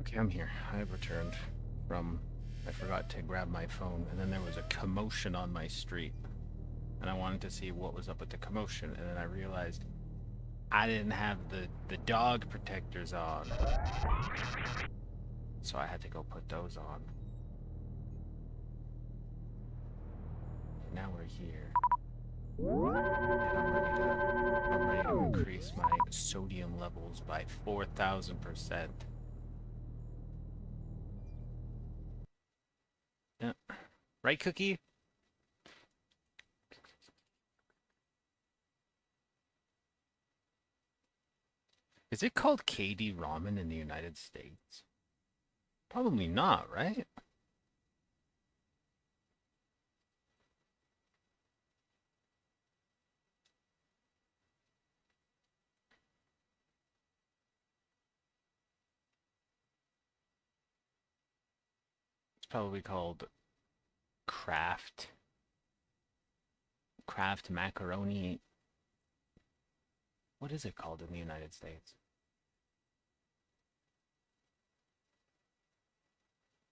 Okay, I'm here. I returned from... I forgot to grab my phone, and then there was a commotion on my street. And I wanted to see what was up with the commotion, and then I realized I didn't have the dog protectors on. So I had to go put those on. Now we're here. And I'm ready to increase my sodium levels by 4,000%. Yeah. Right, Cookie? Is it called KD Ramen in the United States? Probably not, right? It's probably called Kraft macaroni. What is it called in the United States?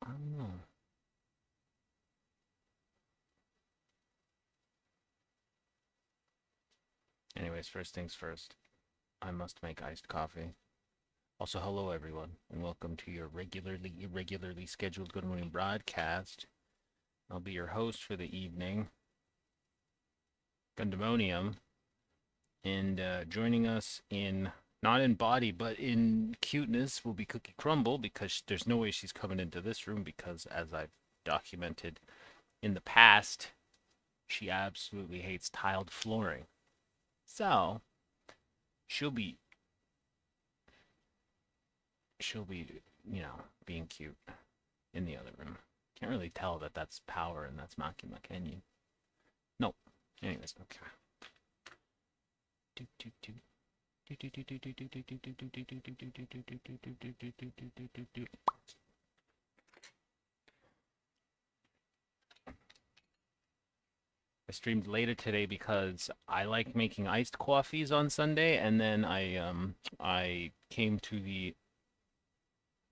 I don't know. Anyways, first things first. I must make iced coffee. Also, hello everyone, and welcome to your irregularly scheduled Gundamonium broadcast. I'll be your host for the evening, Gundamonium, and joining us in, not in body, but in cuteness will be Cookie Crumble, because there's no way she's coming into this room, because as I've documented in the past, she absolutely hates tiled flooring. So, she'll be, you know, being cute in the other room. Can't really tell that that's Power and that's Makima, can you? Nope. Anyways, okay. I streamed later today because I like making iced coffees on Sunday, and then I came to the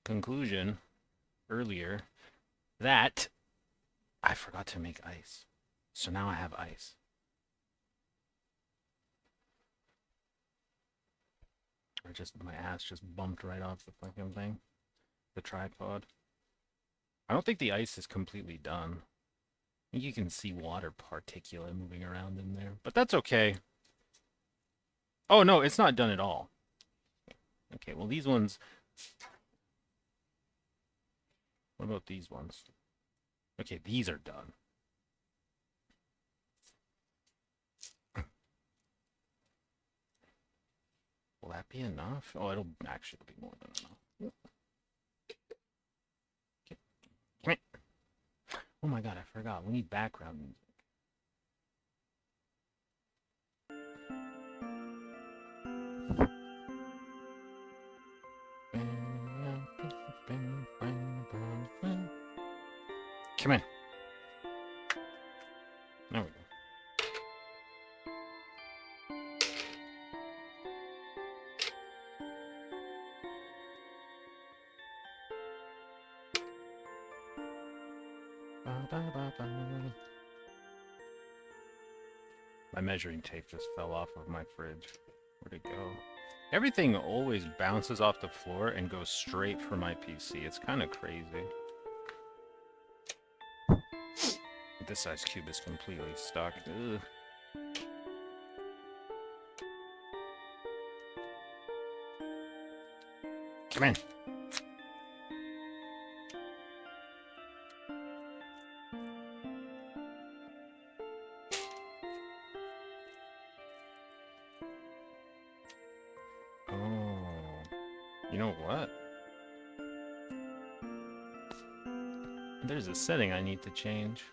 conclusion earlier that I forgot to make ice. So now I have ice. Or just my ass just bumped right off the fucking thing. The tripod. I don't think the ice is completely done. I think you can see water particulate moving around in there, but that's okay. Oh no, it's not done at all. Okay, well these ones... What about these ones? Okay, these are done. Will that be enough? Oh, it'll actually be more than enough. Okay. Come here. Oh my god, I forgot. We need background music. Come in. There we go. My measuring tape just fell off of my fridge. Where'd it go? Everything always bounces off the floor and goes straight for my PC. It's kind of crazy. This ice cube is completely stuck. Ugh. Come in. You know what? There's a setting I need to change.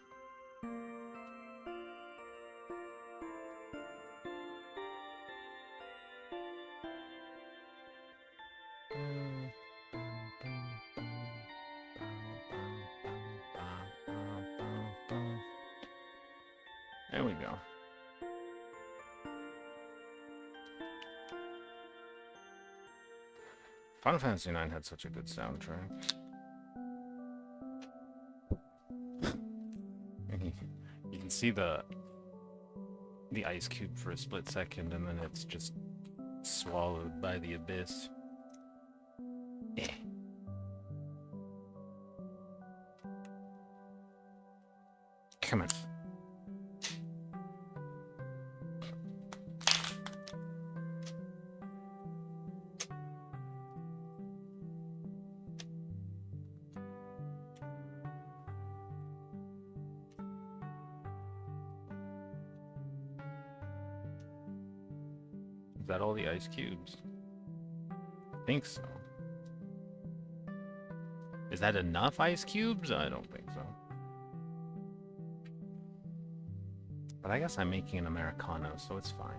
There we go. Final Fantasy IX had such a good soundtrack. You can see the ice cube for a split second, and then it's just swallowed by the abyss. Eh. Come on. Is that all the ice cubes? I think so. Is that enough ice cubes? I don't think so. But I guess I'm making an Americano, so it's fine.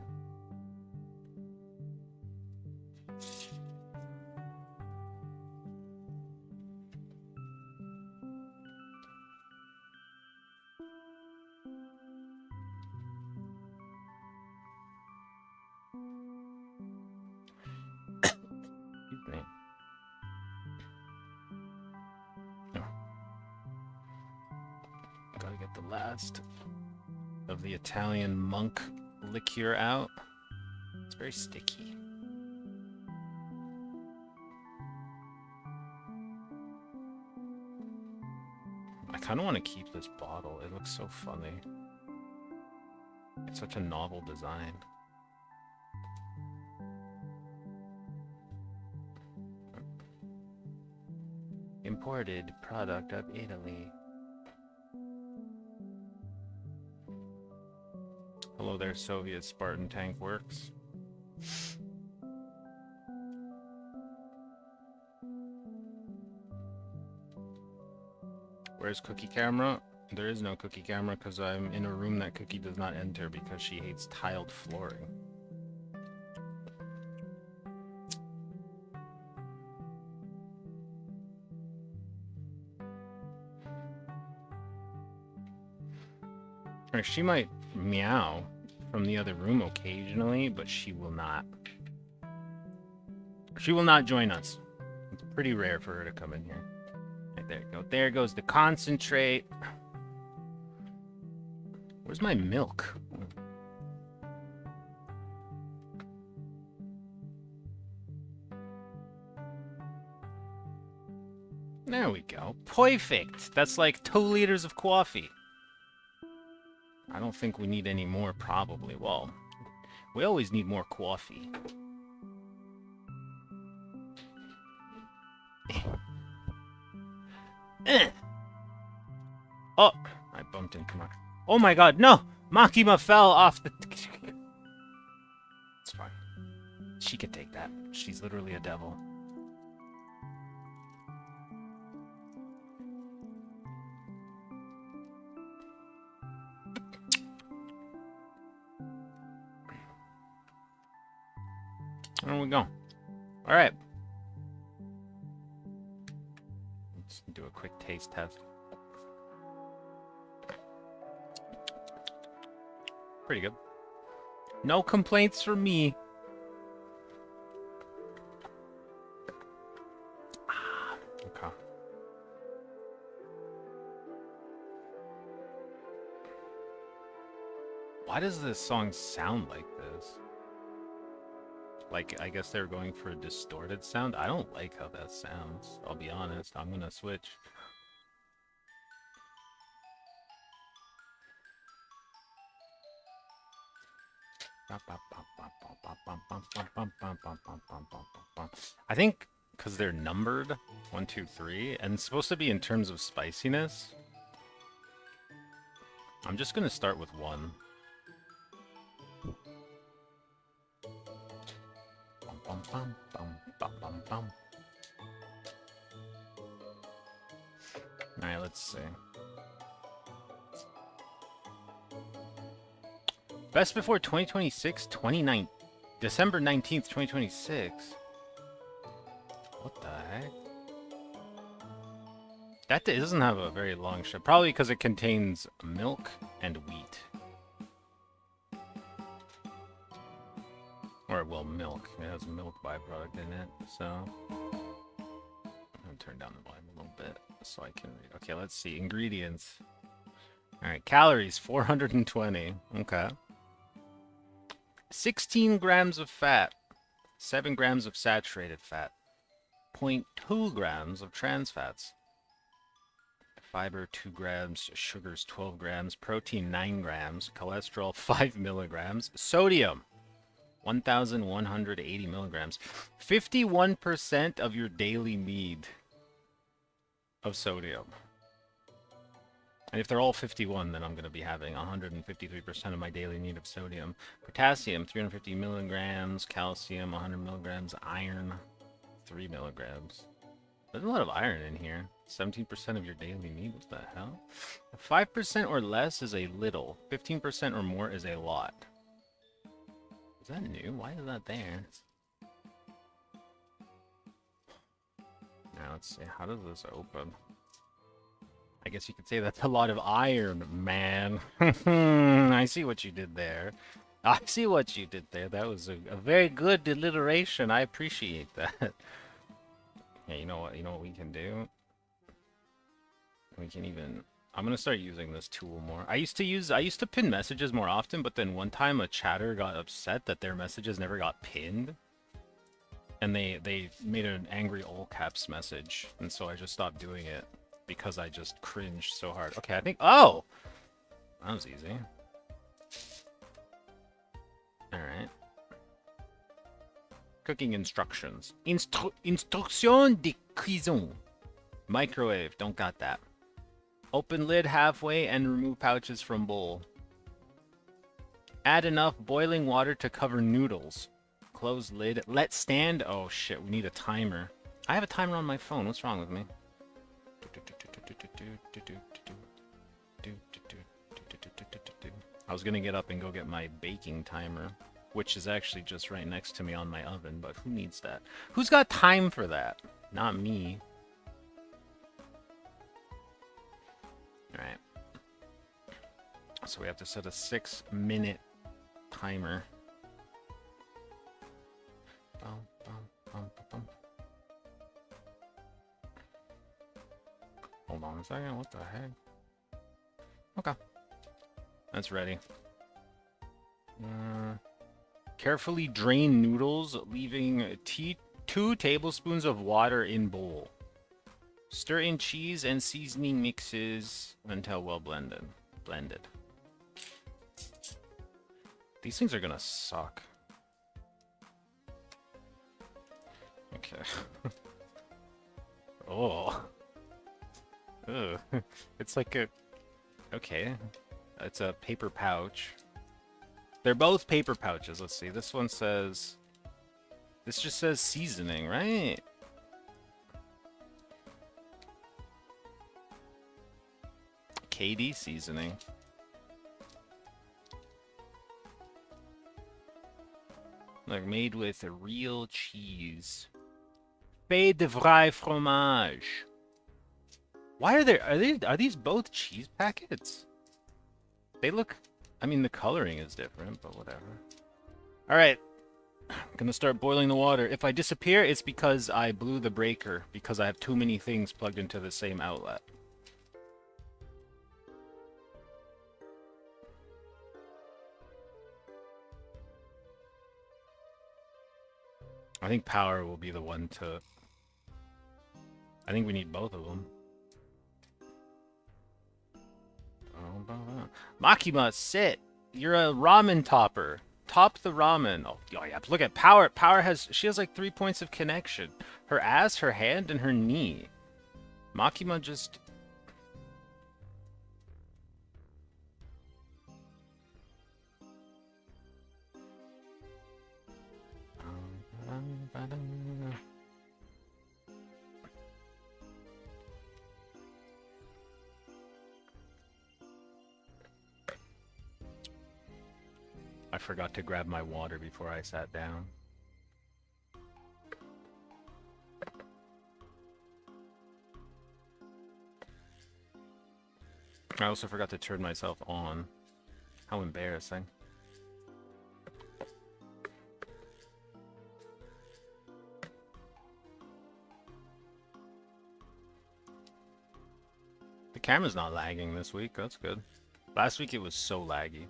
Gotta get the last of the Italian monk liqueur out. It's very sticky. I kind of want to keep this bottle. It looks so funny. It's such a novel design. Imported product of Italy. Hello there, Soviet Spartan Tank Works. Where's Cookie Camera? There is no Cookie Camera because I'm in a room that Cookie does not enter because she hates tiled flooring. Or she might meow from the other room occasionally, but she will not. She will not join us. It's pretty rare for her to come in here. Right, there you go. There goes the concentrate. Where's my milk? There we go. Perfect. That's like 2 liters of coffee. I don't think we need any more, probably. Well, we always need more coffee. Oh, I bumped into my... Oh my god, no! Makima fell off the... It's fine. She could take that. She's literally a devil. There we go. Alright. Let's do a quick taste test. Pretty good. No complaints from me. Okay. Why does this song sound like this? Like, I guess they're going for a distorted sound. I don't like how that sounds. I'll be honest. I'm gonna switch. I think because they're numbered 1, 2, 3, and it's supposed to be in terms of spiciness. I'm just gonna start with 1. Alright, let's see. Best before 2026, 29, December 19th, 2026. What the heck? That doesn't have a very long shelf. Probably because it contains milk and wheat. Or, well, milk. It has a milk byproduct in it, so... I'm gonna turn down the volume a little bit so I can read. Okay, let's see. Ingredients. Alright, calories, 420. Okay. 16 grams of fat. 7 grams of saturated fat. 0.2 grams of trans fats. Fiber, 2 grams. Sugars, 12 grams. Protein, 9 grams. Cholesterol, 5 milligrams. Sodium, 1,180 milligrams. 51% of your daily need of sodium. And if they're all 51, then I'm going to be having 153% of my daily need of sodium. Potassium, 350 milligrams. Calcium, 100 milligrams. Iron, 3 milligrams. There's a lot of iron in here. 17% of your daily need. What the hell? 5% or less is a little. 15% or more is a lot. Is that new? Why is that there? Now let's see. How does this open? I guess you could say that's a lot of iron, man. I see what you did there. I see what you did there. That was a very good alliteration. I appreciate that. Yeah, you know what? You know what we can do? We can even... I'm gonna start using this tool more. I used to pin messages more often, but then one time a chatter got upset that their messages never got pinned. And they made an angry all caps message, and so I just stopped doing it. because I just cringed so hard. Okay, I think... Oh! That was easy. Alright. Cooking instructions. Instruction de cuisson. Microwave. Don't got that. Open lid halfway and remove pouches from bowl. Add enough boiling water to cover noodles. Close lid. Let stand. Oh shit, we need a timer. I have a timer on my phone. What's wrong with me? I was gonna get up and go get my baking timer, which is actually just right next to me on my oven, but who needs that? Who's got time for that? Not me. Alright. So we have to set a 6-minute timer. Bum, bum, bum, bum. Hold on a second, what the heck? Okay. That's ready. Carefully drain noodles, leaving 2 tablespoons of water in bowl. Stir in cheese and seasoning mixes until well blended. These things are gonna suck. Okay. Oh. Ugh. It's like a... Okay. It's a paper pouch. They're both paper pouches. Let's see. This one says... This just says seasoning, right? KD seasoning. Like made with a real cheese. Fait de vrai fromage. Why are these both cheese packets? They look, I mean the coloring is different, but whatever. All right. I'm gonna start boiling the water. If I disappear, it's because I blew the breaker because I have too many things plugged into the same outlet. I think power will be the one to... I think we need both of them. Makima, sit! You're a ramen topper. Top the ramen. Oh yeah, look at Power. Power she has like 3 points of connection. Her ass, her hand, and her knee. Makima just... I forgot to grab my water before I sat down. I also forgot to turn myself on. How embarrassing. The camera's not lagging this week, that's good. Last week it was so laggy.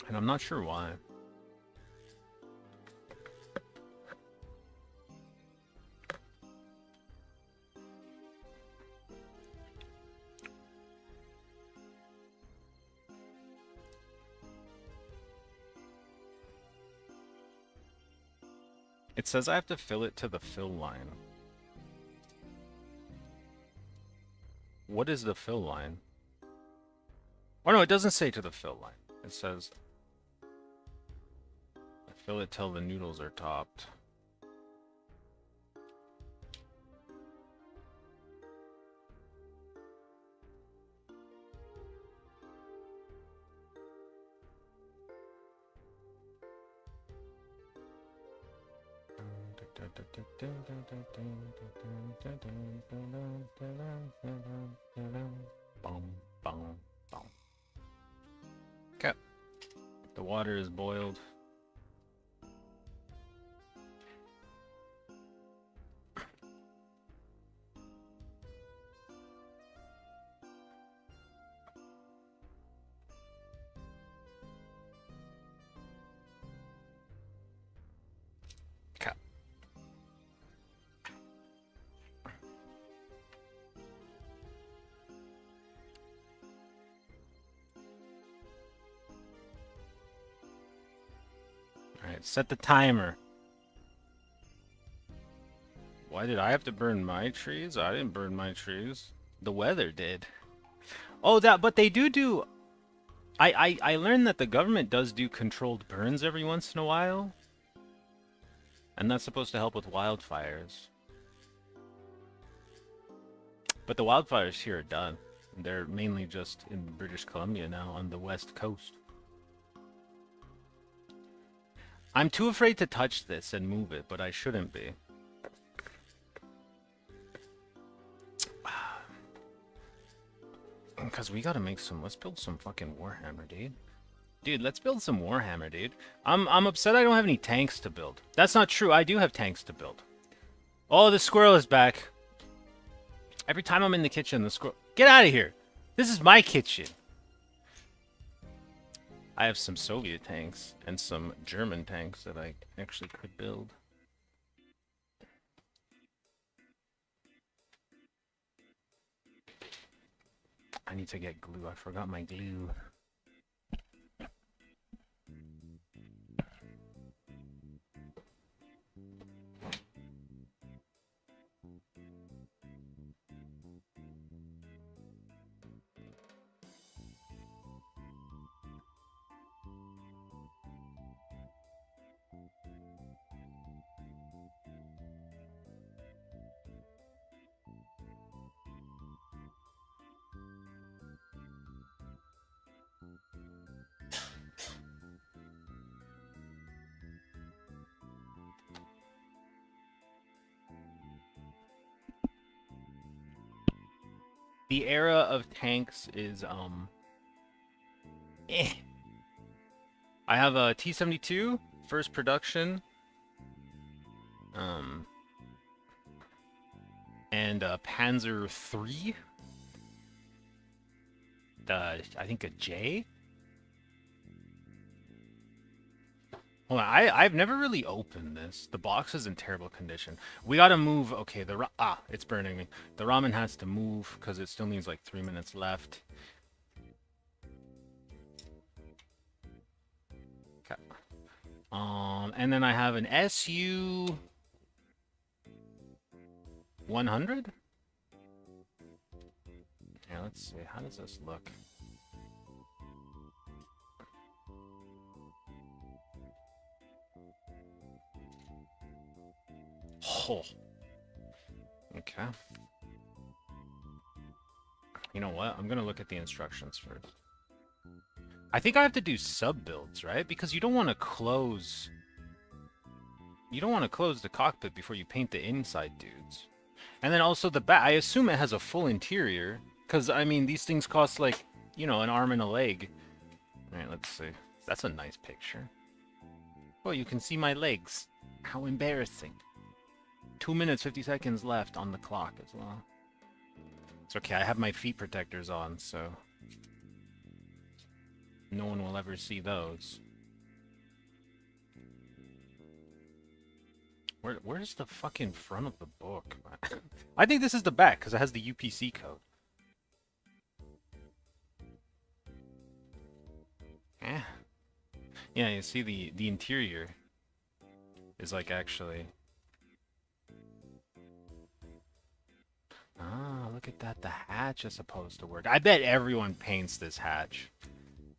And I'm not sure why. It says I have to fill it to the fill line. What is the fill line? Oh no, it doesn't say to the fill line. It says I fill it till the noodles are topped. Okay. The water is boiled. Set the timer. Why did I have to burn my trees? I didn't burn my trees. The weather did. Oh, but they do. I learned that the government does do controlled burns every once in a while. And that's supposed to help with wildfires. But the wildfires here are done. They're mainly just in British Columbia now, on the west coast. I'm too afraid to touch this and move it, but I shouldn't be. Because we gotta make some... Let's build some fucking Warhammer, dude. Dude, let's build some Warhammer, dude. I'm upset I don't have any tanks to build. That's not true. I do have tanks to build. Oh, the squirrel is back. Every time I'm in the kitchen, the squirrel... Get out of here! This is my kitchen. I have some Soviet tanks and some German tanks that I actually could build. I need to get glue. I forgot my glue. The era of tanks is, I have a T-72, first production, and a Panzer III, I think a J? Hold on, I've never really opened this. The box is in terrible condition. We gotta move. Okay, it's burning me. The ramen has to move because it still needs like 3 minutes left. Okay. And then I have an SU 100. Yeah, let's see. How does this look? Oh. Okay. You know what? I'm gonna look at the instructions first. I think I have to do sub-builds, right? Because you don't want to close... You don't want to close the cockpit before you paint the inside dudes. And then also the back. I assume it has a full interior. Because, I mean, these things cost like, you know, an arm and a leg. Alright, let's see. That's a nice picture. Oh, you can see my legs. How embarrassing. 2 minutes, 50 seconds left on the clock as well. It's okay, I have my feet protectors on, so... No one will ever see those. Where's the fucking front of the book? I think this is the back, because it has the UPC code. Yeah, you see the interior is like actually... Ah, look at that. The hatch is supposed to work. I bet everyone paints this hatch.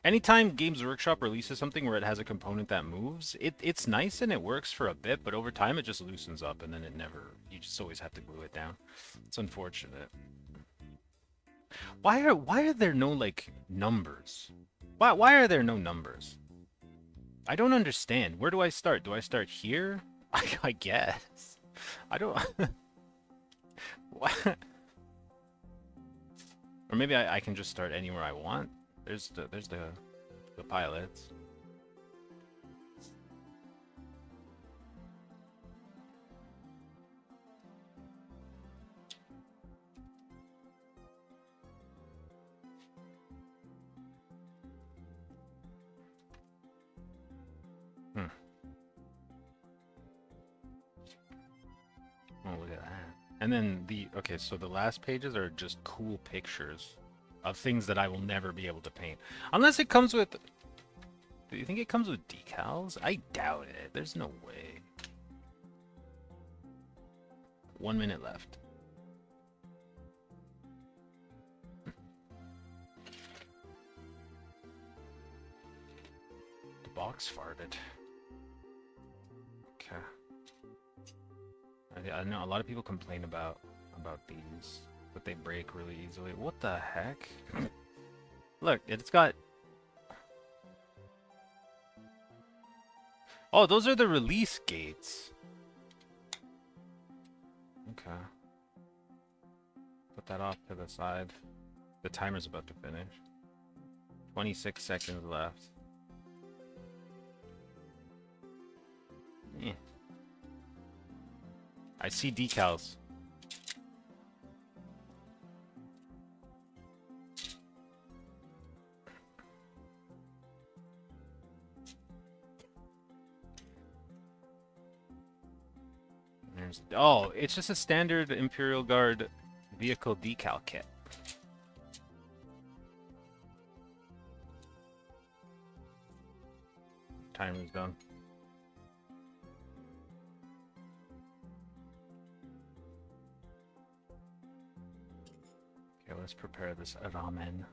Anytime Games Workshop releases something where it has a component that moves, it's nice and it works for a bit, but over time it just loosens up and then it never... You just always have to glue it down. It's unfortunate. Why are there no, like, numbers? Why are there no numbers? I don't understand. Where do I start? Do I start here? I guess. I don't... What? Or maybe I can just start anywhere I want. There's the pilots. Oh, look at that. And then okay, so the last pages are just cool pictures of things that I will never be able to paint. Unless it comes with... Do you think it comes with decals? I doubt it. There's no way. 1 minute left. The box farted. Okay. I know a lot of people complain about these, but they break really easily. What the heck? Look, it's got... Oh, those are the release gates. Okay. Put that off to the side. The timer's about to finish. 26 seconds left. Yeah. I see decals. Oh, it's just a standard Imperial Guard vehicle decal kit. Timer's done. Okay, let's prepare this ramen.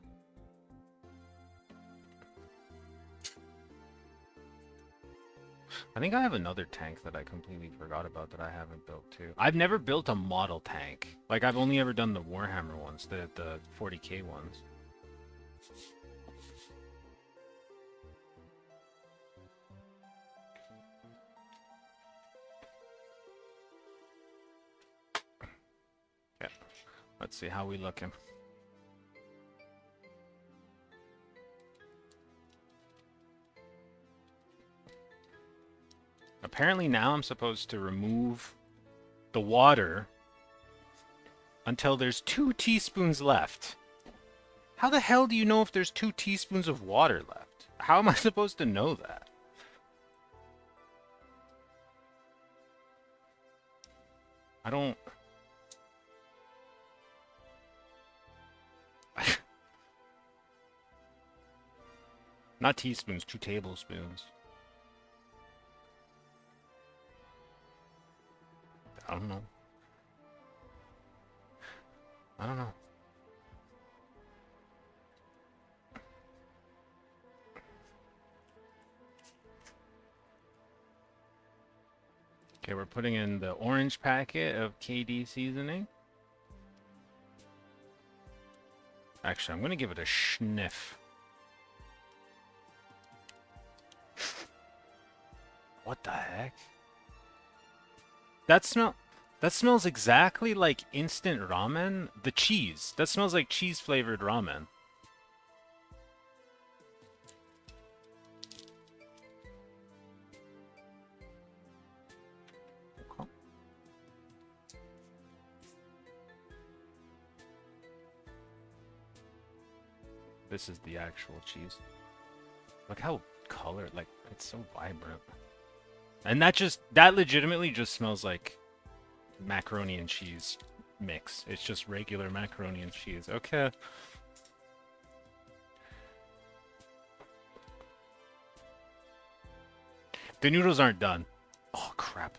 I think I have another tank that I completely forgot about that I haven't built too. I've never built a model tank. Like, I've only ever done the Warhammer ones, the 40k ones. Yeah. Let's see how we looking. Apparently now I'm supposed to remove the water until there's 2 teaspoons left. How the hell do you know if there's 2 teaspoons of water left? How am I supposed to know that? I don't... Not teaspoons, 2 tablespoons. I don't know. I don't know. Okay, we're putting in the orange packet of KD seasoning. Actually, I'm going to give it a sniff. What the heck? That smells exactly like instant ramen. The cheese. That smells like cheese flavored ramen. Okay. This is the actual cheese. Look how colored, like, it's so vibrant. And that legitimately just smells like macaroni and cheese mix. It's just regular macaroni and cheese. Okay. The noodles aren't done. Oh, crap.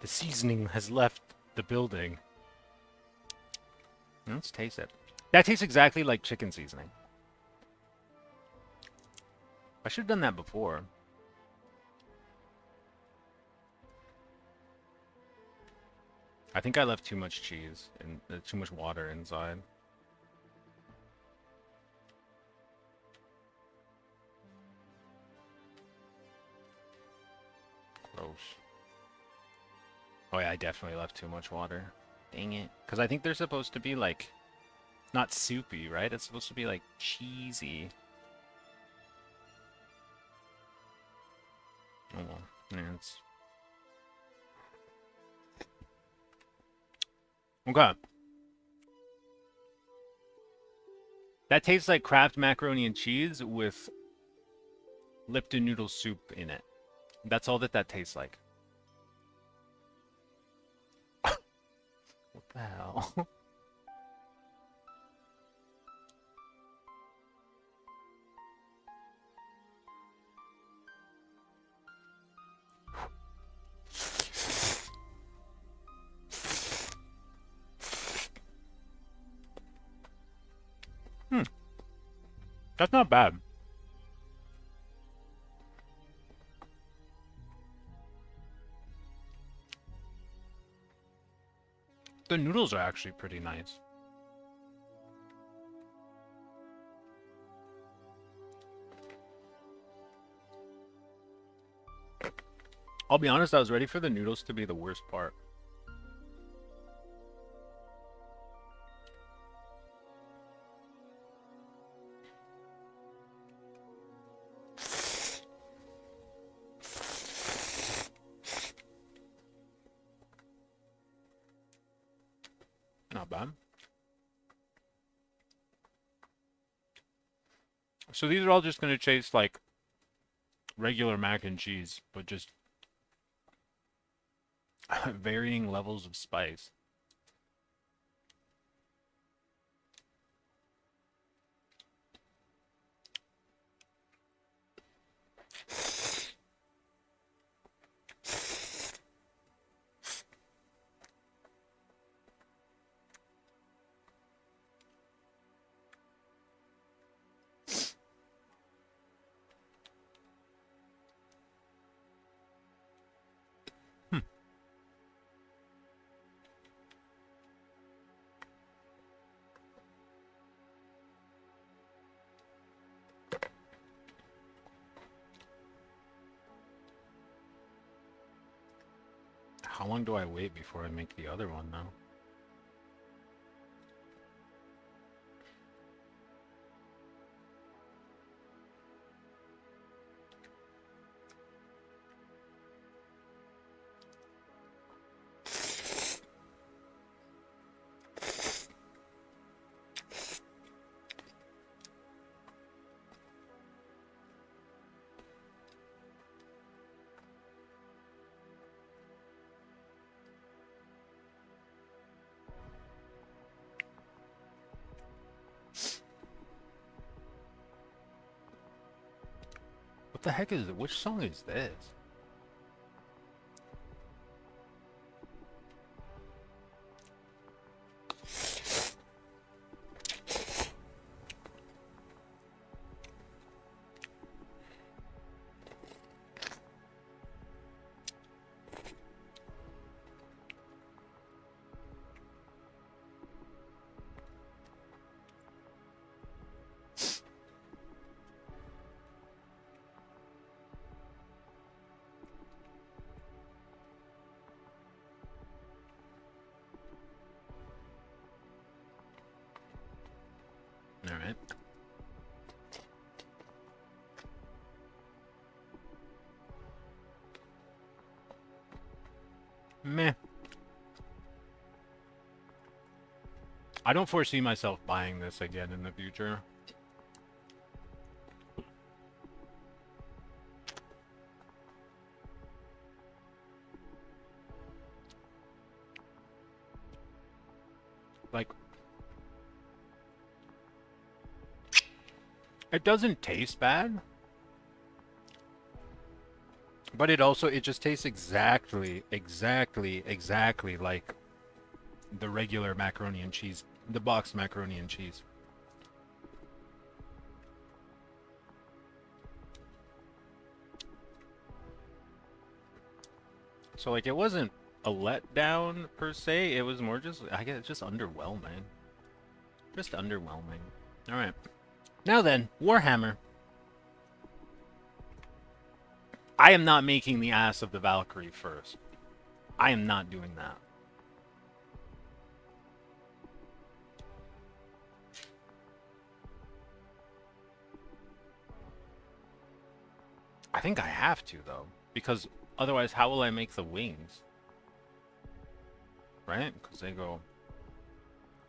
The seasoning has left the building. Let's taste it. That tastes exactly like chicken seasoning. I should have done that before. I think I left too much cheese and too much water inside. Gross. Oh yeah, I definitely left too much water. Dang it. Because I think they're supposed to be like, not soupy, right? It's supposed to be like cheesy. Oh well, yeah, it's... Okay. That tastes like Kraft macaroni and cheese with Lipton noodle soup in it. That's all that tastes like. What the hell? Hmm. That's not bad. The noodles are actually pretty nice. I'll be honest, I was ready for the noodles to be the worst part. Not bad. So these are all just going to taste like regular mac and cheese, but just varying levels of spice. Hmm. How long do I wait before I make the other one now? What the heck is it? Which song is this? All right. Meh. I don't foresee myself buying this again in the future. Like, it doesn't taste bad, but it just tastes exactly like the regular macaroni and cheese, the boxed macaroni and cheese. So like, it wasn't a letdown per se. It was more just, I guess, just underwhelming. Just underwhelming. All right. Now then, Warhammer. I am not making the ass of the Valkyrie first. I am not doing that. I think I have to, though. Because otherwise, how will I make the wings? Right? Because they go...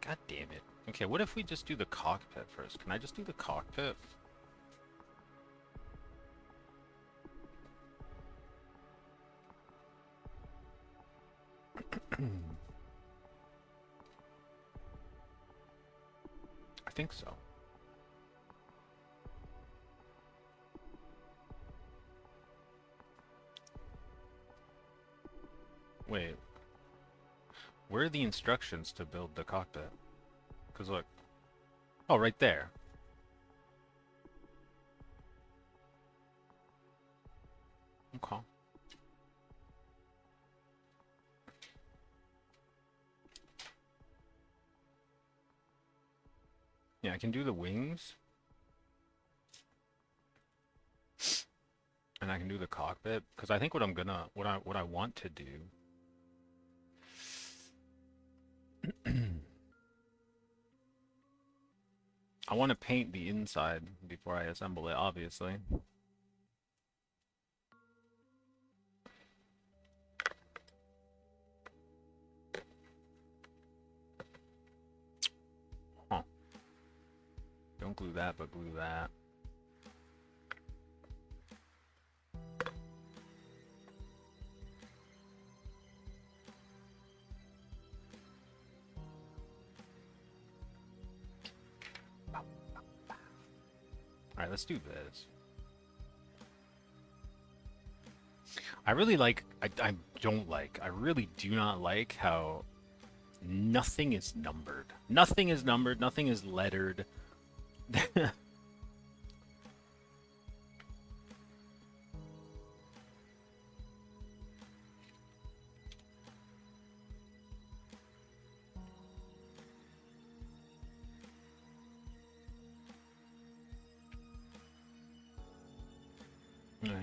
God damn it. Okay, what if we just do the cockpit first? Can I just do the cockpit? I think so. Wait. Where are the instructions to build the cockpit? Because look. Oh, right there. Okay. Yeah, I can do the wings. And I can do the cockpit. Because I think what I want to do. I want to paint the inside before I assemble it, obviously. Huh. Don't glue that, but glue that. Alright, let's do this. I really like, I don't like, I really do not like how nothing is numbered. Nothing is numbered, nothing is lettered.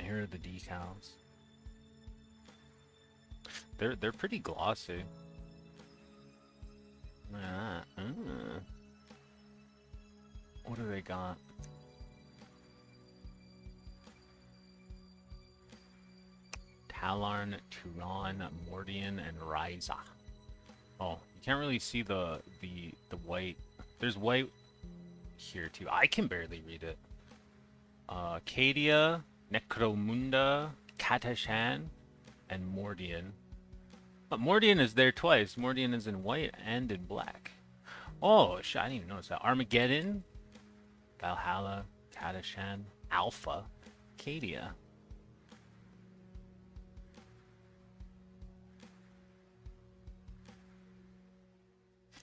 Here are the decals. They're pretty glossy. What do they got? Talarn, Turon, Mordian, and Ryza. Oh, you can't really see the white. There's white here too. I can barely read it. Cadia, Necromunda, Katashan, and Mordian. But Mordian is there twice. Mordian is in white and in black. Oh, shit, I didn't even notice that. Armageddon, Valhalla, Katashan, Alpha, Cadia.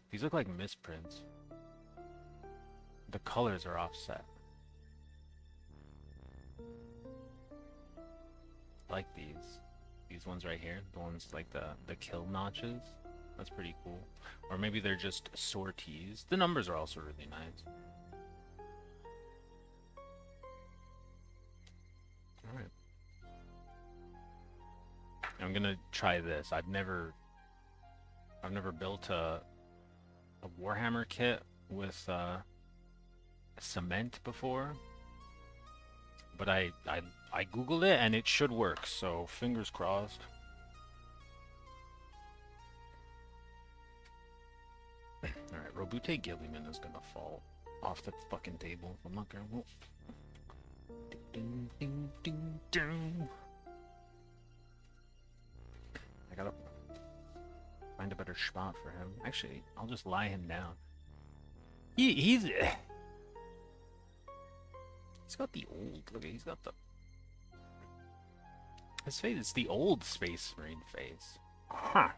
These look like misprints. The colors are offset. I like these. These ones right here. The ones like the kill notches. That's pretty cool. Or maybe they're just sorties. The numbers are also really nice. Alright. I'm gonna try this. I've never built a Warhammer kit with cement before, but I googled it and it should work, so fingers crossed. Alright, Robute Gilliman is gonna fall off the fucking table. I'm not gonna. Ding, ding, ding, ding. I gotta find a better spot for him. Actually, I'll just lie him down. He's got the old. Look, he's got the. His face is the old Space Marine face. Huh.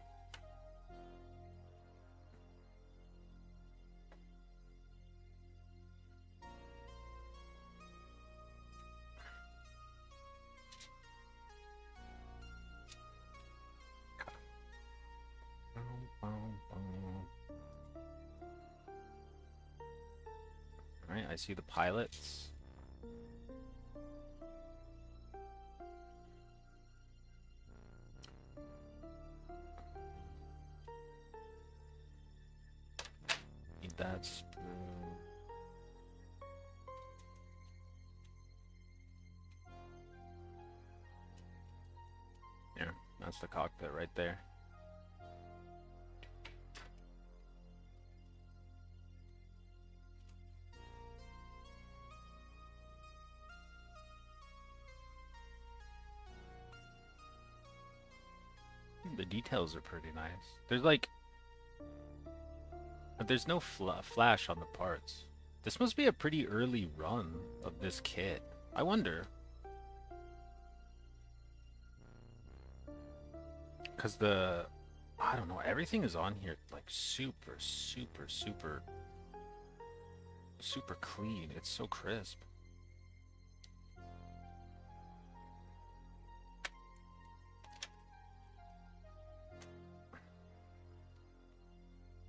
Alright, I see the pilots. Need that sprue. There, that's the cockpit right there. The details are pretty nice. There's like, but there's no flash on the parts. This must be a pretty early run of this kit. I wonder. Because I don't know, everything is on here like super super clean. It's so crisp.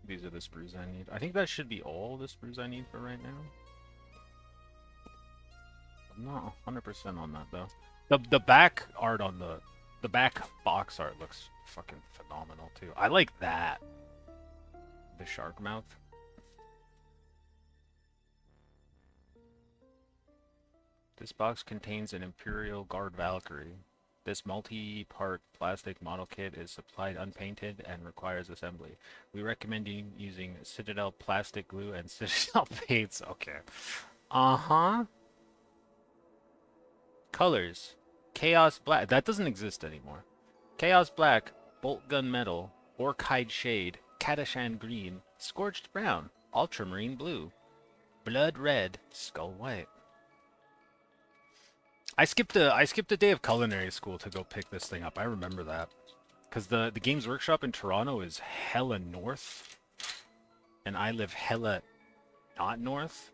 These are the sprues I need. I think that should be all the sprues I need for right now. I'm not 100% on that though. The back art on the back box art looks fucking phenomenal too. I like that. The shark mouth. This box contains an Imperial Guard Valkyrie. This multi-part plastic model kit is supplied unpainted and requires assembly. We recommend using Citadel plastic glue and Citadel paints. Okay. Uh-huh. Colors. Chaos Black. That doesn't exist anymore. Chaos Black, Bolt Gun Metal, Orchide Shade, Kadashan Green, Scorched Brown, Ultramarine Blue, Blood Red, Skull White. I skipped a day of culinary school to go pick this thing up. I remember that. Because the Games Workshop in Toronto is hella north. And I live hella not north.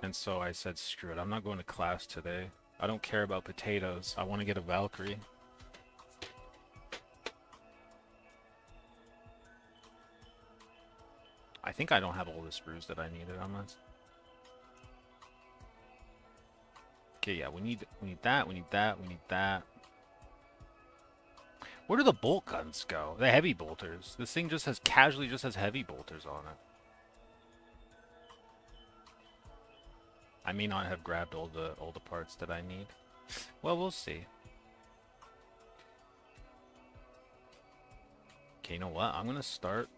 And so I said, screw it, I'm not going to class today. I don't care about potatoes. I want to get a Valkyrie. I think I don't have all the sprues that I needed on this. Okay, yeah, we need that, we need that, we need that. Where do the bolt guns go? The heavy bolters. This thing just has casually just has heavy bolters on it. I may not have grabbed all the parts that I need. Well, we'll see. Okay, you know what? I'm gonna start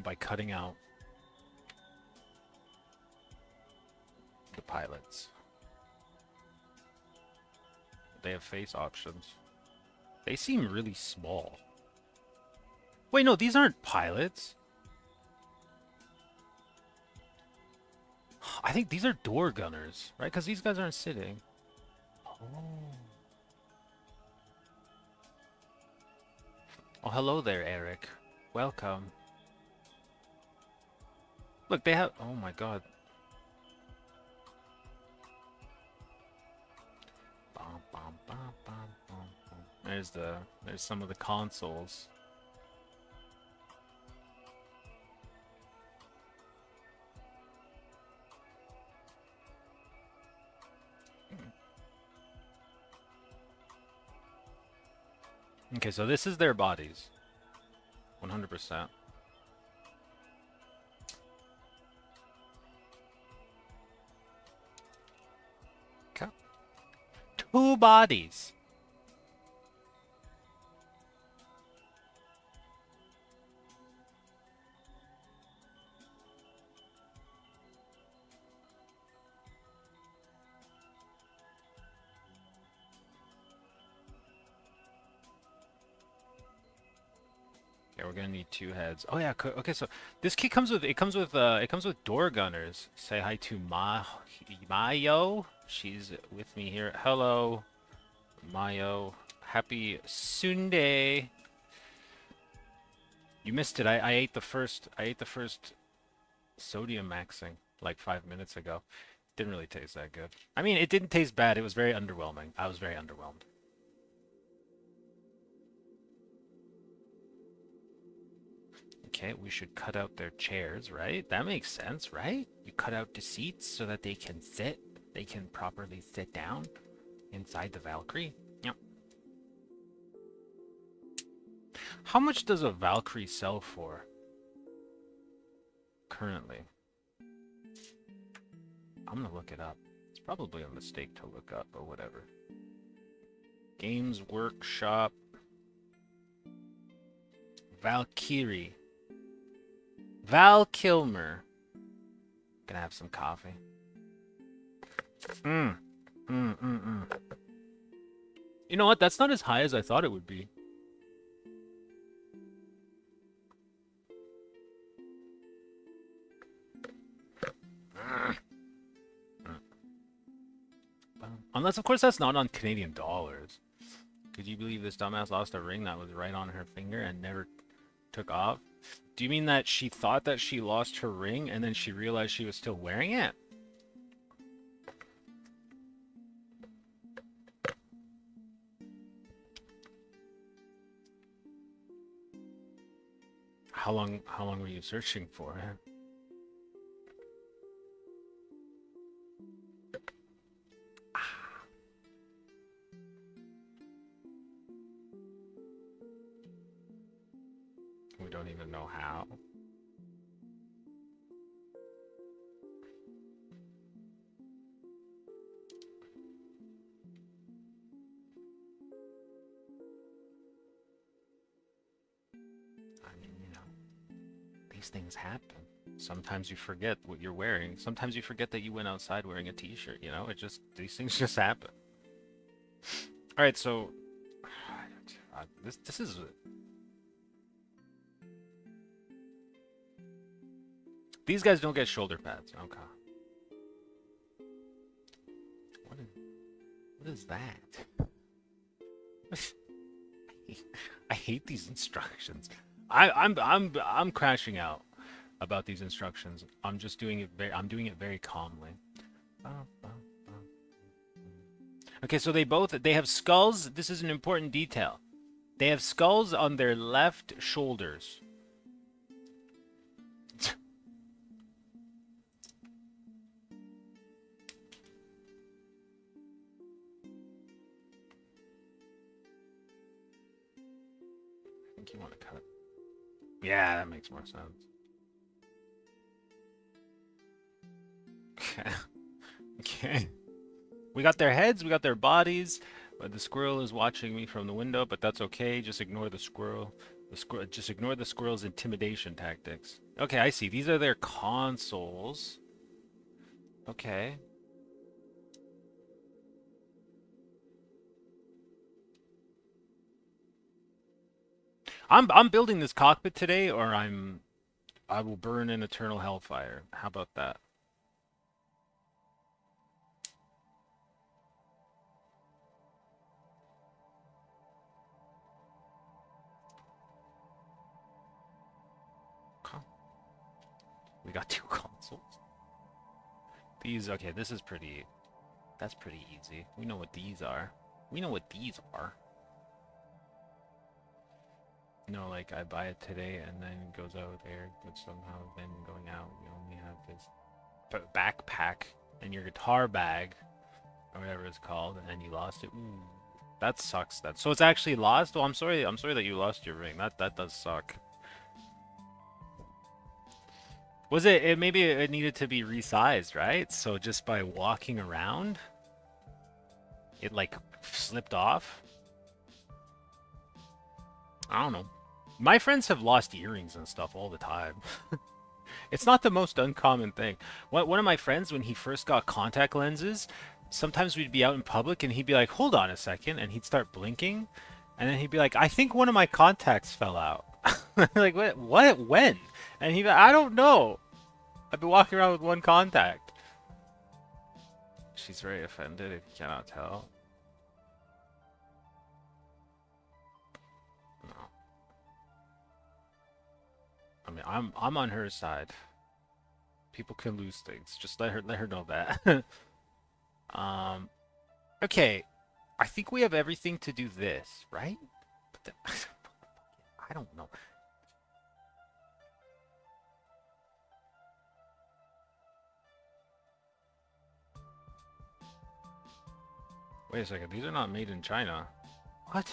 by cutting out the pilots. They have face options. They seem really small. Wait, no, these aren't pilots. I think these are door gunners, right? Because these guys aren't sitting. Oh. Oh, hello there, Eric. Welcome. Look, they have... Oh my god. There's some of the consoles. Okay, so this is their bodies. 100%. Okay. 2 bodies. Yeah, we're gonna need 2 heads. Oh yeah, okay. So this kit comes with door gunners. Say hi to Mayo. She's with me here. Hello, Mayo. Happy Sunday. You missed it. I ate the first sodium maxing like 5 minutes ago. Didn't really taste that good. I mean, it didn't taste bad. It was very underwhelming. I was very underwhelmed. Okay, we should cut out their chairs, right? That makes sense, right? You cut out the seats so that they can sit. They can properly sit down inside the Valkyrie. Yep. How much does a Valkyrie sell for currently? I'm gonna look it up. It's probably a mistake to look up, but whatever. Games Workshop Valkyrie. Val Kilmer. Gonna have some coffee. You know what? That's not as high as I thought it would be. Unless, of course, that's not on Canadian dollars. Could you believe this dumbass lost a ring that was right on her finger and never took off? Do you mean that she thought that she lost her ring and then she realized she was still wearing it? How long were you searching for it? We don't even know how. I mean, you know, these things happen. Sometimes you forget what you're wearing. Sometimes you forget that you went outside wearing a t-shirt, you know? These things just happen. All right, so this is these guys don't get shoulder pads. Okay. What is that? I hate these instructions. I'm crashing out about these instructions. I'm doing it very calmly. Okay, so they have skulls. This is an important detail. They have skulls on their left shoulders. I think you want to cut it. Yeah, that makes more sense. Okay. Okay. We got their heads, we got their bodies. But the squirrel is watching me from the window, but that's okay. Just ignore the squirrel. Just ignore the squirrel's intimidation tactics. Okay, I see. These are their consoles. Okay. I'm building this cockpit today, or I will burn in eternal hellfire. How about that? Okay. We got two consoles. These, okay, this is pretty, that's pretty easy. We know what these are. We know what these are. You know, like I buy it today and then it goes out there, but somehow then going out, you only have this backpack and your guitar bag, or whatever it's called, and then you lost it. Ooh, that sucks. So it's actually lost. Oh, I'm sorry. I'm sorry that you lost your ring. That does suck. Was maybe it needed to be resized, right? So just by walking around, it like slipped off. I don't know. My friends have lost earrings and stuff all the time. It's not the most uncommon thing. One of my friends, when he first got contact lenses, sometimes we'd be out in public and he'd be like, "Hold on a second," and he'd start blinking, and then he'd be like, "I think one of my contacts fell out." Like, what, when? And he'd be like, "I don't know. I've been walking around with one contact." She's very offended if you cannot tell. No. I mean, I'm on her side. People can lose things. Just let her know that. um, okay. I think we have everything to do this, right? But I don't know. Wait a second. These are not made in China. What?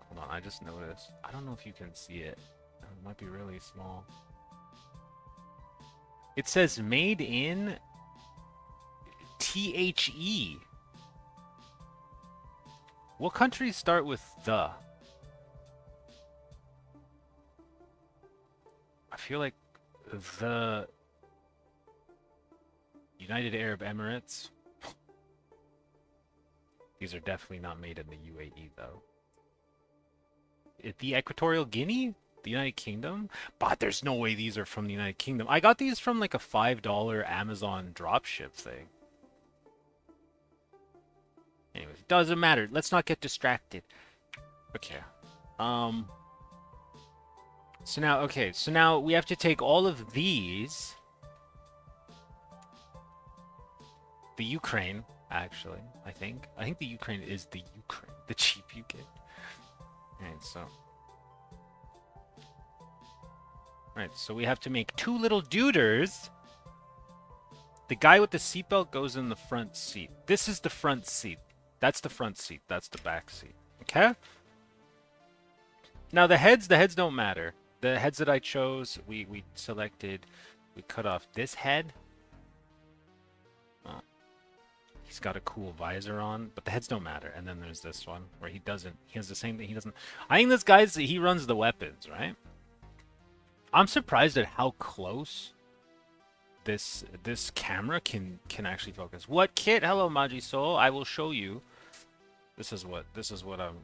Hold on. I just noticed. I don't know if you can see it. It might be really small. It says made in THE. What countries start with the? I feel like the United Arab Emirates. These are definitely not made in the UAE though. The Equatorial Guinea? The United Kingdom? But there's no way these are from the United Kingdom. I got these from like a $5 Amazon dropship thing. Anyways, doesn't matter. Let's not get distracted. Okay. Um. So now, okay. So now we have to take all of these. The Ukraine, actually, I think. I think the Ukraine is the Ukraine. The cheap UK. Alright, so. Alright, so we have to make two little duders. The guy with the seatbelt goes in the front seat. This is the front seat. That's the front seat. That's the back seat. Okay? Now the heads don't matter. The heads that I chose, we selected, we cut off this head. He's got a cool visor on, but the heads don't matter. And then there's this one where he has the same thing. He doesn't. I think this guy's, he runs the weapons, right? I'm surprised at how close this camera can actually focus. What kit? Hello, Maji Soul. I will show you. This is what I'm.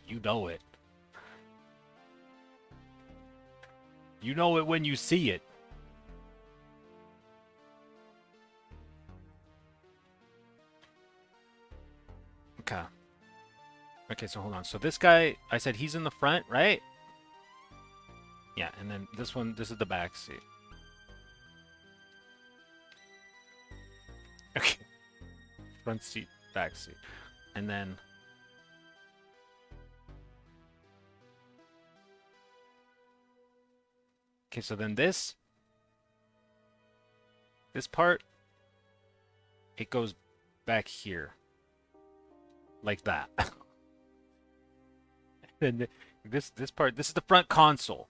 You know it. You know it when you see it. Okay. Okay, so hold on. So this guy, I said he's in the front, right? Yeah, and then this one, this is the back seat. Okay. Front seat, back seat. And then... Okay, so then this part, it goes back here. Like that. And this part, this is the front console.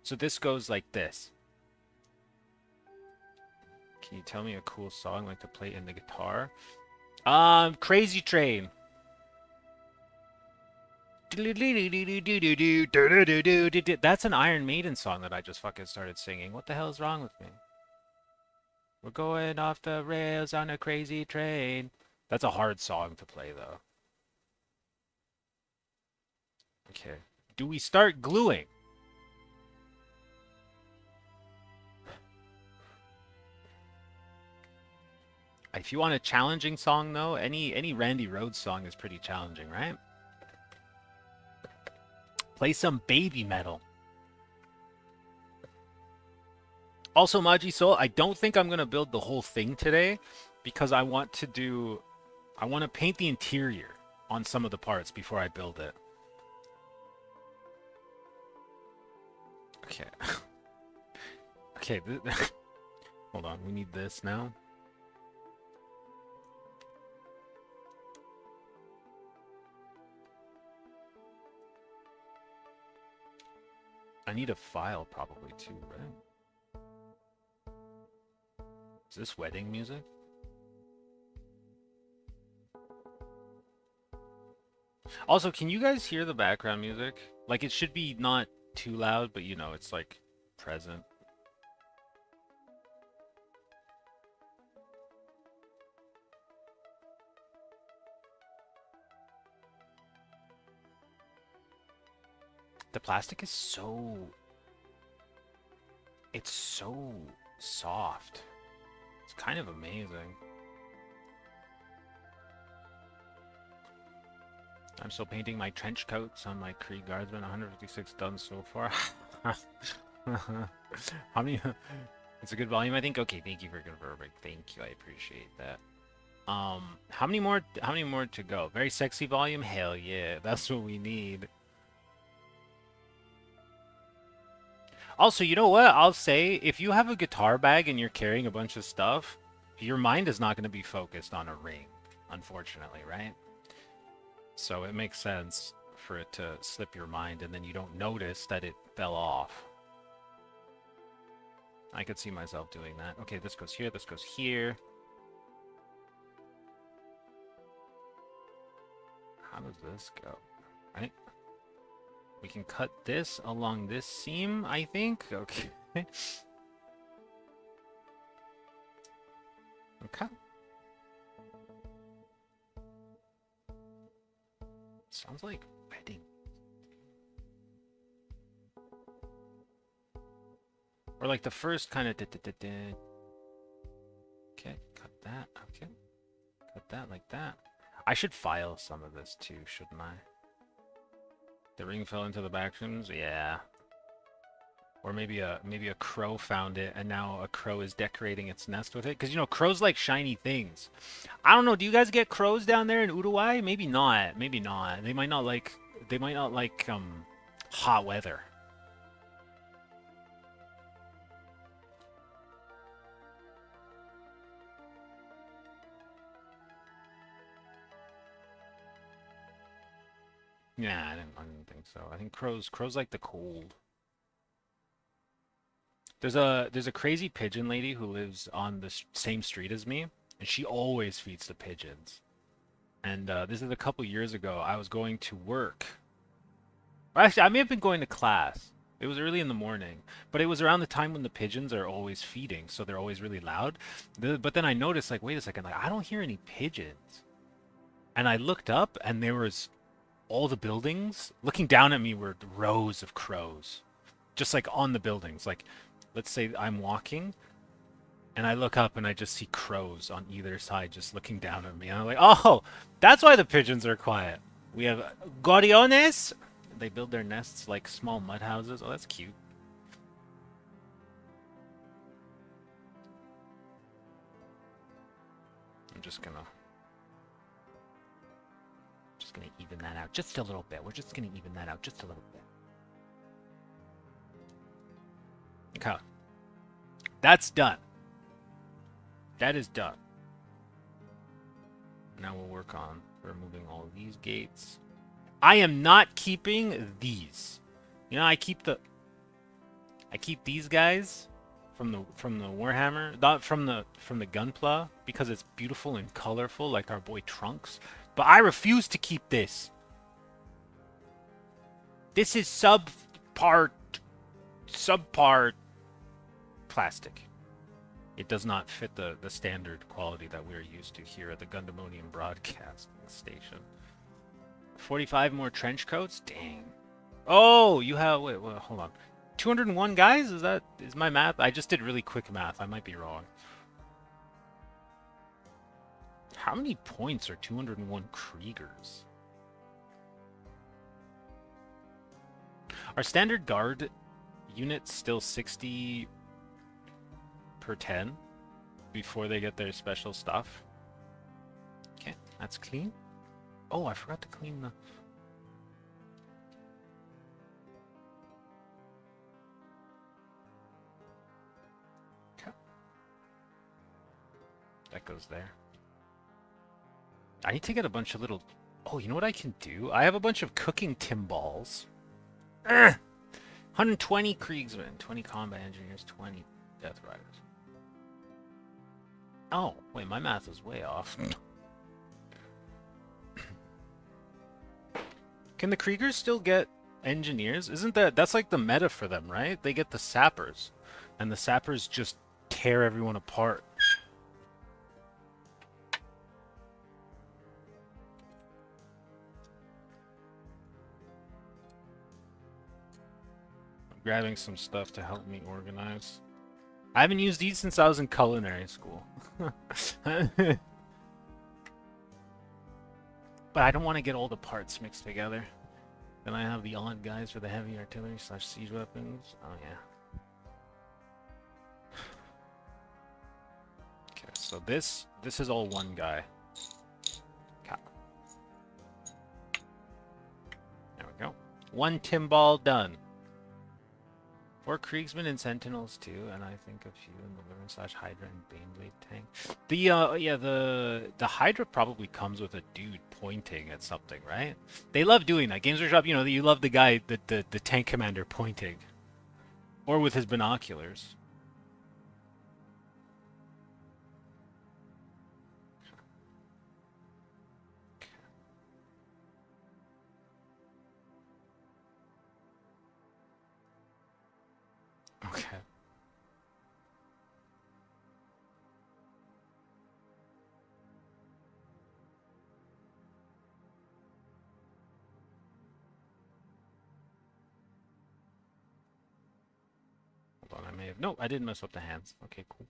So this goes like this. Can you tell me a cool song like to play in the guitar? Crazy Train. That's an Iron Maiden song that I just fucking started singing. What the hell is wrong with me? We're going off the rails on a crazy train. That's a hard song to play, though. Okay. Do we start gluing? If you want a challenging song, though, any Randy Rhoads song is pretty challenging, right? Play some baby metal. Also, Maji Soul, I don't think I'm going to build the whole thing today because I want to paint the interior on some of the parts before I build it. Okay. Okay. Hold on. We need this now. I need a file probably too, right? Is this wedding music? Also, can you guys hear the background music? Like, it should be not too loud, but you know, it's like present. The plastic is so... It's so soft. It's kind of amazing. I'm still painting my trench coats on my Krieg Guardsman. 156 done so far. How many? It's a good volume, I think. Okay, thank you for confirming. Thank you, I appreciate that. How many more to go? Very sexy volume? Hell yeah, that's what we need. Also, you know what? I'll say, if you have a guitar bag and you're carrying a bunch of stuff, your mind is not going to be focused on a ring, unfortunately, right? So it makes sense for it to slip your mind and then you don't notice that it fell off. I could see myself doing that. Okay, this goes here, this goes here. How does this go? Right? We can cut this along this seam, I think. Okay. Okay. Sounds like wedding. Or like the first kind of... Okay, cut that. Okay. that, like that. I should file some of this too, shouldn't I? The ring fell into the backrooms? Yeah. Or maybe a crow found it, and now a crow is decorating its nest with it. Because, you know, crows like shiny things. I don't know, do you guys get crows down there in Uruguay? Maybe not. Maybe not. They might not like hot weather. Yeah, I didn't think so. I think crows like the cold. There's a crazy pigeon lady who lives on the same street as me, and she always feeds the pigeons. And this is a couple years ago. I was going to work. Or actually, I may have been going to class. It was early in the morning, but it was around the time when the pigeons are always feeding, so they're always really loud. But then I noticed, like, wait a second, like I don't hear any pigeons. And I looked up, and there was all the buildings. Looking down at me were rows of crows, just like on the buildings. Like, let's say I'm walking, and I look up, and I just see crows on either side, just looking down at me. And I'm like, oh, that's why the pigeons are quiet. We have gorriones. They build their nests like small mud houses. Oh, that's cute. I'm just gonna even that out just a little bit. We're just gonna even that out just a little bit. Okay. That's done. That is done. Now we'll work on removing all of these gates. I am not keeping these. You know, I keep these guys from the Warhammer, not from the Gunpla, because it's beautiful and colorful like our boy Trunks. But I refuse to keep this. This is subpar plastic. It does not fit the standard quality that we're used to here at the Gundamonium broadcasting station. 45 more trench coats? Dang. Oh, you have... Wait, hold on. 201 guys? Is my math? I just did really quick math. I might be wrong. How many points are 201 Kriegers? Are standard guard units still 60 per 10 before they get their special stuff? Okay, that's clean. Oh, I forgot to clean the... Okay. That goes there. I need to get a bunch of little... Oh, you know what I can do? I have a bunch of cooking timbals. 120 Kriegsmen, 20 combat engineers, 20 death riders. Oh, wait, my math is way off. Can the Kriegers still get engineers? Isn't that's like the meta for them, right? They get the sappers, and the sappers just tear everyone apart. I'm grabbing some stuff to help me organize. I haven't used these since I was in culinary school. But I don't want to get all the parts mixed together. Then I have the odd guys for the heavy artillery / siege weapons. Oh yeah. Okay, so this is all one guy. Okay. There we go. One timbal done. 4 Kriegsmen and Sentinels too, and I think a few in the Living / Hydra and Baneblade tank. The Hydra probably comes with a dude pointing at something, right? They love doing that. Games Workshop, you know, you love the guy, the tank commander pointing, or with his binoculars. Okay. Hold on, I may have... No, I didn't mess up the hands. Okay, cool.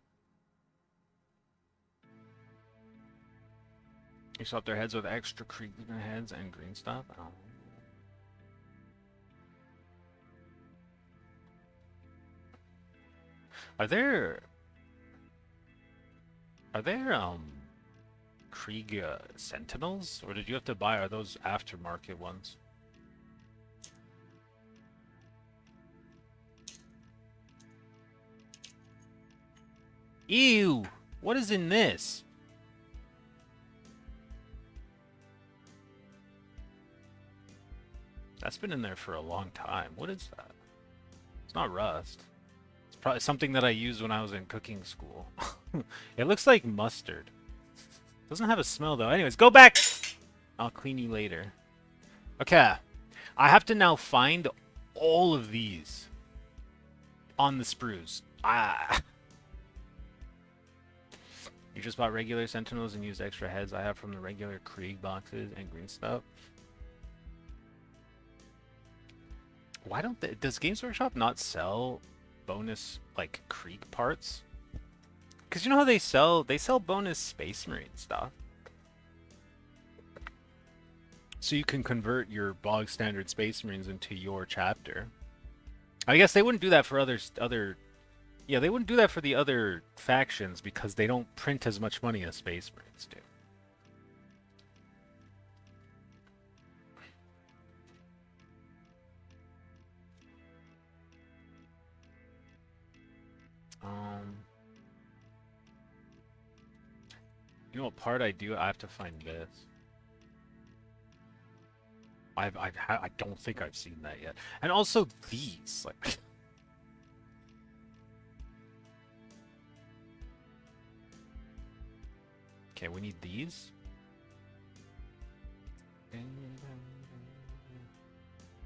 You swap their heads with extra Krieg heads and green stuff? Oh. Are there Krieg Sentinels? Or did you have to buy, are those aftermarket ones? Ew! What is in this? That's been in there for a long time. What is that? It's not rust. It's probably something that I used when I was in cooking school. It looks like mustard. Doesn't have a smell though. Anyways, go back! I'll clean you later. Okay. I have to now find all of these on the sprues. You just bought regular Sentinels and used extra heads I have from the regular Krieg boxes and green stuff. Why don't they, does Games Workshop not sell bonus like Krieg parts? Because you know how they sell bonus Space Marine stuff. So you can convert your bog standard Space Marines into your chapter. I guess they wouldn't do that for yeah, they wouldn't do that for the other factions because they don't print as much money as Space Marines do. You know what part I do? I have to find this. I don't think I've seen that yet. And also these, like. Okay, we need these.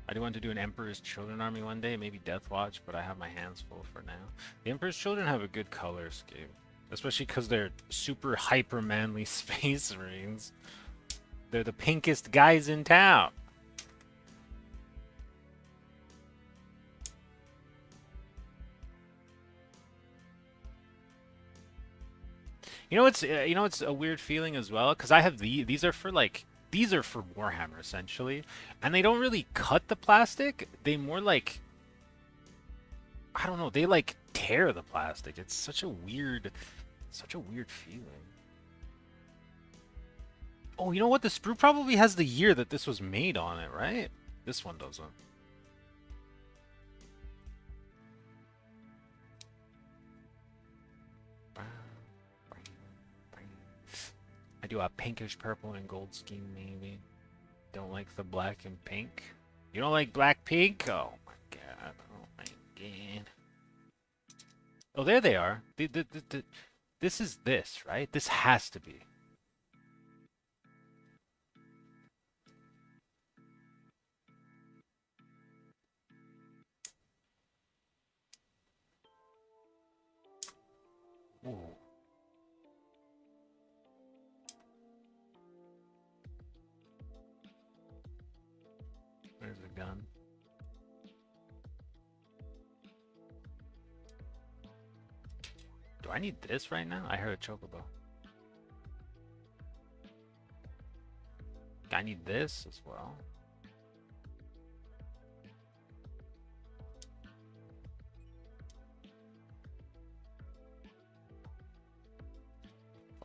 I do want to do an Emperor's Children army one day, maybe Death Watch, but I have my hands full for now. The Emperor's Children have a good color scheme, especially because they're super hyper manly Space Marines. They're the pinkest guys in town. You know it's a weird feeling as well, because I have these are for Warhammer essentially, and they don't really cut the plastic. They more like, I don't know, they like tear the plastic. It's such a weird feeling. Oh, you know what? The sprue probably has the year that this was made on it, right? This one doesn't. I do a pinkish purple and gold scheme, maybe. Don't like the black and pink. You don't like black pink? Oh my god. Oh my god. Oh, there they are. This is this, right? This has to be. Ooh. There's a gun. Do I need this right now? I heard a chocobo. I need this as well.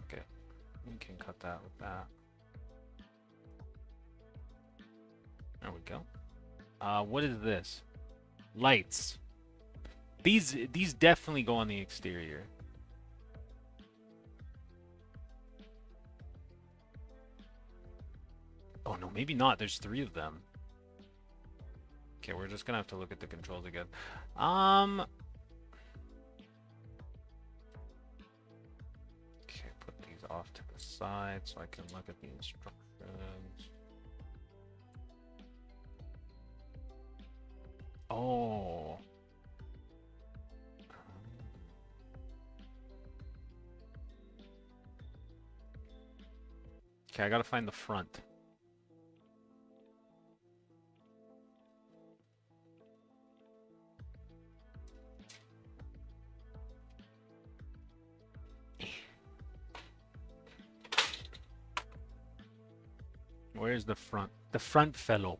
Okay, we can cut that with that. There we go. What is this? Lights. These definitely go on the exterior. Oh no, maybe not. There's 3 of them. Okay, we're just gonna have to look at the controls again. Okay, put these off to the side so I can look at the instructions. Oh. Okay, I gotta find the front. Where's the front? The front fellow.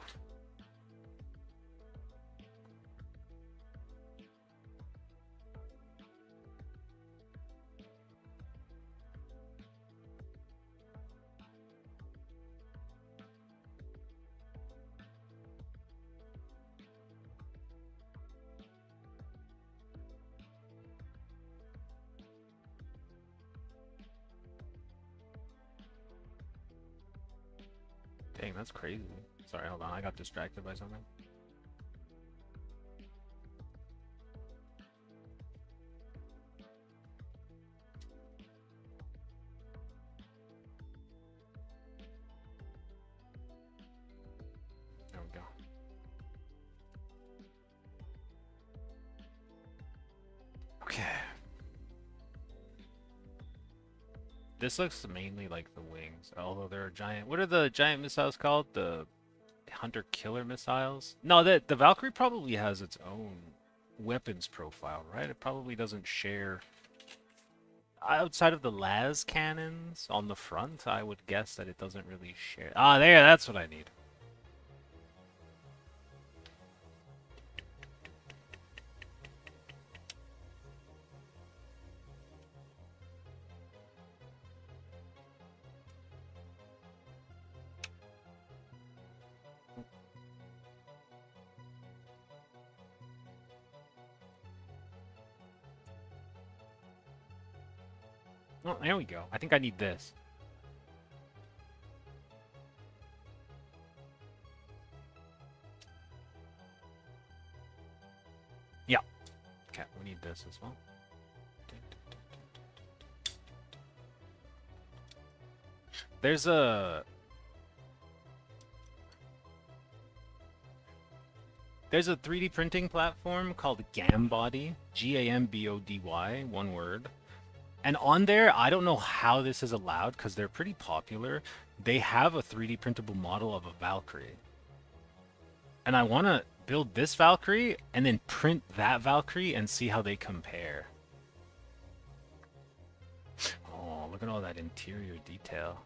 Dang, that's crazy. Sorry, hold on. I got distracted by something. There we go. Okay. This looks mainly like the wings, although there are giant... What are the giant missiles called? The hunter-killer missiles? No, the Valkyrie probably has its own weapons profile, right? It probably doesn't share... Outside of the las cannons on the front, I would guess that it doesn't really share... Ah, there, that's what I need. Oh, there we go. I think I need this. Yeah. Okay, we need this as well. There's a 3D printing platform called Gambody, Gambody, one word. And on there, I don't know how this is allowed because they're pretty popular. They have a 3D printable model of a Valkyrie. And I want to build this Valkyrie and then print that Valkyrie and see how they compare. Oh, look at all that interior detail.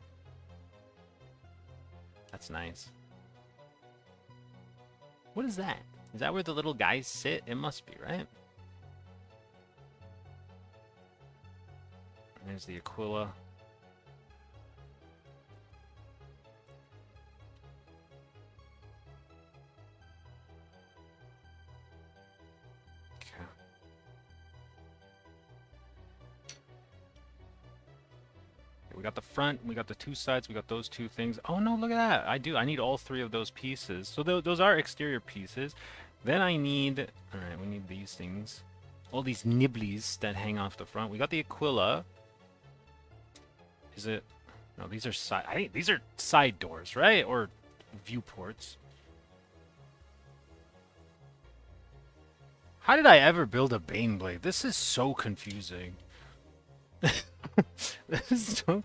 That's nice. What is that? Is that where the little guys sit? It must be, right? There's the Aquila. Okay. We got the front, we got the two sides, we got those two things. Oh no, look at that. I need all three of those pieces. So those are exterior pieces. Then I need, all right, we need these things. All these nibblies that hang off the front. We got the Aquila. Is it? No, these are side. I think these are side doors, right? Or viewports. How did I ever build a Baneblade? This is so confusing. This is so...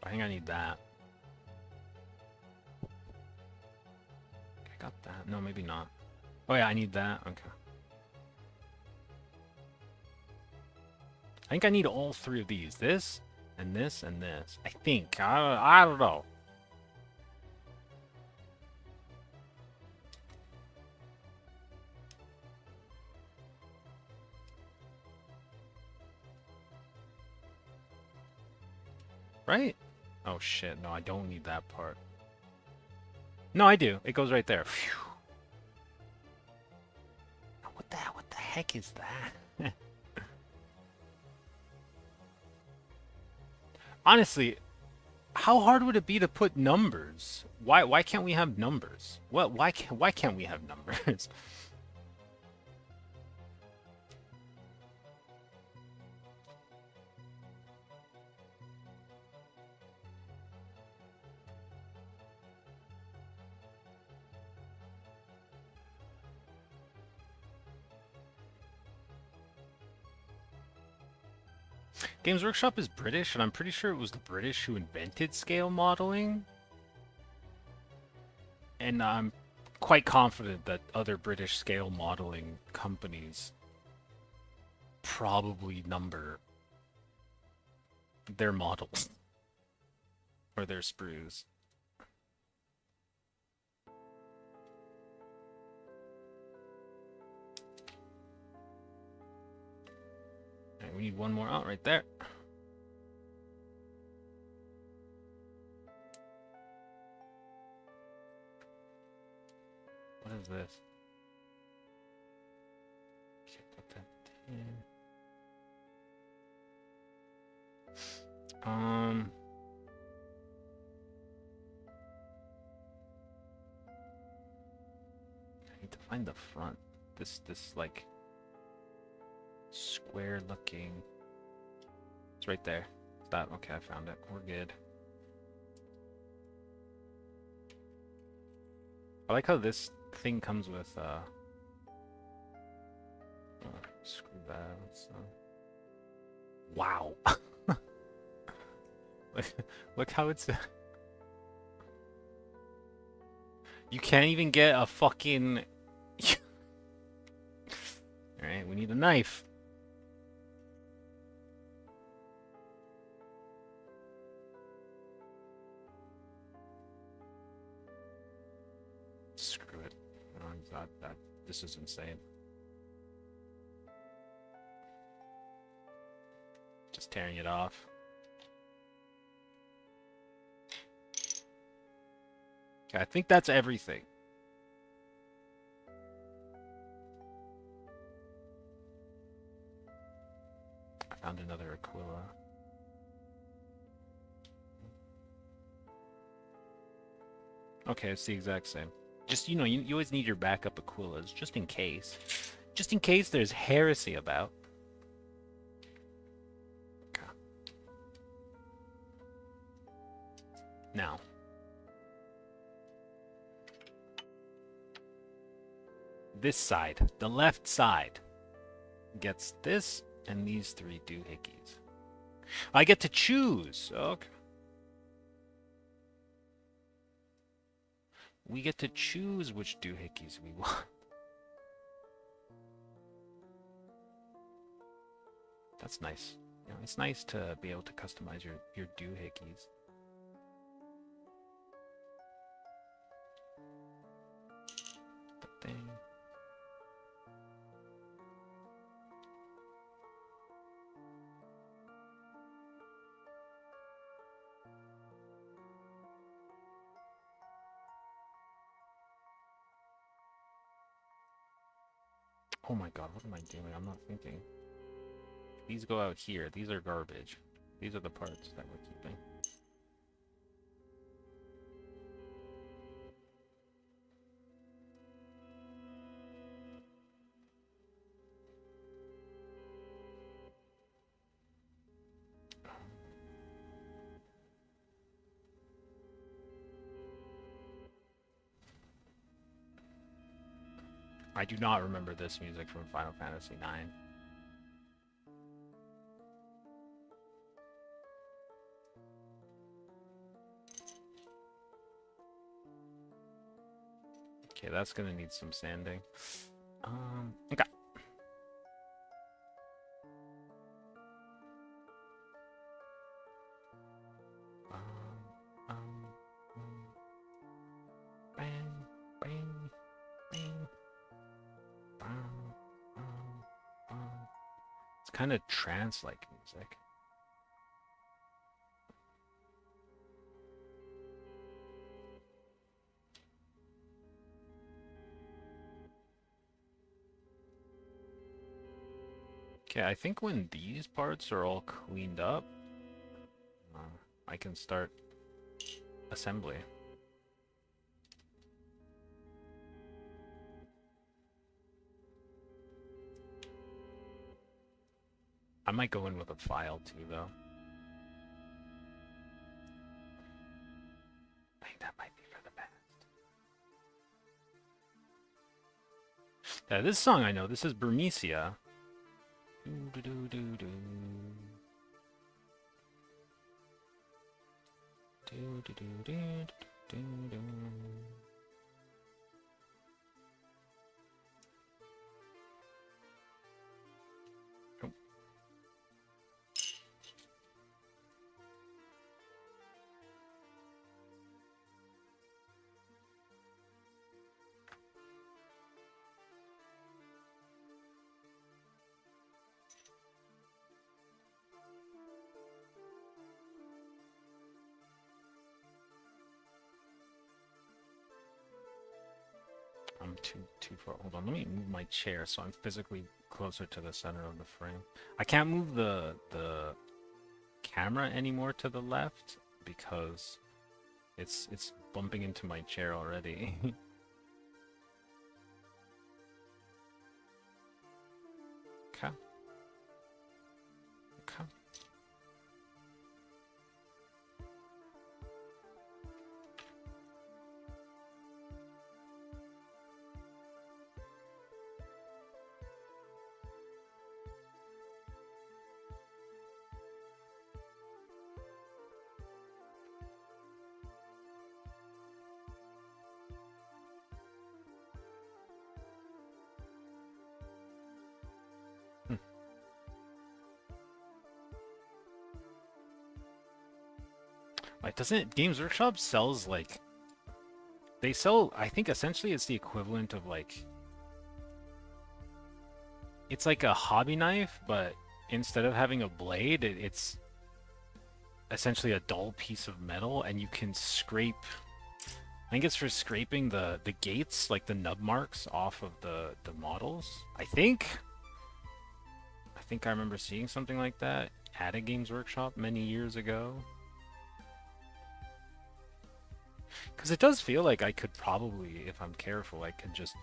I think I need that. Got that. No, maybe not. Oh yeah, I need that. Okay. I think I need all three of these. This, and this, and this. I think. I don't know. Right? Oh shit, no, I don't need that part. No, I do. It goes right there. Phew. What the heck is that? Honestly, how hard would it be to put numbers? Why can't we have numbers? Why can't we have numbers? Games Workshop is British, and I'm pretty sure it was the British who invented scale modeling. And I'm quite confident that other British scale modeling companies probably number their models or their sprues. Alright, we need one more out right there. What is this? Okay, put that in. I need to find the front. This like square looking. It's right there. That okay, I found it. We're good. I like how this thing comes with screw that. Wow. Look how it's you can't even get a fucking Alright, we need a knife. Screw it. This is insane. Just tearing it off. Okay, I think that's everything. I found another Aquila. Okay, it's the exact same. Just, you know, you always need your backup Aquilas, just in case. Just in case there's heresy about. Okay. Now. This side, the left side, gets this and these 3 doohickeys. I get to choose. Okay. We get to choose which doohickeys we want. That's nice. You know, it's nice to be able to customize your doohickeys. Thing. Oh my god, what am I doing? I'm not thinking. These go out here. These are garbage. These are the parts that we're keeping. I do not remember this music from Final Fantasy IX. Okay, that's gonna need some sanding. Okay. Bang, bang, bang. It's kind of trance-like music. Okay, I think when these parts are all cleaned up, I can start assembly. I might go in with a file too, though. I think that might be for the best. Yeah, this song I know. This is Burmecia. Do, do, do, do. Do, do, do, do, do, do. too far. Hold on, let me move my chair so I'm physically closer to the center of the frame. I can't move the camera anymore to the left because it's bumping into my chair already. Okay. Okay. Like, doesn't Games Workshop sells like they sell? I think essentially it's the equivalent of like it's like a hobby knife, but instead of having a blade, it's essentially a dull piece of metal, and you can scrape. I think it's for scraping the gates, like the nub marks off of the models. I think I remember seeing something like that at a Games Workshop many years ago. Because it does feel like I could probably, if I'm careful, I could just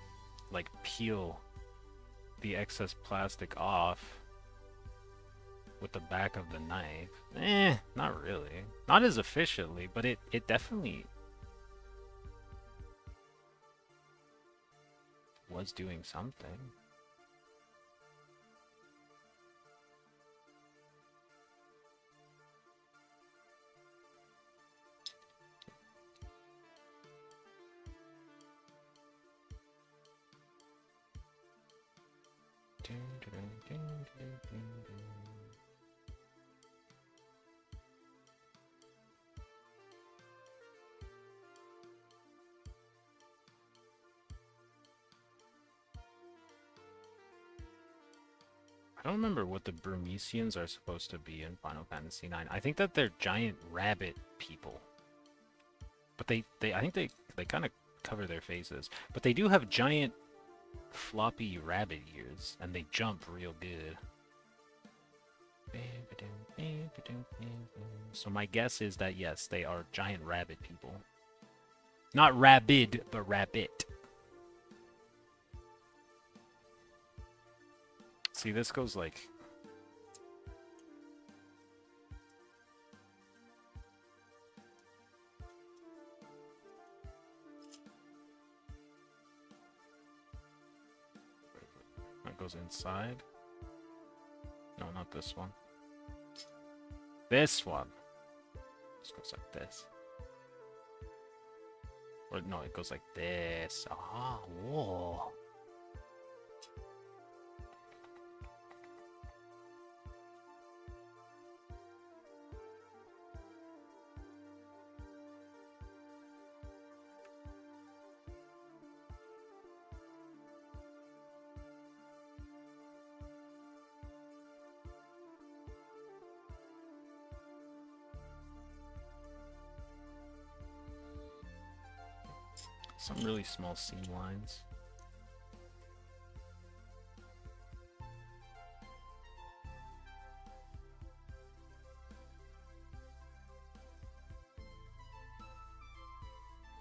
like peel the excess plastic off with the back of the knife. Not really. Not as efficiently, but it definitely was doing something. I don't remember what the Burmesians are supposed to be in Final Fantasy IX. I think that they're giant rabbit people. But I think they kind of cover their faces. But they do have giant floppy rabbit ears, and they jump real good. So my guess is that yes, they are giant rabbit people. Not rabid, but rabbit. See, this goes like... That goes inside. No, not this one. This one. This goes like this. Or no, it goes like this. Ah, whoa. Some really small seam lines.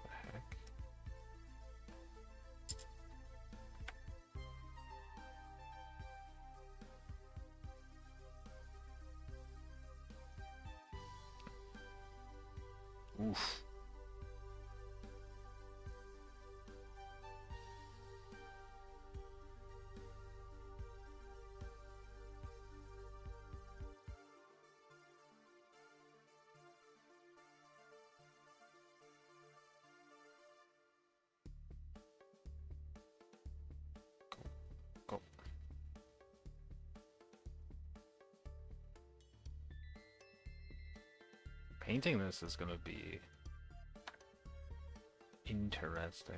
The heck? Oof. Go. Painting this is gonna be interesting.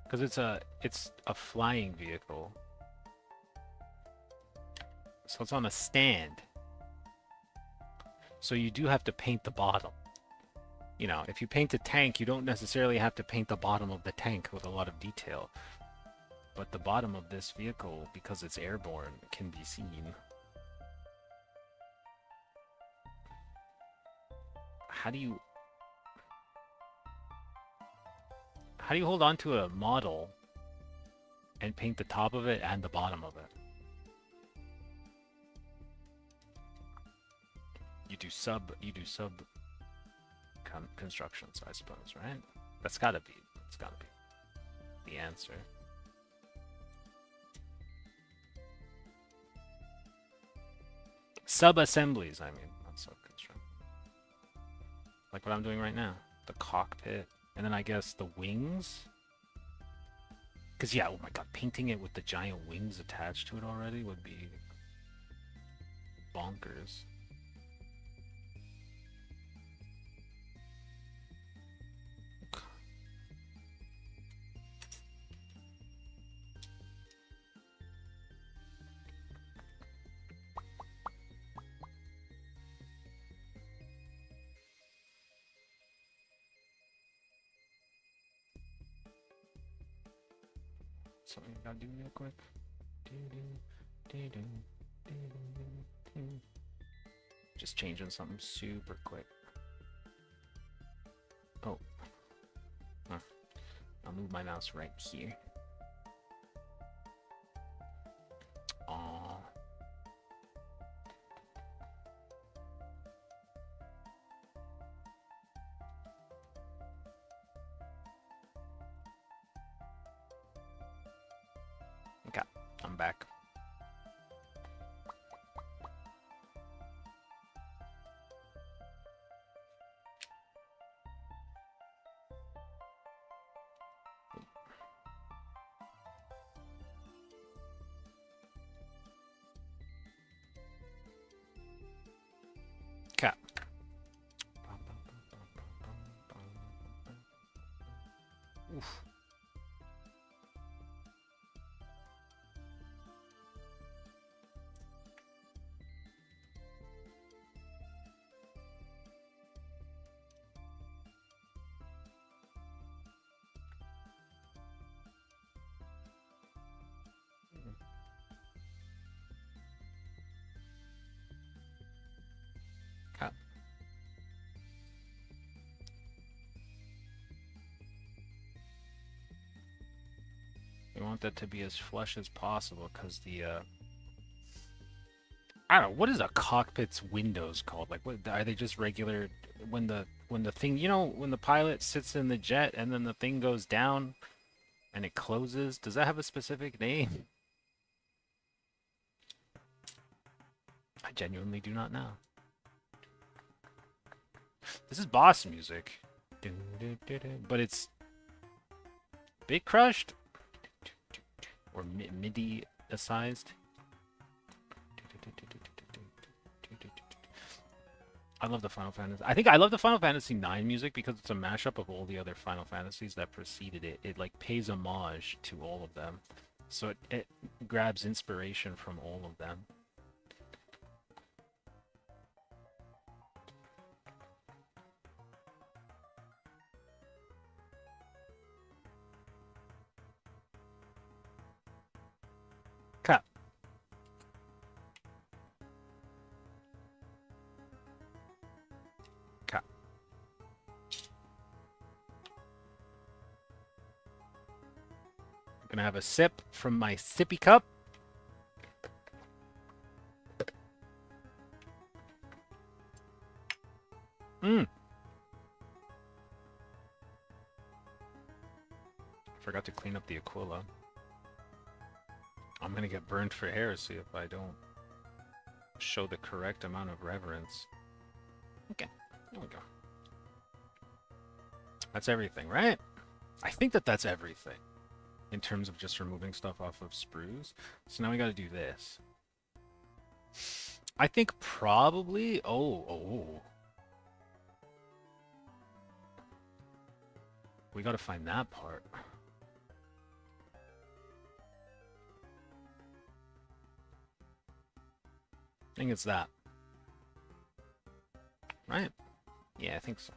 Because it's a flying vehicle. So it's on a stand. So you do have to paint the bottom. You know, if you paint a tank, you don't necessarily have to paint the bottom of the tank with a lot of detail. But the bottom of this vehicle, because it's airborne, can be seen. How do you hold on to a model and paint the top of it and the bottom of it? You do sub constructions, I suppose, right? That's gotta be the answer. Sub-assemblies, I mean, not sub-construction. Like what I'm doing right now. The cockpit, and then I guess the wings? Because, yeah, oh my god, painting it with the giant wings attached to it already would be bonkers. Something I gotta do real quick. Just changing something super quick. Oh. Huh. I'll move my mouse right here. Aww. Okay, I'm back. Okay. Oof. Okay. We want that to be as flush as possible because the I don't know, what is a cockpit's windows called? Like, what are they? Just regular when the thing, you know, when the pilot sits in the jet and then the thing goes down and it closes? Does that have a specific name? I genuinely do not know. This is boss music, but it's bit crushed or MIDI-sized. I love the Final Fantasy. I think I love the Final Fantasy IX music because it's a mashup of all the other Final Fantasies that preceded it. It like pays homage to all of them, so it grabs inspiration from all of them. Cut. Cut. I'm gonna have a sip from my sippy cup. Forgot to clean up the Aquila. I'm gonna get burned for heresy if I don't show the correct amount of reverence. Okay, there we go. That's everything, right? I think that's everything in terms of just removing stuff off of sprues. So now we gotta do this. I think probably... Oh. We gotta find that part. I think it's that. Right? Yeah, I think so.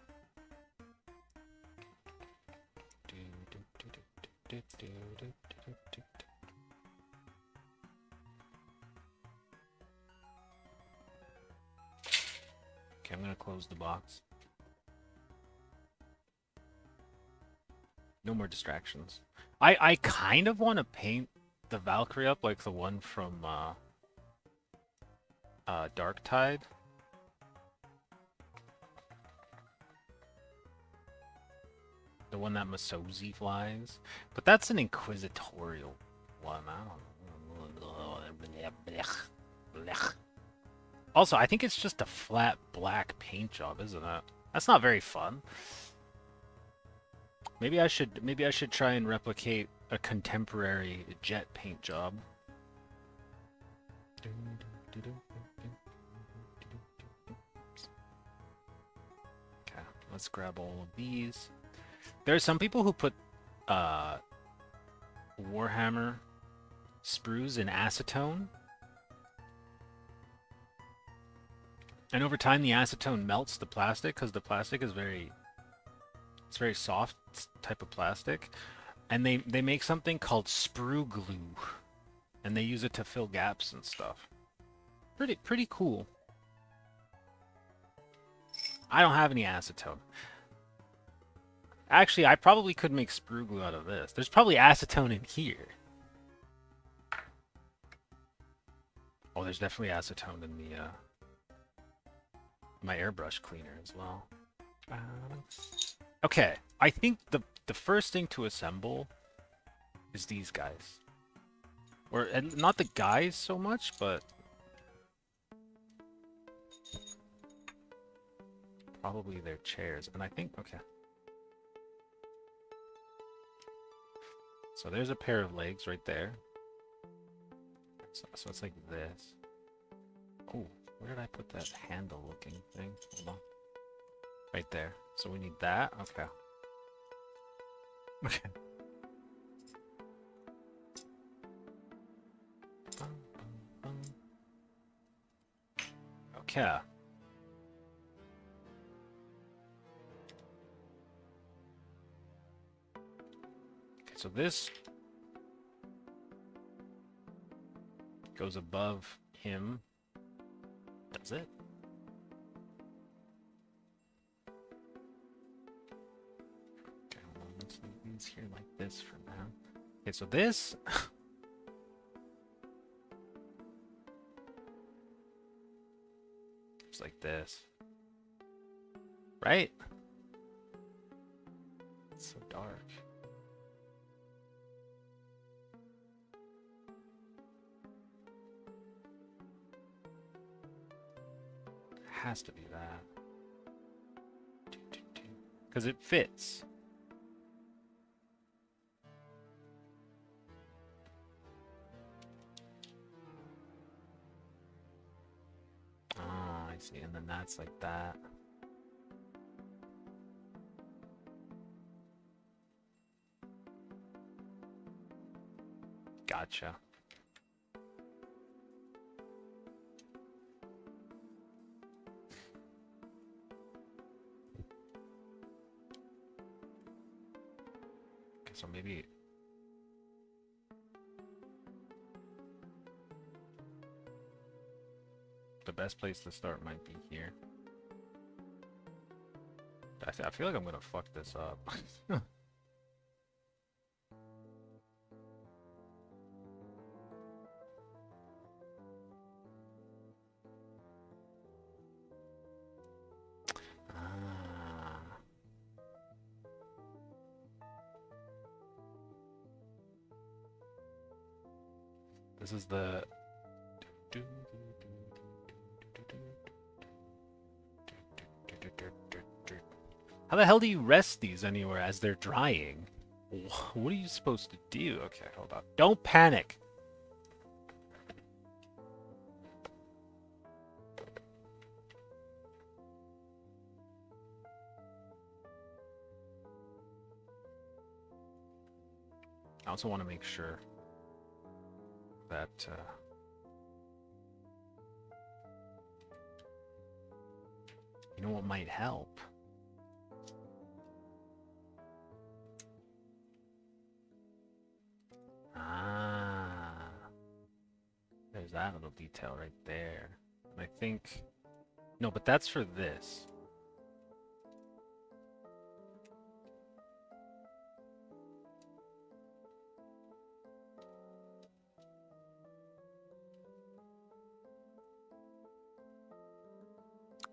Okay, I'm gonna close the box. No more distractions. I kind of want to paint the Valkyrie up like the one from Dark Tide. The one that Masozi flies. But that's an inquisitorial one. I don't know. Also, I think it's just a flat black paint job, isn't it? That's not very fun. Maybe I should try and replicate a contemporary jet paint job. Okay, let's grab all of these. There are some people who put Warhammer sprues in acetone. And over time the acetone melts the plastic because the plastic is very soft type of plastic. And they make something called sprue glue. And they use it to fill gaps and stuff. Pretty cool. I don't have any acetone. Actually, I probably could make sprue glue out of this. There's probably acetone in here. Oh, there's definitely acetone in the my airbrush cleaner as well. Okay, I think the first thing to assemble is these guys. Or not the guys so much, but probably their chairs. And I think, okay. So there's a pair of legs right there. So it's like this. Oh, where did I put that handle looking thing? Hold on. Right there. So we need that. Okay. Okay. Okay. Okay, so this goes above him. Does it? Okay, well, let's leave these here like this for now. Okay, so this it's like this. Right? It's so dark. Has to be that. Because it fits. Ah, I see. And then that's like that. Gotcha. Okay, so maybe the best place to start might be here. I feel like I'm gonna fuck this up. This is the... How the hell do you rest these anywhere as they're drying? What are you supposed to do? Okay, hold on. Don't panic! I also want to make sure that you know what might help? there's that little detail right there. And I think... No, but that's for this.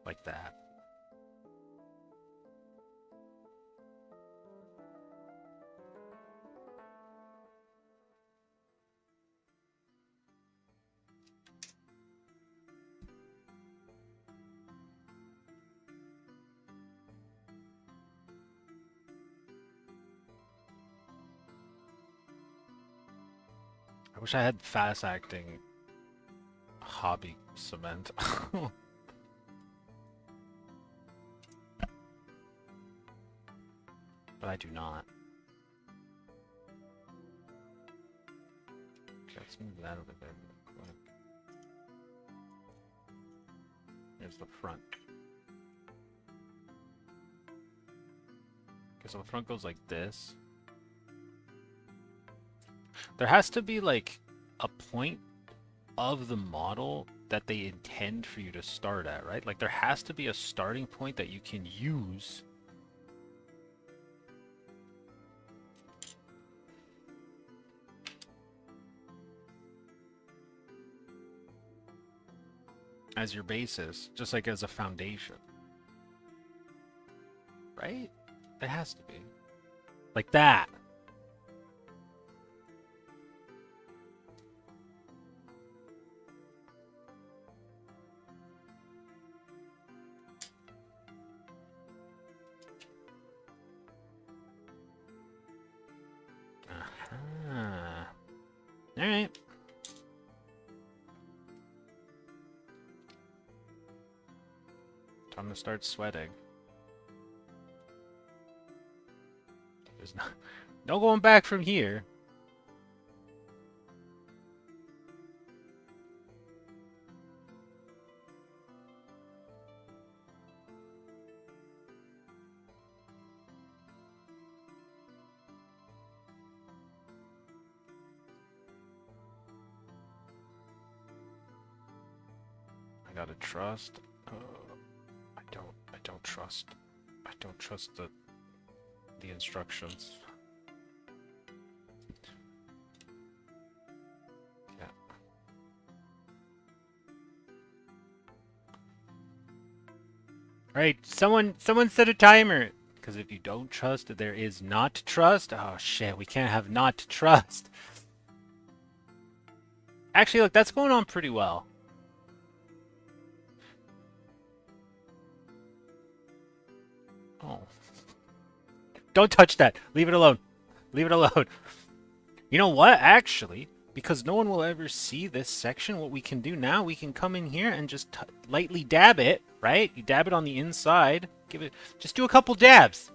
Like that. I wish I had fast-acting hobby cement. But I do not. Okay, let's move that over there real quick. Here's the front. Okay, so the front goes like this. There has to be like a point of the model that they intend for you to start at, right? Like there has to be a starting point that you can use as your basis, just like as a foundation. Right? It has to be. Like that. Alright. Time to start sweating. There's no going back from here. I gotta trust. I don't trust the instructions. Yeah. Alright, someone set a timer. Because if you don't trust, there is not trust. Oh shit, we can't have not trust. Actually, look, that's going on pretty well. Oh. Don't touch that. Leave it alone. Leave it alone. You know what? Actually, because no one will ever see this section, what we can do now, we can come in here and just lightly dab it, right? You dab it on the inside. Give it... Just do a couple dabs.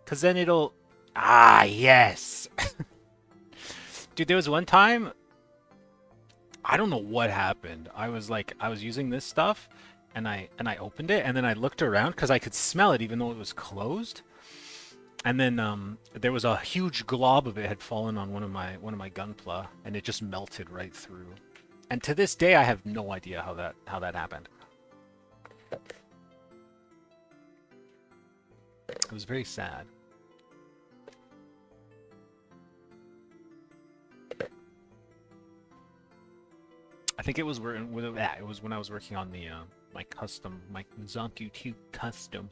Because then it'll... Ah, yes. Dude, there was one time... I don't know what happened. I was using this stuff, and I opened it, and then I looked around because I could smell it even though it was closed. And then there was a huge glob of it had fallen on one of my gunpla, and it just melted right through. And to this day, I have no idea how that happened. It was very sad. I think it was when I was working on the my Zonku 2 custom.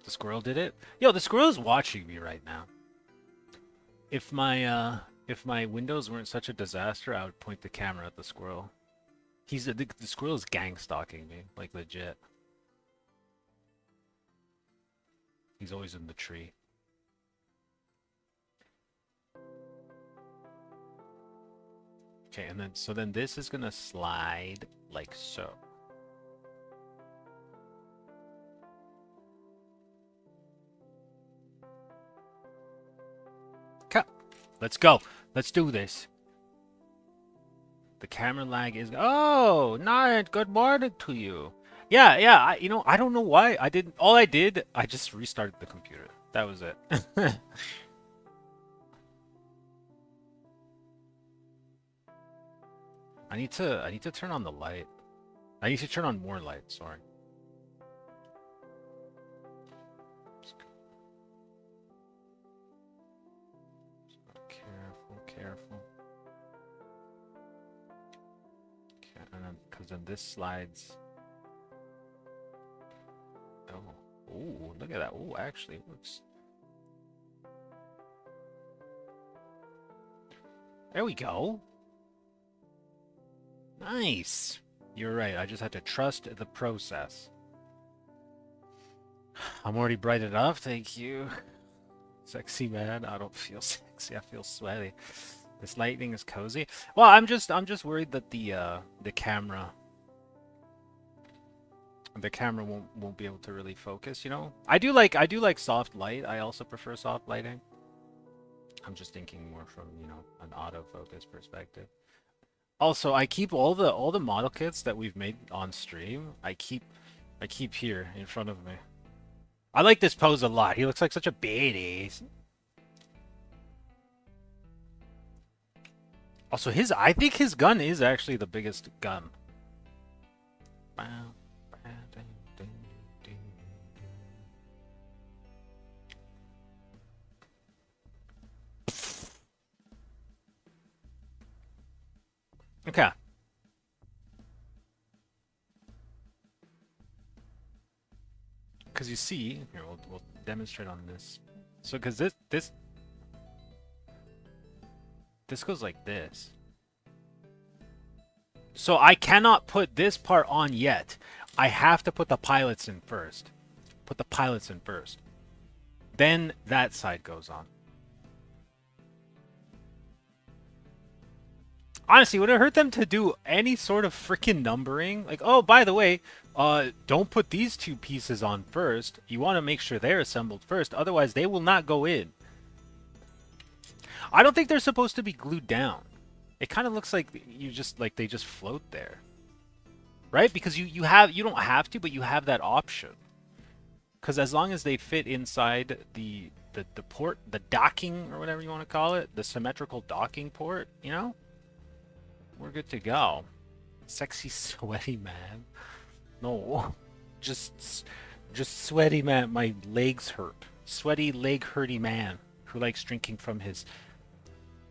The squirrel did it? Yo, the squirrel is watching me right now. If my windows weren't such a disaster, I would point the camera at the squirrel. The squirrel is gang stalking me, like legit. He's always in the tree. Okay, and then this is gonna slide like so. Let's go. Let's do this. The camera lag is... Oh, Nard, good morning to you. Yeah, I don't know why. I just restarted the computer. That was it. I need to turn on the light. I need to turn on more light, sorry. Careful, careful. Okay, and then because then this slides. Oh, ooh, look at that. Ooh, actually it looks. There we go. Nice. You're right. I just had to trust the process. I'm already bright enough. Thank you. Sexy man. I don't feel sexy. I feel sweaty. This lighting is cozy. Well, I'm just worried that the camera won't be able to really focus, you know? I do like soft light. I also prefer soft lighting. I'm just thinking more from, you know, an autofocus perspective. Also, I keep all the model kits that we've made on stream. I keep here in front of me. I like this pose a lot. He looks like such a badass. Also, I think his gun is actually the biggest gun. Okay. Because you see, here we'll demonstrate on this. So because this goes like this. So I cannot put this part on yet. I have to put the pilots in first. Put the pilots in first. Then that side goes on. Honestly, would it hurt them to do any sort of freaking numbering? Like, oh, by the way, don't put these two pieces on first. You want to make sure they're assembled first. Otherwise, they will not go in. I don't think they're supposed to be glued down. It kind of looks like they just float there. Right? Because you don't have to, but you have that option. Because as long as they fit inside the port, the docking, or whatever you want to call it, the symmetrical docking port, you know? We're good to go. Sexy, sweaty man. No. Just sweaty man. My legs hurt. Sweaty, leg hurty man who likes drinking from his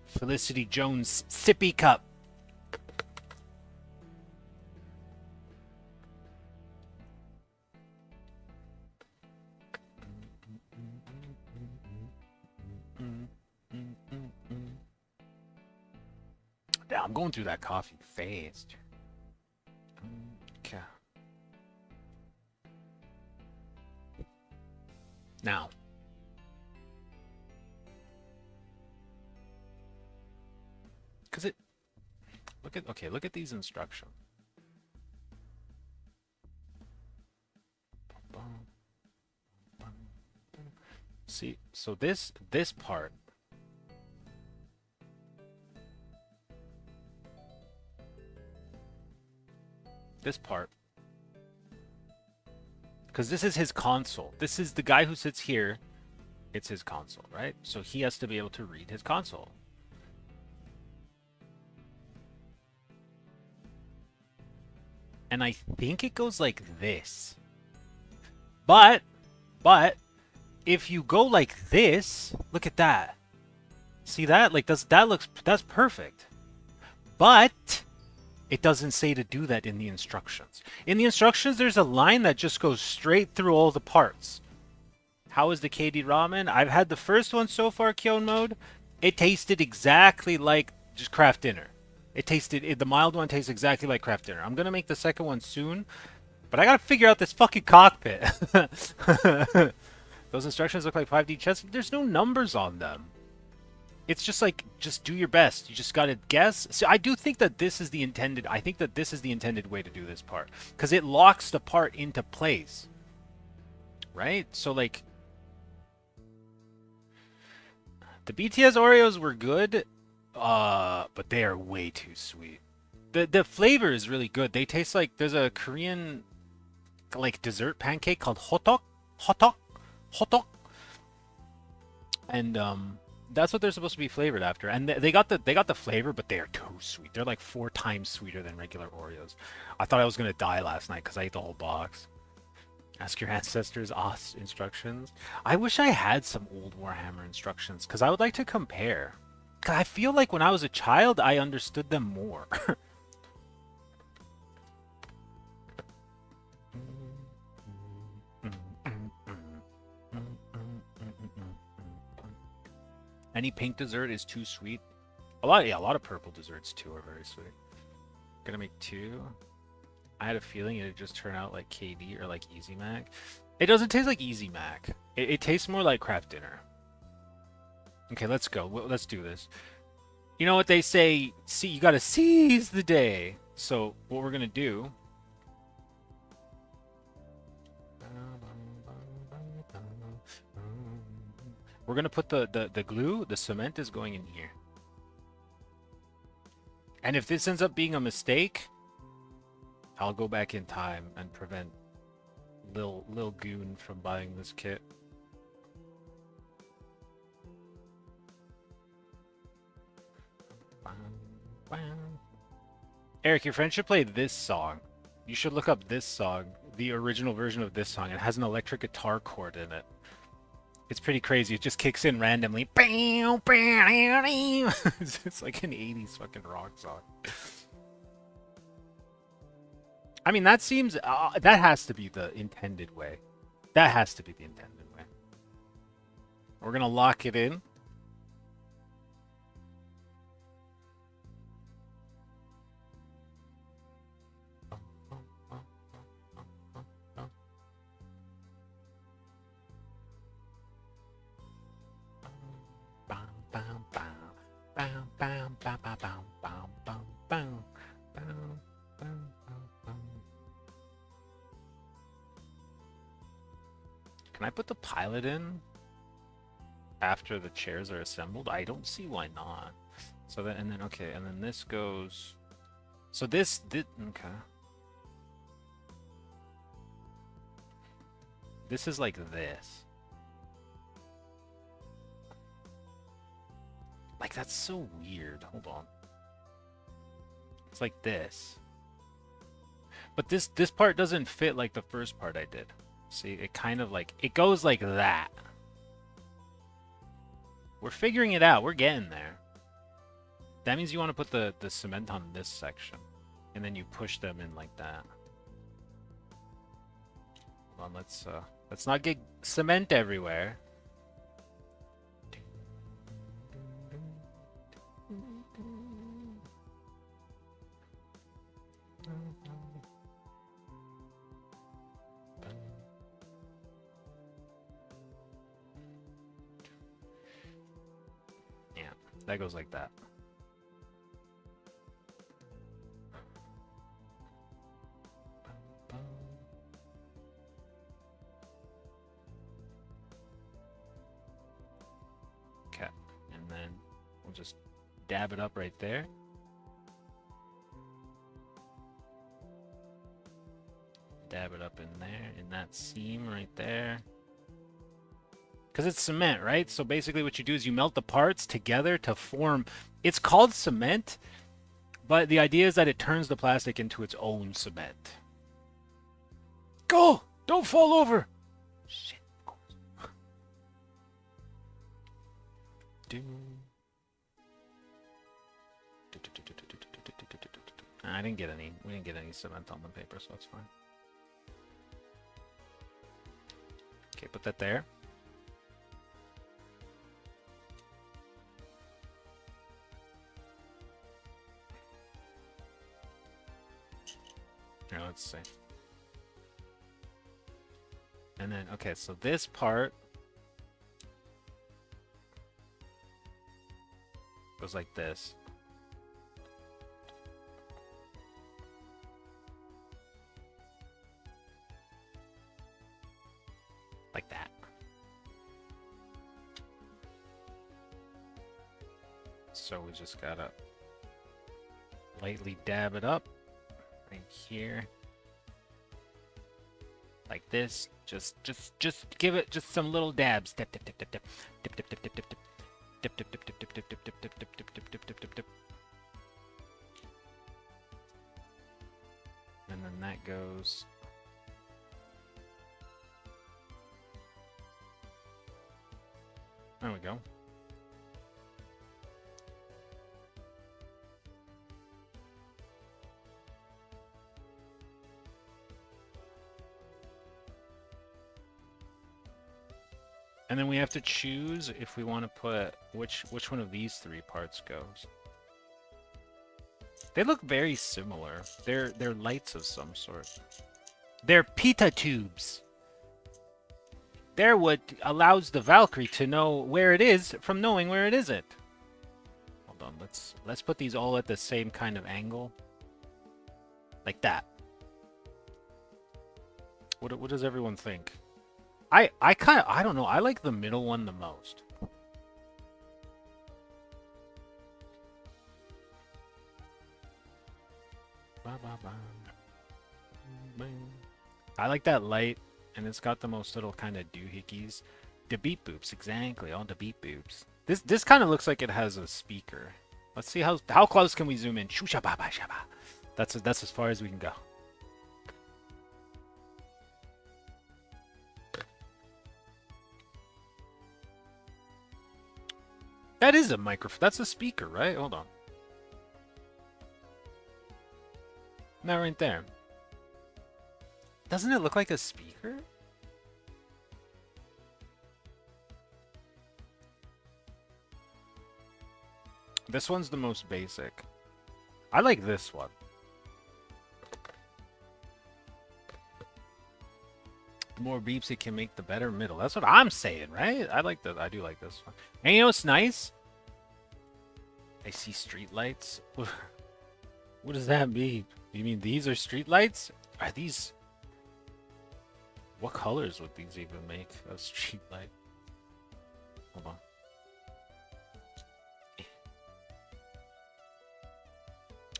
Felicity Jones sippy cup. Yeah, I'm going through that coffee fast. Okay. Now. Because it... Look at these instructions. See, so this part... This part. Because this is his console. This is the guy who sits here. It's his console, right? So he has to be able to read his console. And I think it goes like this. But, if you go like this, look at that. See that? Like, that's perfect. But... it doesn't say to do that in the instructions. In the instructions, there's a line that just goes straight through all the parts. How is the KD Ramen? I've had the first one so far, Kyon mode. It tasted exactly like just craft dinner. The mild one tastes exactly like craft dinner. I'm going to make the second one soon. But I got to figure out this fucking cockpit. Those instructions look like 5D chess. There's no numbers on them. It's just like, just do your best. You just gotta guess. So I do think that this is the intended, way to do this part. Because it locks the part into place. Right? So like, the BTS Oreos were good, but they are way too sweet. The flavor is really good. They taste like, there's a Korean, like, dessert pancake called hotok. And, That's what they're supposed to be flavored after, and they got the flavor, but they are too sweet. They're like 4 times sweeter than regular Oreos. I thought I was gonna die last night because I ate the whole box. Ask your ancestors instructions. I wish I had some old Warhammer instructions because I would like to compare. 'Cause I feel like when I was a child, I understood them more. Any pink dessert is too sweet. A lot of purple desserts too are very sweet. Gonna make 2. I had a feeling it'd just turn out like KD or like Easy Mac. It doesn't taste like Easy Mac. It tastes more like Kraft Dinner. Okay, let's go. Let's do this. You know what they say? See, you gotta seize the day. So what we're gonna do? We're gonna put the glue. The cement is going in here. And if this ends up being a mistake, I'll go back in time and prevent Lil Goon from buying this kit. Eric, your friend should play this song. You should look up this song, the original version of this song. It has an electric guitar chord in it. It's pretty crazy. It just kicks in randomly. It's like an 80s fucking rock song. I mean, that seems... that has to be the intended way. That has to be the intended way. We're going to lock it in. Can I put the pilot in after the chairs are assembled? I don't see why not. So then, and then, okay, and then this goes... So this okay. This is like this. Like, that's so weird. Hold on. It's like this. But this part doesn't fit like the first part I did. See, it kind of like... It goes like that. We're figuring it out. We're getting there. That means you want to put the cement on this section. And then you push them in like that. Hold on, let's not get cement everywhere. Yeah, that goes like that. Okay, and then we'll just dab it up right there. Dab it up in there, in that seam right there. Because it's cement, right? So basically what you do is you melt the parts together to form... It's called cement, but the idea is that it turns the plastic into its own cement. Go! Don't fall over! Shit. I didn't get any. We didn't get any cement on the paper, so that's fine. Okay, put that there. Here, let's see. And then, okay, so this part goes like this. Like that. So we just gotta lightly dab it up right here. Like this. Just give it just some little dabs. Dip, dip, dip, dip, dip, dip, dip, dip, dip, dip, dip, Dip, dip, dip, dip, dip, dip, dip, dip, dip, dip, dip, dip, dip, dip, dip, dip. And then that goes. There we go. And then we have to choose if we want to put which one of these three parts goes. They look very similar. They're lights of some sort. They're pita tubes. They're what allows the Valkyrie to know where it is from knowing where it isn't. Hold on, let's put these all at the same kind of angle. Like that. What does everyone think? I don't know. I like the middle one the most. I like that light, and it's got the most little kind of doohickeys. The beep boops, exactly. All the beep boops. This kind of looks like it has a speaker. Let's see how close can we zoom in. Shusha ba ba shaba. That's as far as we can go. That is a microphone. That's a speaker, right? Hold on. That right there. Doesn't it look like a speaker? This one's the most basic. I like this one. The more beeps it can make, the better middle. That's what I'm saying, right? I do like this one. And you know what's nice? I see street lights. What does that mean? You mean these are street lights? Are these... What colors would these even make a street light? Hold on.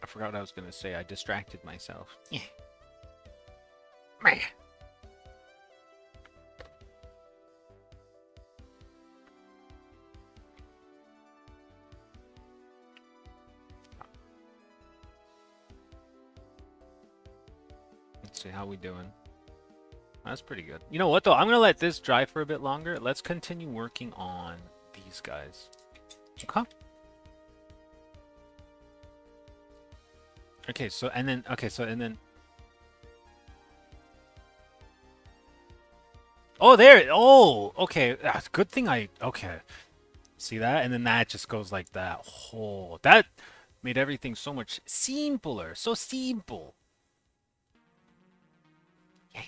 I forgot what I was going to say. I distracted myself. Let's see how we doing. That's pretty good. You know what, though? I'm going to let this dry for a bit longer. Let's continue working on these guys. Okay. Okay, so, and then... Oh, there! Oh! Okay, good thing okay. See that? And then that just goes like that. Oh, that made everything so much simpler. So simple. Yeah.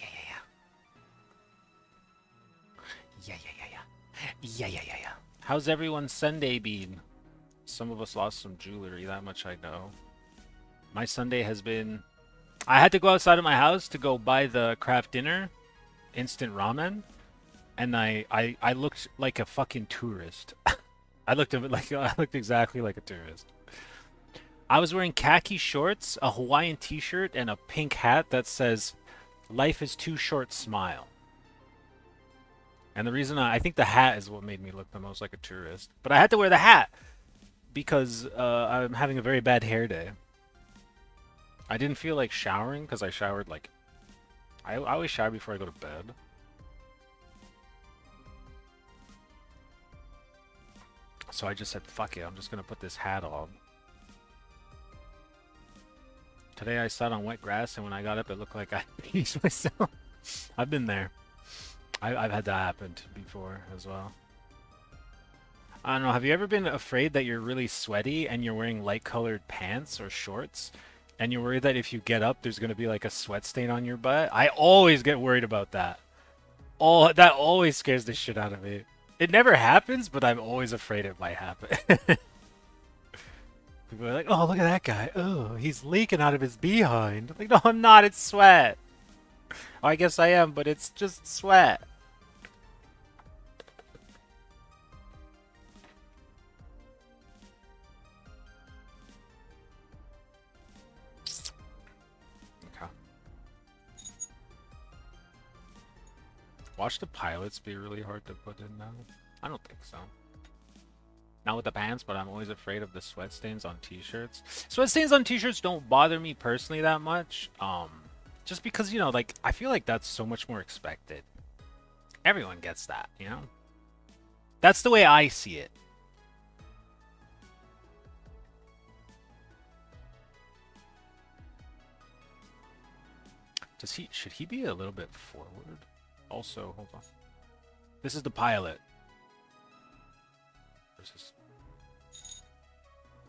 How's everyone's Sunday been? Some of us lost some jewelry, that much I know. My Sunday has been... I had to go outside of my house to go buy the craft dinner, instant ramen, and I looked like a fucking tourist. I looked exactly like a tourist. I was wearing khaki shorts, a Hawaiian t-shirt, and a pink hat that says, "Life is too short, smile." And the reason I think the hat is what made me look the most like a tourist. But I had to wear the hat because I'm having a very bad hair day. I didn't feel like showering because I showered like... I always shower before I go to bed. So I just said, fuck it, I'm just going to put this hat on. Today I sat on wet grass, and when I got up, it looked like I peed myself. I've been there. I've had that happen before as well. I don't know, have you ever been afraid that you're really sweaty and you're wearing light-colored pants or shorts? And you're worried that if you get up, there's going to be like a sweat stain on your butt? I always get worried about that. That always scares the shit out of me. It never happens, but I'm always afraid it might happen. People are like, oh, look at that guy. Oh, he's leaking out of his behind. I'm like, no, I'm not. It's sweat. Oh, I guess I am, but it's just sweat. Okay. Watch the pilots be really hard to put in now. I don't think so. Not with the pants, but I'm always afraid of the sweat stains on t-shirts. Sweat stains on t-shirts don't bother me personally that much. Just because, you know, like, I feel like that's so much more expected. Everyone gets that, you know? That's the way I see it. Should he be a little bit forward? Also, hold on. This is the pilot.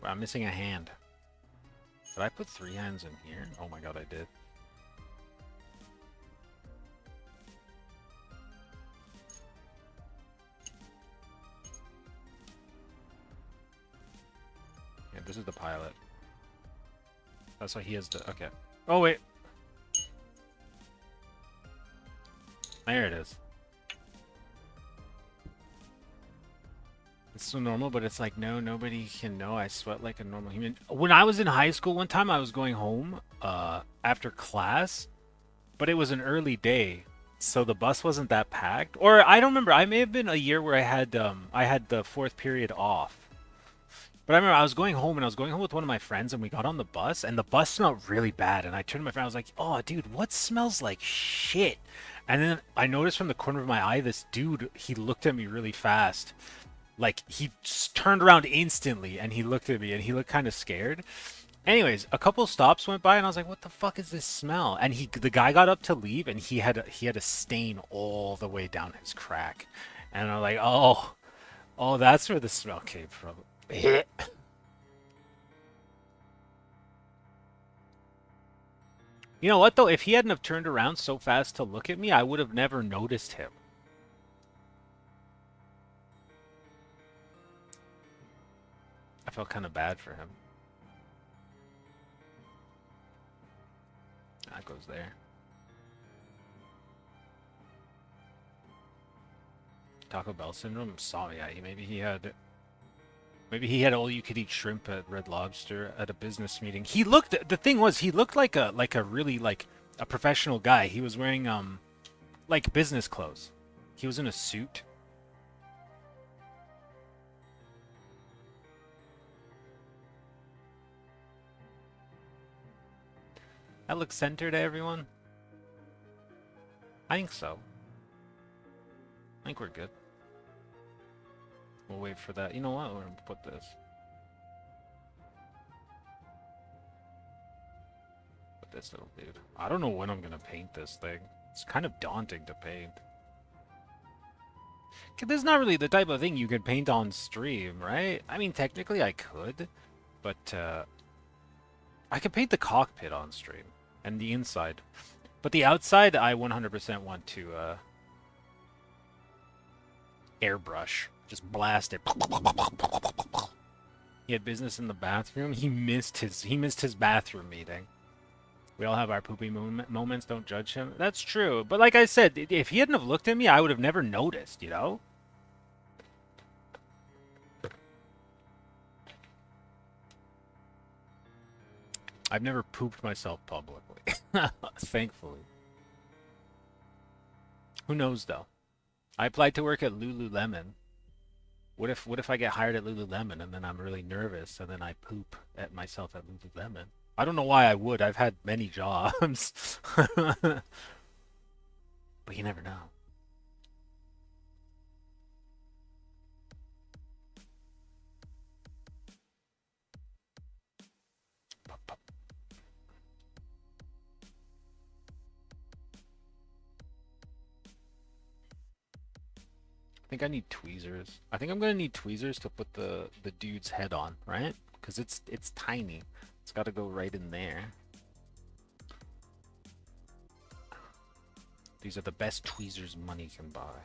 Wow, I'm missing a hand. Did I put 3 hands in here? Oh my god, I did. Yeah, this is the pilot. That's why he has the... Okay. Oh, wait. There it is. It's so normal, but it's like, no, nobody can know I sweat like a normal human. When I was in high school, one time I was going home after class, but it was an early day, so the bus wasn't that packed. Or I don't remember. I may have been a year where I had the 4th period off. But I remember I was going home, and I was going home with one of my friends, and we got on the bus, and the bus smelled really bad. And I turned to my friend, I was like, oh, dude, what smells like shit? And then I noticed from the corner of my eye, this dude, he looked at me really fast. Like, he just turned around instantly, and he looked at me, and he looked kind of scared. Anyways, a couple stops went by, and I was like, what the fuck is this smell? And the guy got up to leave, and he had a stain all the way down his crack. And I'm like, oh, that's where the smell came from. You know what, though? If he hadn't have turned around so fast to look at me, I would have never noticed him. I felt kind of bad for him. That goes there. Taco Bell syndrome? Sorry, maybe he had all-you-could-eat shrimp at Red Lobster at a business meeting. The thing was, he looked like a really a professional guy. He was wearing like business clothes. He was in a suit. That looks centered to everyone? I think so. I think we're good. We'll wait for that. You know what? We're gonna put this. Put this little dude. I don't know when I'm gonna paint this thing. It's kind of daunting to paint. This is not really the type of thing you could paint on stream, right? I mean, technically I could, but I could paint the cockpit on stream and the inside. But the outside, I 100% want to airbrush. Just blast it. He had business in the bathroom. He missed his bathroom meeting. We all have our poopy moments. Don't judge him. That's true. But like I said, if he hadn't have looked at me, I would have never noticed, you know? I've never pooped myself publicly. Thankfully. Who knows, though? I applied to work at Lululemon. What if I get hired at Lululemon and then I'm really nervous and then I poop at myself at Lululemon? I don't know why I would. I've had many jobs. But you never know. I think I need tweezers. I think I'm gonna need tweezers to put the dude's head on, right? Because it's tiny. It's got to go right in there. These are the best tweezers money can buy.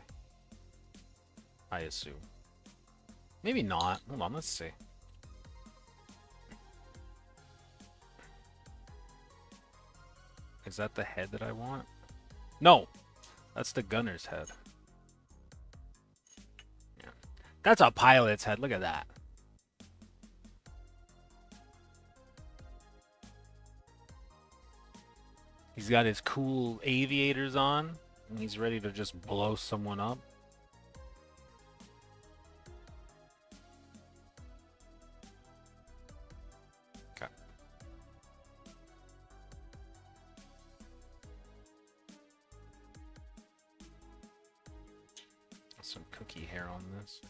I assume. Maybe not. Hold on, let's see. Is that the head that I want? No! That's the gunner's head. Yeah. That's a pilot's head. Look at that. He's got his cool aviators on, and he's ready to just blow someone up. some cookie hair on this.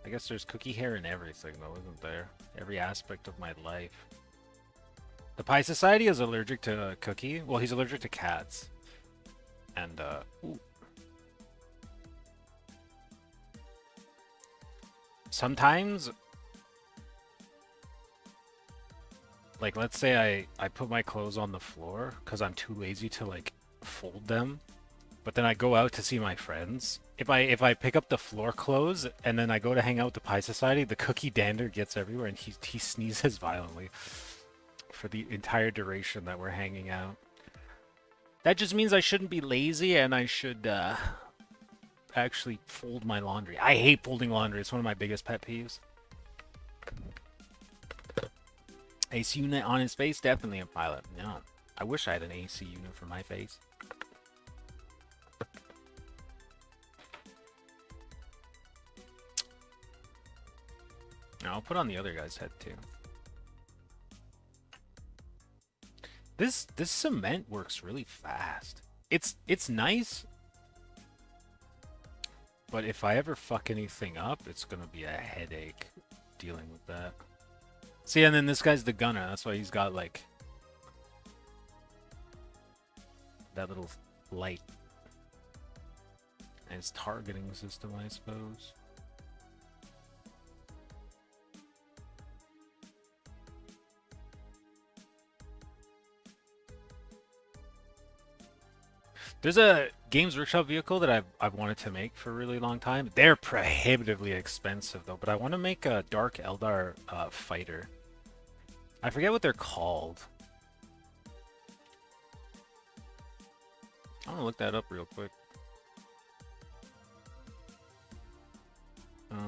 I guess there's cookie hair in everything, though, isn't there? Every aspect of my life. The Pie Society is allergic to cookie. Well, he's allergic to cats. And, ooh. Sometimes, like, let's say I put my clothes on the floor because I'm too lazy to, like, fold them. But then I go out to see my friends. If I pick up the floor clothes and then I go to hang out with the Pie Society, the cookie dander gets everywhere and he sneezes violently for the entire duration that we're hanging out. That just means I shouldn't be lazy and I should actually fold my laundry. I hate folding laundry. It's one of my biggest pet peeves. AC unit on his face? Definitely a pilot. Yeah. I wish I had an AC unit for my face. I'll put on the other guy's head too. This cement works really fast. It's nice, but if I ever fuck anything up, it's gonna be a headache dealing with that. See, and then this guy's the gunner. That's why he's got like that little light. And his targeting system, I suppose. There's a Games Workshop vehicle that I've wanted to make for a really long time. They're prohibitively expensive though, but I want to make a Dark Eldar fighter. I forget what they're called. I'm gonna look that up real quick.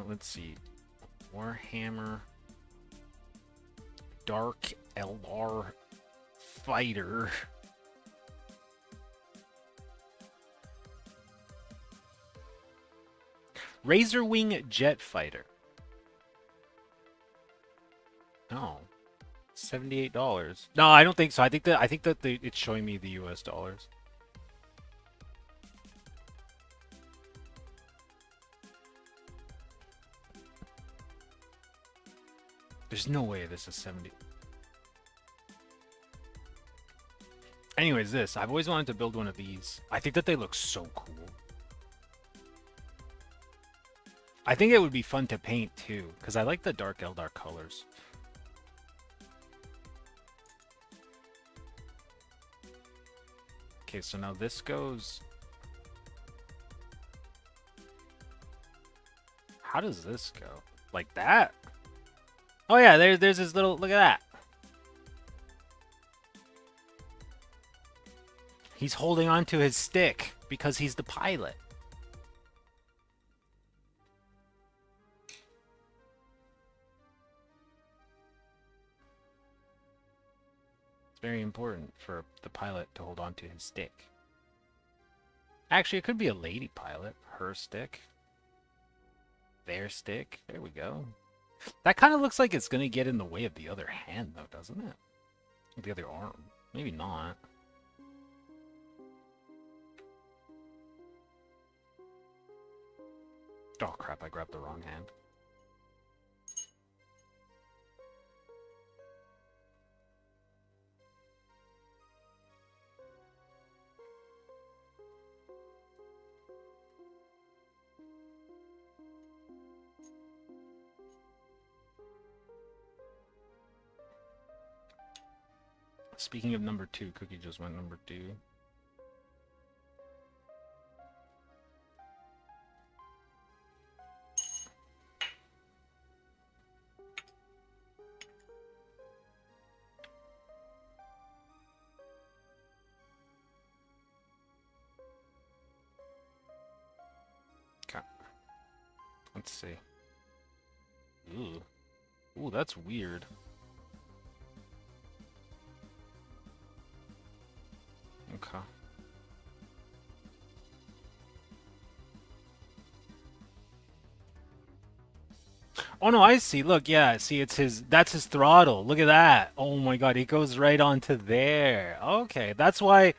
Let's see. Warhammer Dark Eldar fighter. Razorwing Jet Fighter. No. $78. No, I don't think so. I think that it's showing me the US dollars. There's no way this is 70. Anyways, I've always wanted to build one of these. I think that they look so cool. I think it would be fun to paint too, because I like the Dark Eldar colors. Okay, so now this goes... How does this go? Like that? Oh yeah, there's this little... Look at that. He's holding onto his stick because he's the pilot. Very important for the pilot to hold on to his stick. Actually, it could be a lady pilot. Her stick. Their stick. There we go. That kind of looks like it's going to get in the way of the other hand, though, doesn't it? The other arm. Maybe not. Oh, crap. I grabbed the wrong hand. Speaking of number 2, Cookie just went number 2. Okay. Let's see. Ooh. Ooh, that's weird. Okay. Oh no, I see. Look, yeah, see it's that's his throttle. Look at that. Oh my god, he goes right onto there. Okay, that's why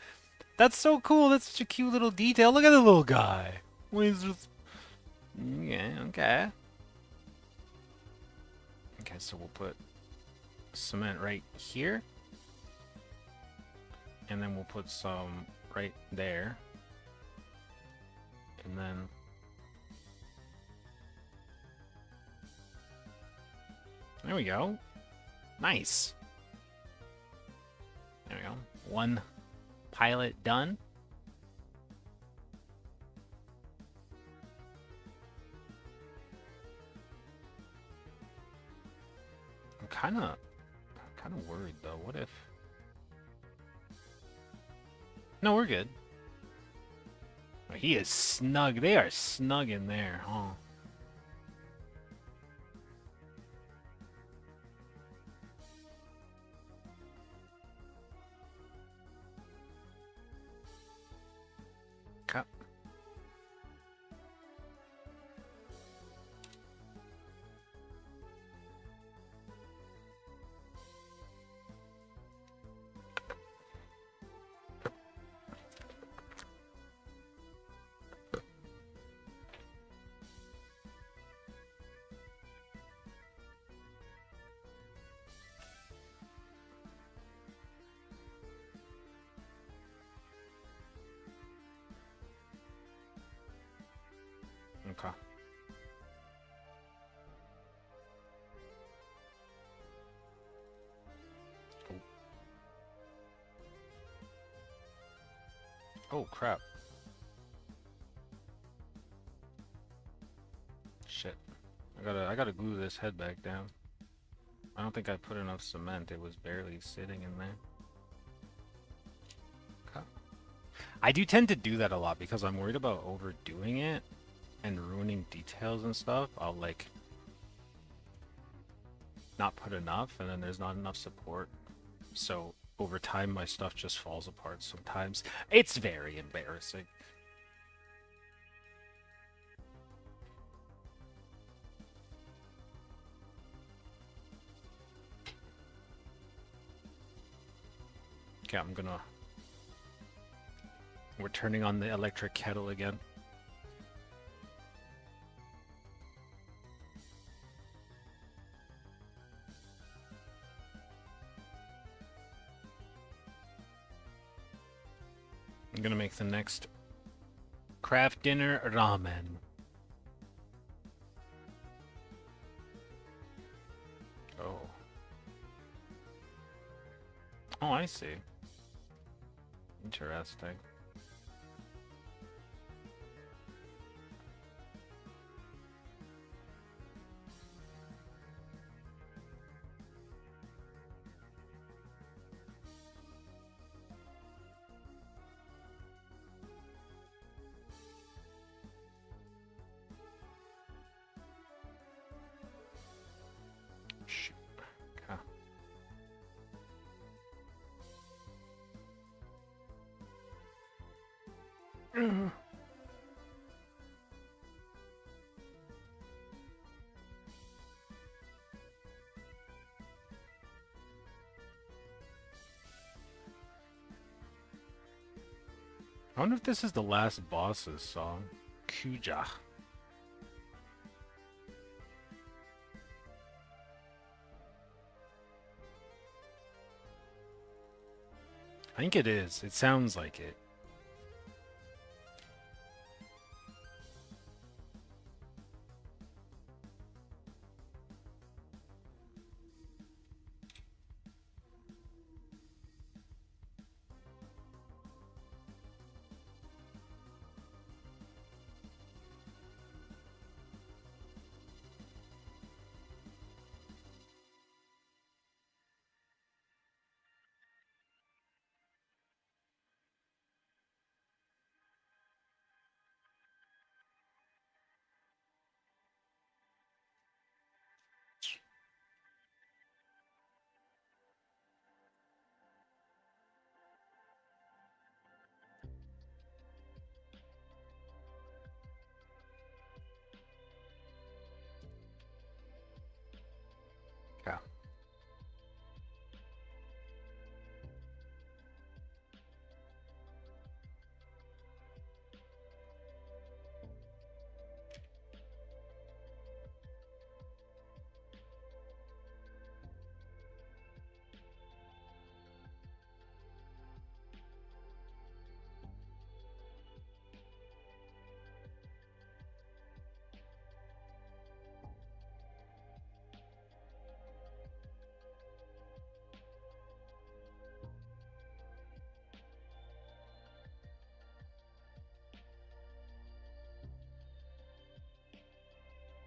that's so cool. That's such a cute little detail. Look at the little guy. He's just Yeah, okay. Okay, so we'll put cement right here. And then we'll put some right there. And then... There we go. Nice. There we go. One pilot done. I'm kind of worried though. What if... No, we're good. Oh, he is snug. They are snug in there, huh? Okay. Okay. Oh crap. Shit. I gotta glue this head back down. I don't think I put enough cement. It was barely sitting in there. Okay. I do tend to do that a lot because I'm worried about overdoing it and ruining details and stuff. I'll like not put enough and then there's not enough support. So over time my stuff just falls apart sometimes. It's very embarrassing. Okay, we're turning on the electric kettle again. I'm gonna make the next craft dinner ramen. Oh. Oh, I see. Interesting. Shoot. Okay. I wonder if this is the last boss's song. Kuja. I think it is. It sounds like it.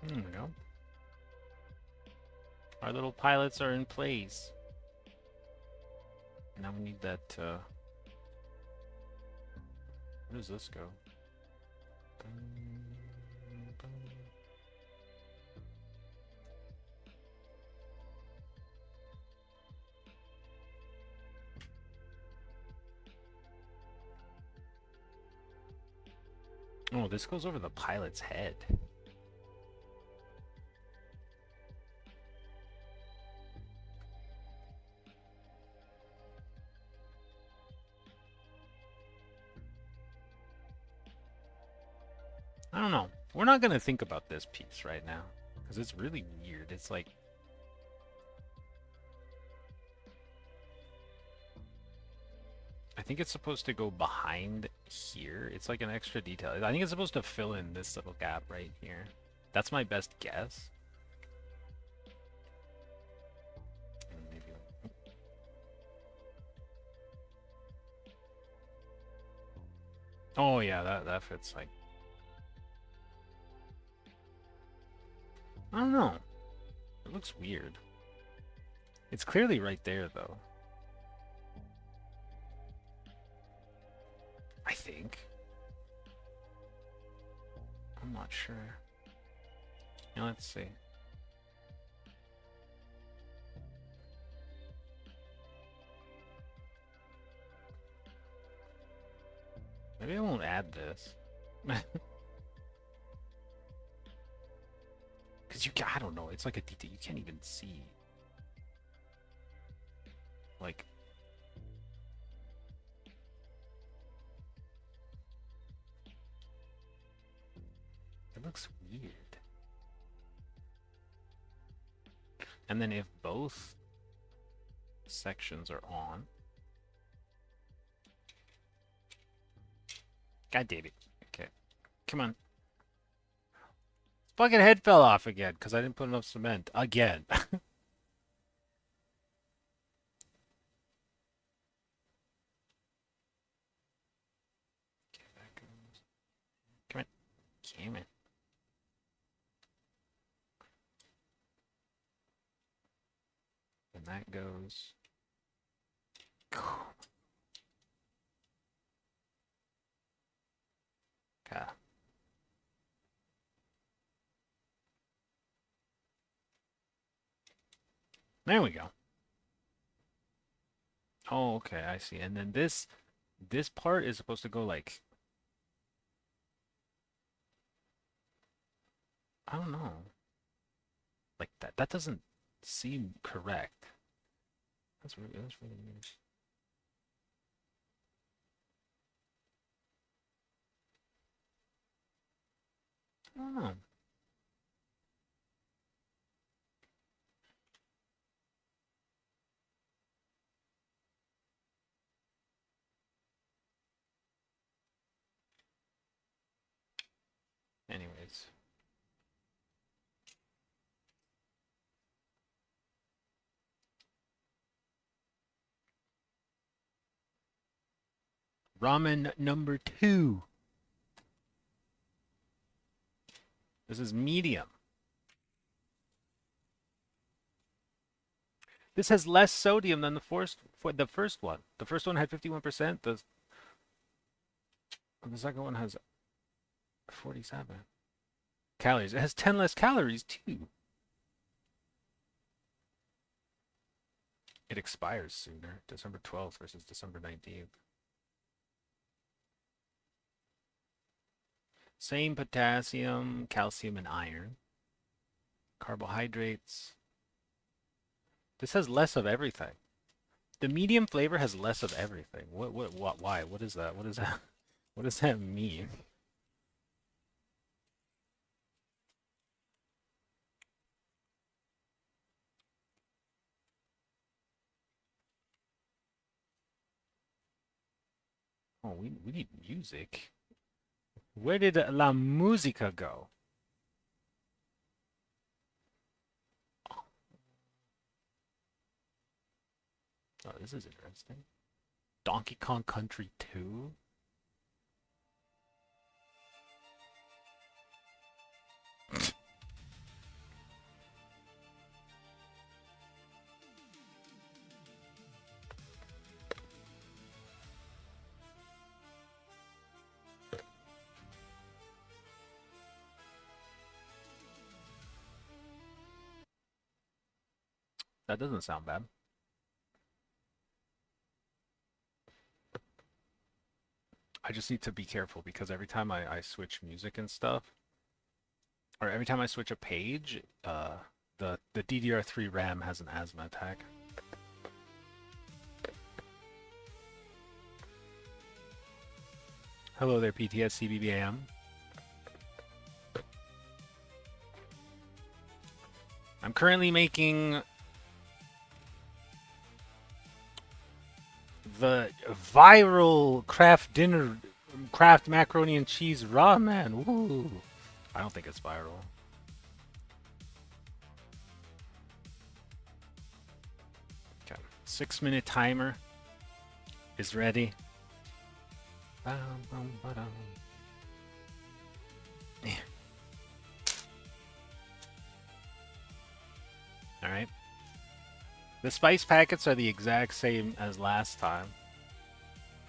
There we go. Our little pilots are in place. Now we need that, where does this go? Oh, this goes over the pilot's head. I don't know. We're not going to think about this piece right now because it's really weird. It's like, I think it's supposed to go behind here. It's like an extra detail. I think it's supposed to fill in this little gap right here. That's my best guess. Maybe. Oh yeah, that fits like. I don't know. It looks weird. It's clearly right there though. I think. I'm not sure. Now let's see. Maybe I won't add this. Because I don't know, it's like a detail you can't even see. Like, it looks weird. And then if both sections are on, God damn it. Okay, come on. Fucking head fell off again because I didn't put enough cement again. Okay, that goes. Come on. Come on. And that goes. Okay. There we go. Oh, okay, I see. And then this part is supposed to go like, I don't know. Like that doesn't seem correct. That's really weird. I don't know. Anyways. Ramen number 2. This is medium. This has less sodium than the first one. The first one had 51%. The second one has 47 calories. It has 10 less calories too. It expires sooner, December 12th versus December 19th. Same potassium, calcium, and iron. Carbohydrates. This has less of everything. The medium flavor has less of everything. Why? What is that? What is that? What does that mean? Oh, we need music. Where did La Musica go? Oh, this is interesting. Donkey Kong Country 2? That doesn't sound bad. I just need to be careful because every time I switch music and stuff, or every time I switch a page, the DDR3 RAM has an asthma attack. Hello there, PTSCBBAM. I'm currently making the viral Kraft macaroni and cheese ramen. Woo! I don't think it's viral. Okay, 6-minute timer is ready. Alright. The spice packets are the exact same as last time.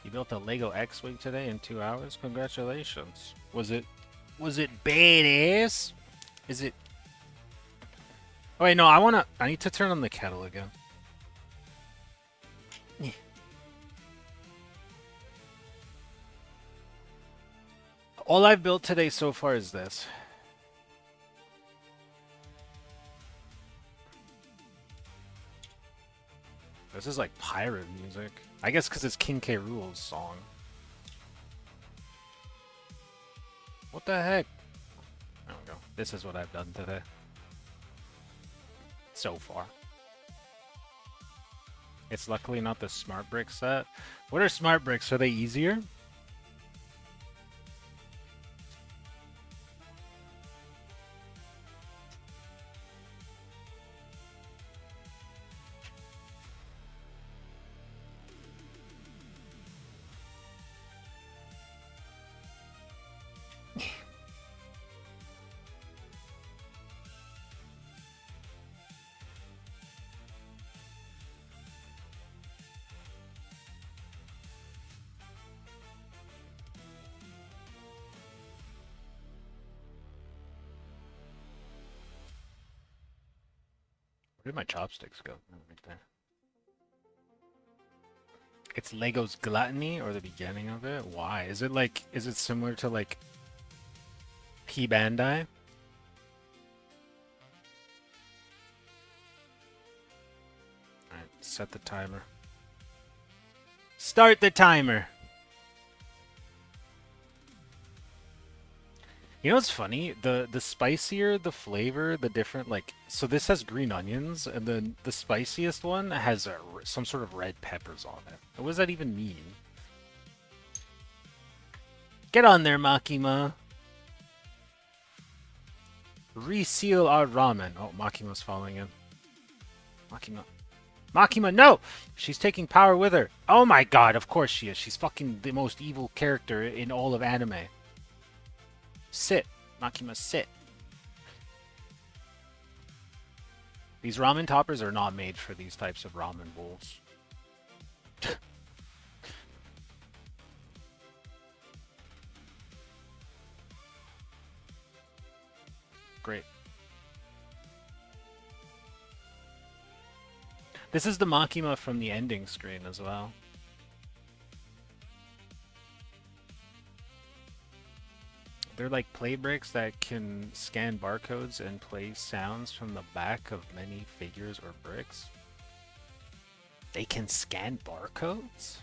You built a Lego X-Wing today in 2 hours? Congratulations. Was it badass? Is it... Oh wait, no, I need to turn on the kettle again. All I've built today so far is this. This is like pirate music. I guess because it's King K. Rool's song. What the heck? There we go. This is what I've done today. So far. It's luckily not the smart brick set. What are smart bricks? Are they easier? Where did my chopsticks go? Oh, right there. It's Lego's Gluttony, or the beginning of it? Why? Is it similar to like P Bandai? Alright, set the timer. Start the timer! You know what's funny? The spicier the flavor, the different, like, so this has green onions, and then the spiciest one has some sort of red peppers on it. What does that even mean? Get on there, Makima. Reseal our ramen. Oh, Makima's falling in. Makima, no! She's taking power with her. Oh my god, of course she is. She's fucking the most evil character in all of anime. Sit. Makima, sit. These ramen toppers are not made for these types of ramen bowls. Great. This is the Makima from the ending screen as well. They're like play bricks that can scan barcodes and play sounds from the back of many figures or bricks. They can scan barcodes?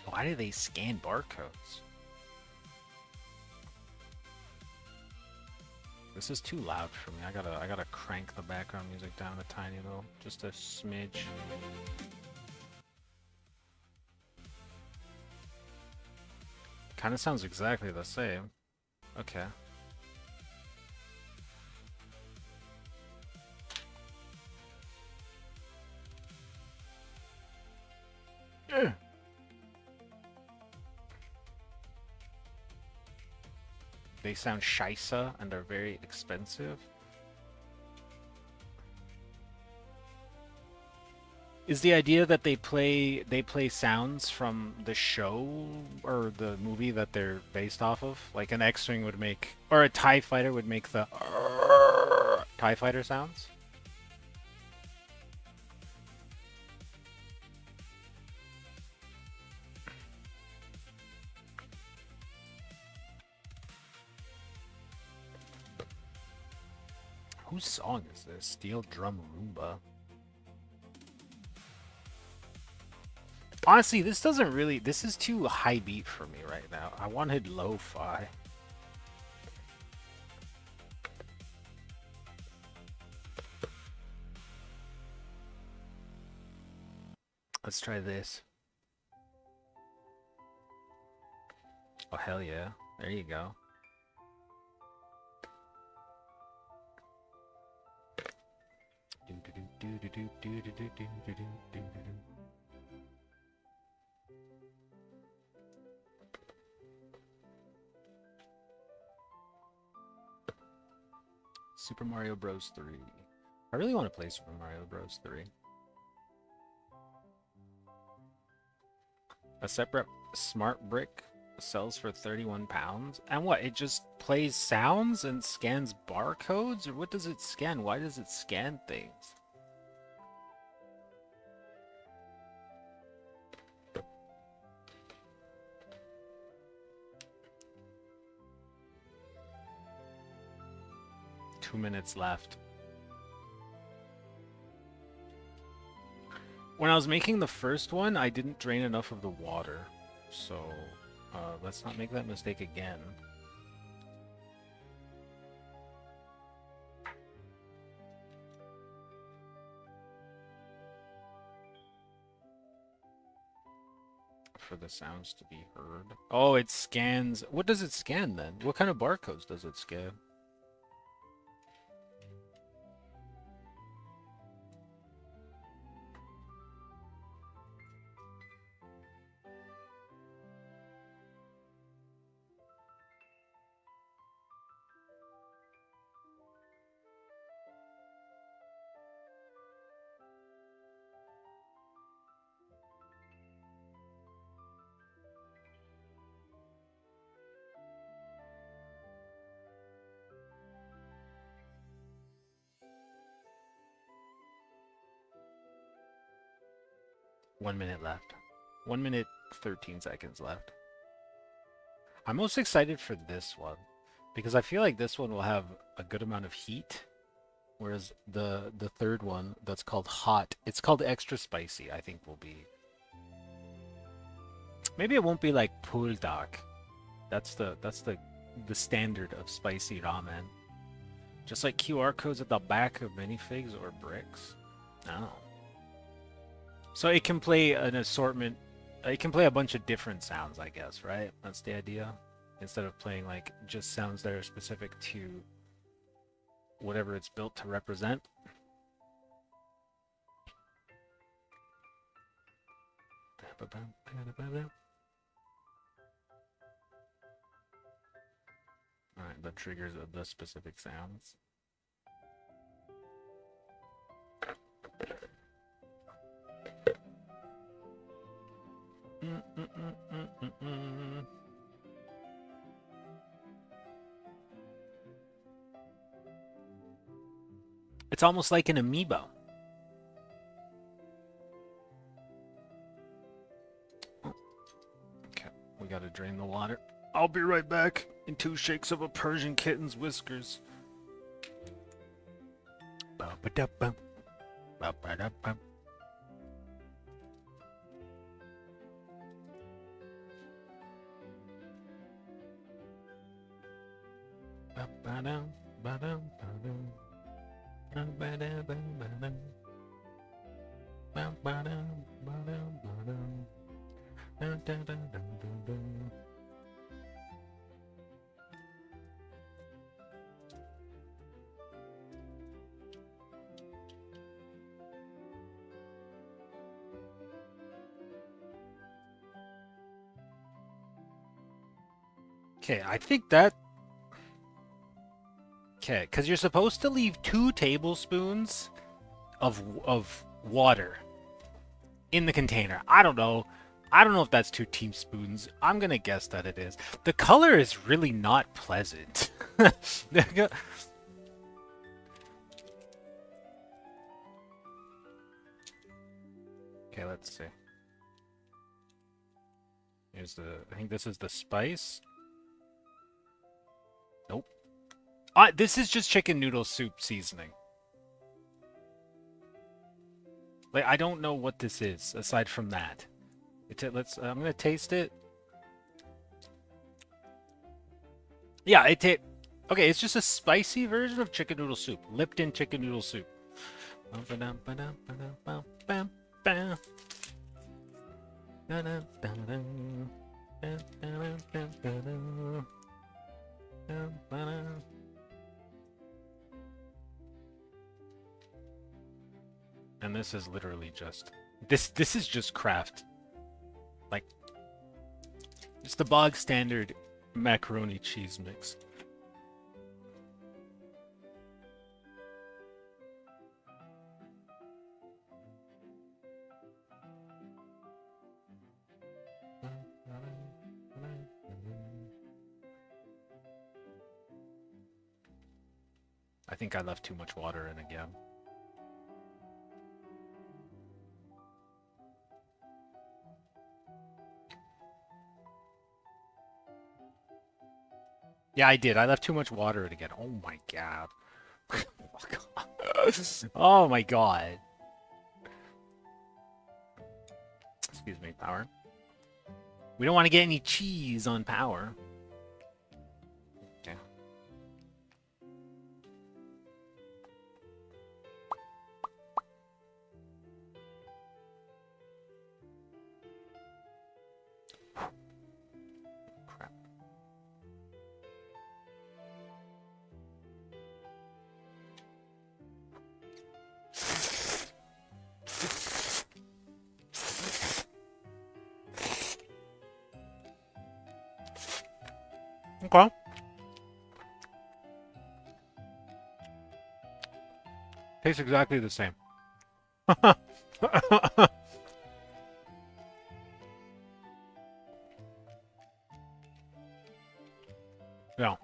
Why do they scan barcodes? This is too loud for me. I gotta crank the background music down a tiny little, just a smidge. Kind of sounds exactly the same. Okay. They sound scheisse and they're very expensive. Is the idea that they play sounds from the show or the movie that they're based off of? Like an X-Wing would make, or a TIE fighter would make the TIE fighter sounds? Whose song is this? Steel Drum Roomba. Honestly, this doesn't really... This is too high beat for me right now. I wanted lo-fi. Let's try this. Oh, hell yeah. There you go. Super Mario Bros. 3. I really want to play Super Mario Bros. 3. A separate smart brick sells for £31. And what? It just plays sounds and scans barcodes? Or what does it scan? Why does it scan things? Two minutes left. When I was making the first one, I didn't drain enough of the water. So, let's not make that mistake again. For the sounds to be heard. Oh, it scans. What does it scan then? What kind of barcodes does it scan? One minute left. 1 minute, 13 seconds left. I'm most excited for this one because I feel like this one will have a good amount of heat, whereas the third one that's called hot, it's called extra spicy, I think will be. Maybe it won't be like puldak. That's the standard of spicy ramen. Just like QR codes at the back of minifigs or bricks. Oh. So it can play an assortment. It can play a bunch of different sounds, I guess, right? That's the idea. Instead of playing like just sounds that are specific to whatever it's built to represent. Alright, the triggers of the specific sounds. It's almost like an amiibo. Okay, we gotta drain the water. I'll be right back in 2 shakes of a Persian kitten's whiskers. Ba-ba-da-bum. Ba-ba-da-bum. Ba-ba-dum, ba-dum, ba-dum. Ba-ba-da-bum, ba-dum. Ba-ba-dum, ba-dum, ba-dum. Dun-dun-dun-dun-dun-dun. Okay, I think that... Okay, because you're supposed to leave 2 tablespoons of water in the container. I don't know. I don't know if that's 2 teaspoons. I'm going to guess that it is. The color is really not pleasant. Okay, let's see. Here's the... I think this is the spice. Nope. This is just chicken noodle soup seasoning. Like, I don't know what this is aside from that. I'm gonna taste it. Yeah, okay, it's just a spicy version of chicken noodle soup. Lipton chicken noodle soup. And this is literally just this is just Kraft. Like, it's the bog standard macaroni cheese mix. I think I left too much water in again. Yeah, I did. I left too much water in again. Oh my god. Oh my god. Excuse me, Power. We don't want to get any cheese on Power. Okay. Crap. Okay. Tastes exactly the same. Yeah.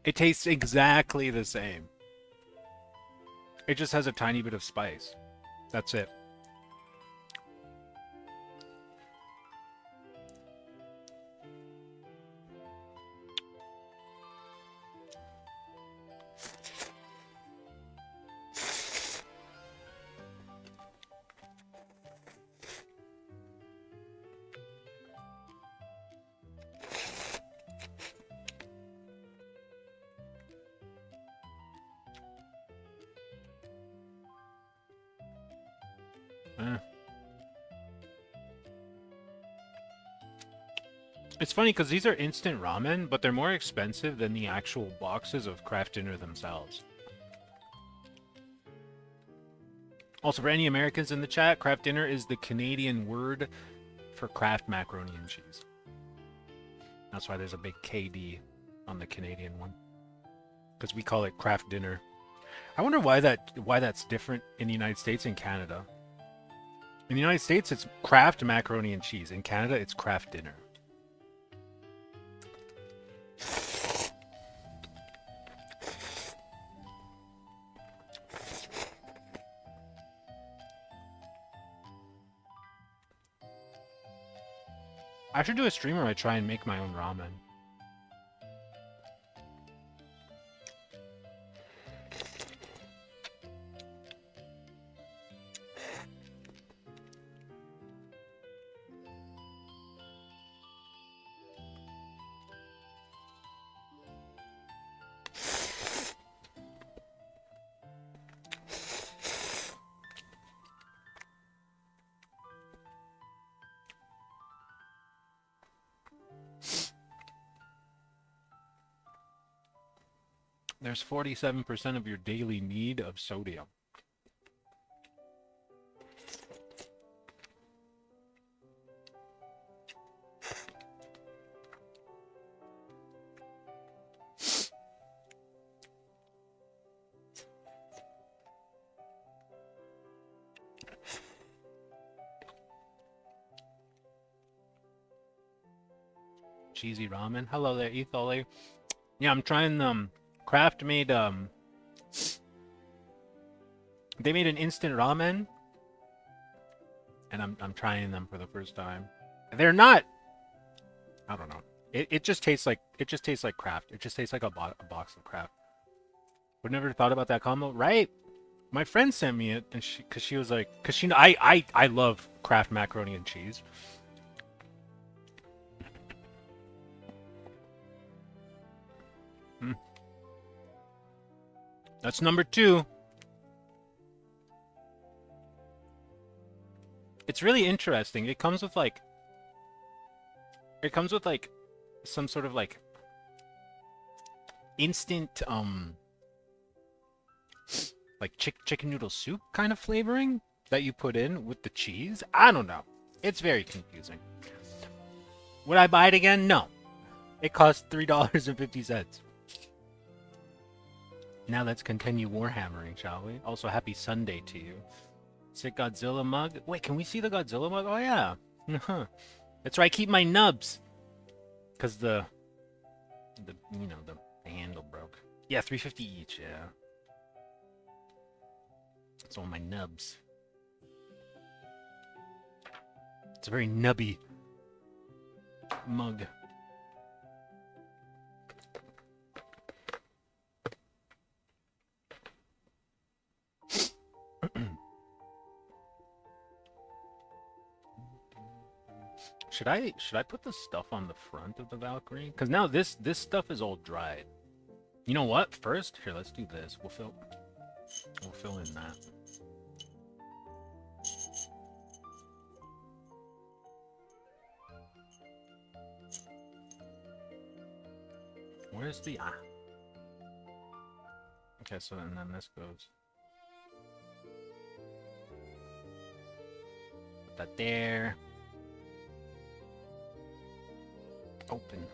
It tastes exactly the same. It just has a tiny bit of spice. That's it. It's funny because these are instant ramen, but they're more expensive than the actual boxes of Kraft Dinner themselves. Also, for any Americans in the chat, Kraft Dinner is the Canadian word for Kraft macaroni and cheese. That's why there's a big KD on the Canadian one, because we call it Kraft Dinner. I wonder why that's different in the United States and Canada. In the United States, it's Kraft macaroni and cheese. In Canada, it's Kraft Dinner. I should do a stream where I try and make my own ramen. There's 47% of your daily need of sodium. Cheesy ramen. Hello there, Ethole. Yeah, I'm trying Kraft made they made an instant ramen, and I'm trying them for the first time. They're not, I don't know. It just tastes like Kraft. It just tastes like a box of Kraft. Would never thought about that combo, right? My friend sent me it, and cause she was like, cause she I love Kraft macaroni and cheese. Mm. That's number 2. It's really interesting. It comes with like some sort of like instant like chicken noodle soup kind of flavoring that you put in with the cheese. I don't know. It's very confusing. Would I buy it again? No. It cost $3.50. Now let's continue Warhammering, shall we? Also, happy Sunday to you. Sick Godzilla mug. Wait, can we see the Godzilla mug? Oh yeah. That's where I keep my nubs. Cause the handle broke. Yeah, $3.50 each. Yeah. It's all my nubs. It's a very nubby mug. Should I put the stuff on the front of the Valkyrie? Because now this stuff is all dried. You know what? First, here, let's do this. We'll fill in that. Where's the Okay, so and then this goes. Put that there. Open.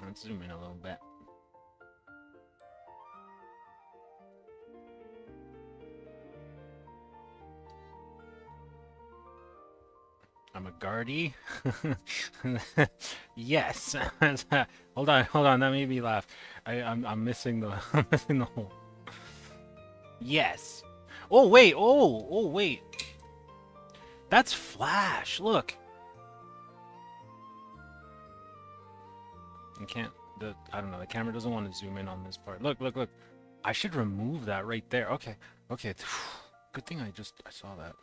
Let's zoom in a little bit. I'm a guardie. Yes. Hold on. That made me laugh. I'm missing the I'm missing the hole. Yes. Oh wait. Oh wait. That's Flash. Look. You can't. I don't know. The camera doesn't want to zoom in on this part. Look. I should remove that right there. Okay. Good thing I saw that.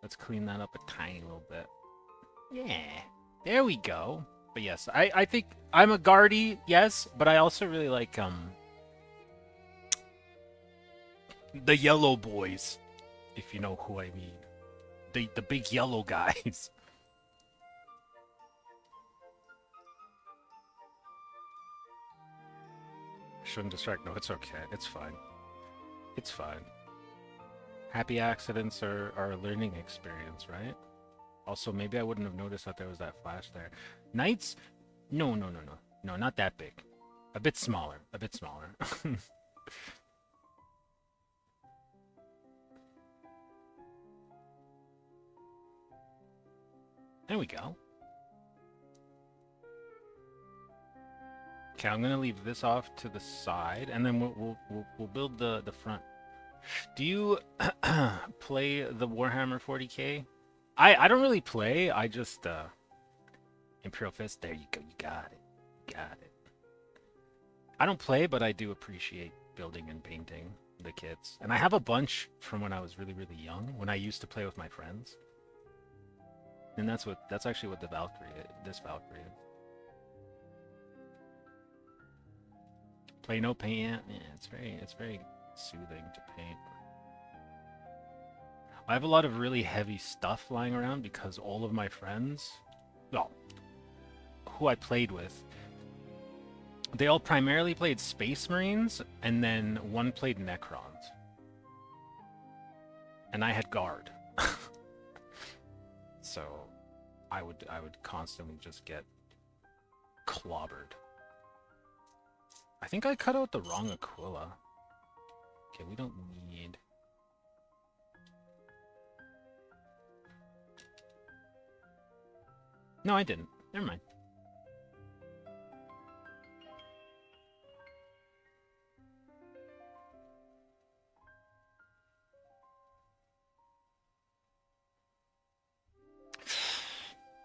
Let's clean that up a tiny little bit. Yeah, there we go. But yes, I think I'm a guardie, yes, but I also really like the yellow boys, if you know who I mean. The big yellow guys. Shouldn't distract. No, it's okay. It's fine. It's fine. Happy accidents are a learning experience, right? Also, maybe I wouldn't have noticed that there was that flash there. Knights? No, not that big. A bit smaller. There we go. Okay, I'm gonna leave this off to the side, and then we'll build the front. Do you play the Warhammer 40k? I don't really play. I just Imperial Fist. There you go. You got it. I don't play, but I do appreciate building and painting the kits. And I have a bunch from when I was really young, when I used to play with my friends. And that's actually what this Valkyrie is. Play no paint. Yeah, it's very soothing to paint. I have a lot of really heavy stuff lying around because all of my friends, well, who I played with, they all primarily played Space Marines, and then one played Necrons. And I had Guard. So I would constantly just get clobbered. I think I cut out the wrong Aquila. Okay, we don't need... No, I didn't. Never mind.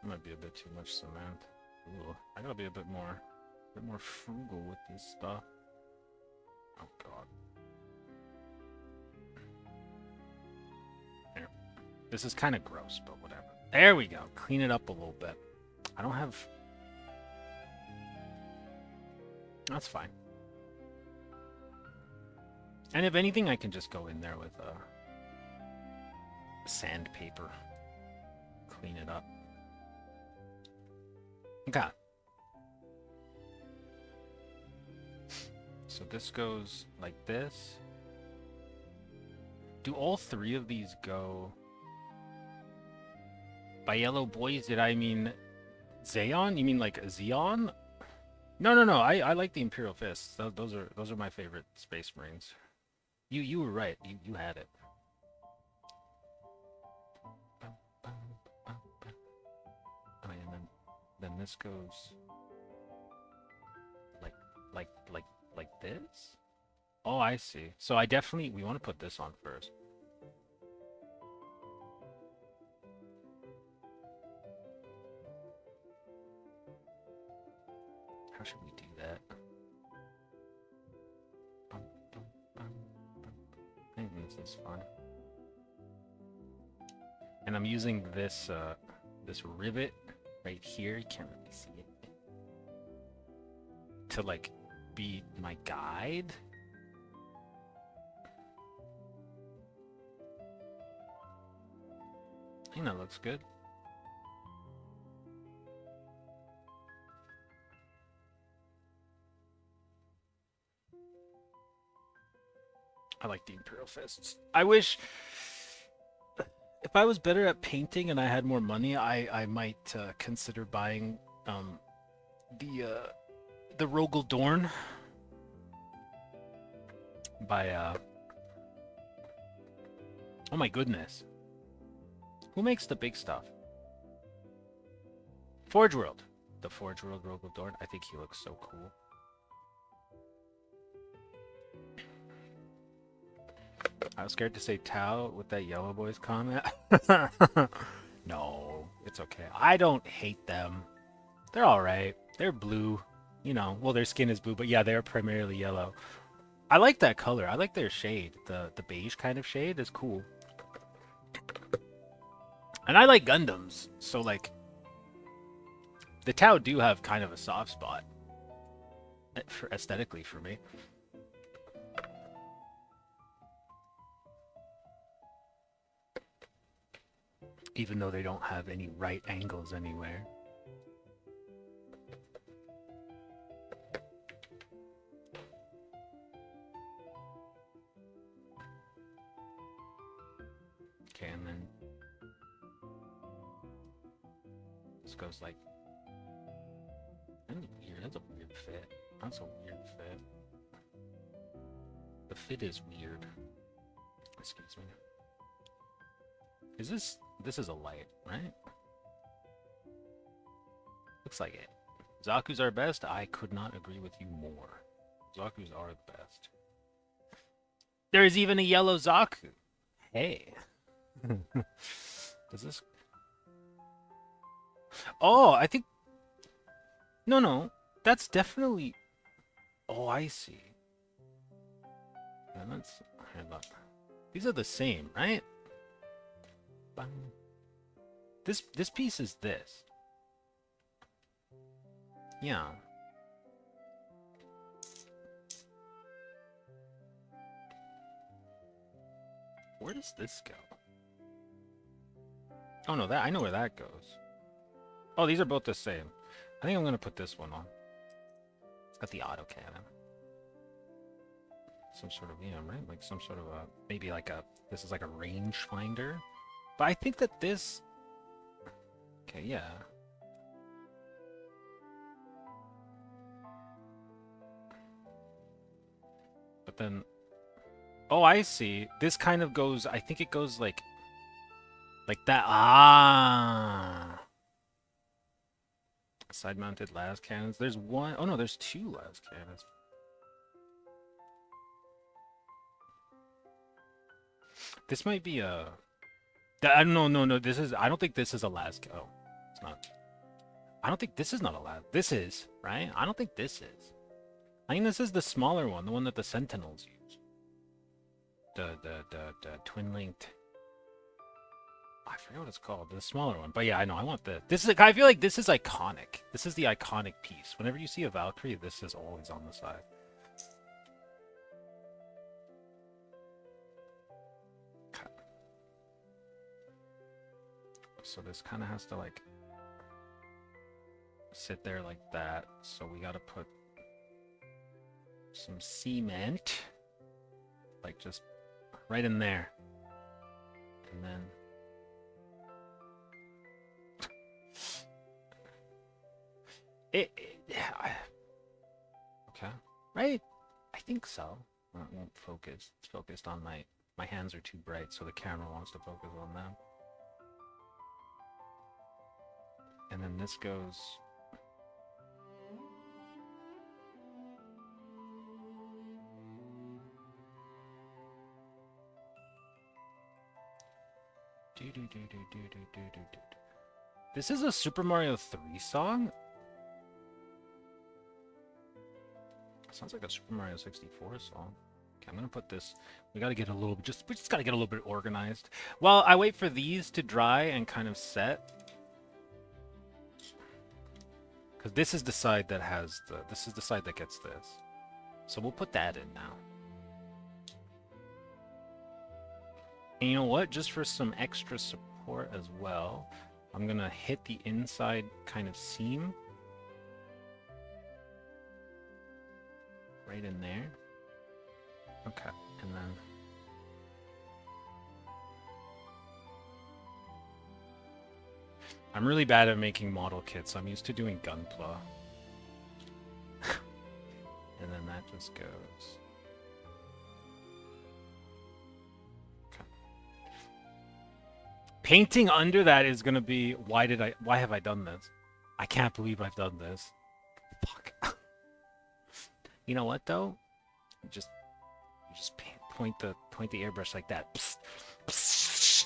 might be a bit too much cement. Ooh, I gotta be a bit more frugal with this stuff. Oh god. Here. This is kind of gross, but whatever. There we go. Clean it up a little bit. I don't have... That's fine. And if anything, I can just go in there with sandpaper. Clean it up. Okay. So this goes like this. Do all three of these go... By yellow boys, did I mean Zeon? You mean like Zeon? No. I like the Imperial Fists. Those are my favorite Space Marines. You were right. You had it. Oh, and then this goes like this. Oh, I see. So we want to put this on first. How should we do that? I think this is fine. And I'm using this this rivet right here. You can't really see it. To like be my guide. I think that looks good. I like the Imperial Fists. I wish... If I was better at painting and I had more money, I might consider buying the Rogel Dorn by oh my goodness. Who makes the big stuff? Forge World. The Forge World Rogel Dorn. I think he looks so cool. I was scared to say Tau with that Yellow Boys comment. No, it's okay. I don't hate them. They're alright. They're blue. You know, well, their skin is blue, but yeah, they're primarily yellow. I like that color. I like their shade. The beige kind of shade is cool. And I like Gundams, so like... The Tau do have kind of a soft spot. Aesthetically for me. Even though they don't have any right angles anywhere. Okay, and then this goes like... That's weird. That's a weird fit. That's a weird fit. The fit is weird. Excuse me. Is this... This is a light, right? Looks like it. Zaku's our best? I could not agree with you more. Zaku's are the best. There is even a yellow Zaku. Hey. Does this... Oh, I think... No. That's definitely... Oh, I see. And that's... Look. These are the same, right? This piece is this. Yeah. Where does this go? Oh no, I know where that goes. Oh, these are both the same. I think I'm gonna put this one on. It's got the autocannon. Some sort of, yeah, right? Like some sort of a, maybe like a, this is like a rangefinder. But I think that this... Okay, yeah. But then... Oh, I see. This kind of goes... I think it goes like... Like that. Ah! Side-mounted las cannons. There's one... Oh no, there's two las cannons. This might be a... No. This is... I don't think this is a las... Oh, it's not. I don't think this is not allowed. This is, right? I don't think this is. I think this is the smaller one, the one that the Sentinels use. The twin linked. I forget what it's called. The smaller one. But yeah, I know. I want the. This is. I feel like this is iconic. This is the iconic piece. Whenever you see a Valkyrie, this is always on the side. Okay. So this kind of has to like sit there like that. So we got to put some cement, like just right in there, and then. Okay, right? I think so. It won't focus. It's focused on my hands are too bright, so the camera wants to focus on them. And then this goes. This is a Super Mario 3 song? Sounds like a Super Mario 64 song. Okay, I'm gonna put this. We gotta get a little. We just gotta get a little bit organized. While I wait for these to dry and kind of set, because this is the side that has the. This is the side that gets this. So we'll put that in now. And you know what? Just for some extra support as well, I'm gonna hit the inside kind of seam. Right in there. Okay, and then I'm really bad at making model kits. I'm used to doing Gunpla. And then that just goes. Okay. Painting under that is gonna be why have I done this? I can't believe I've done this. Fuck. You know what though? You just point the airbrush like that. Psst, psst.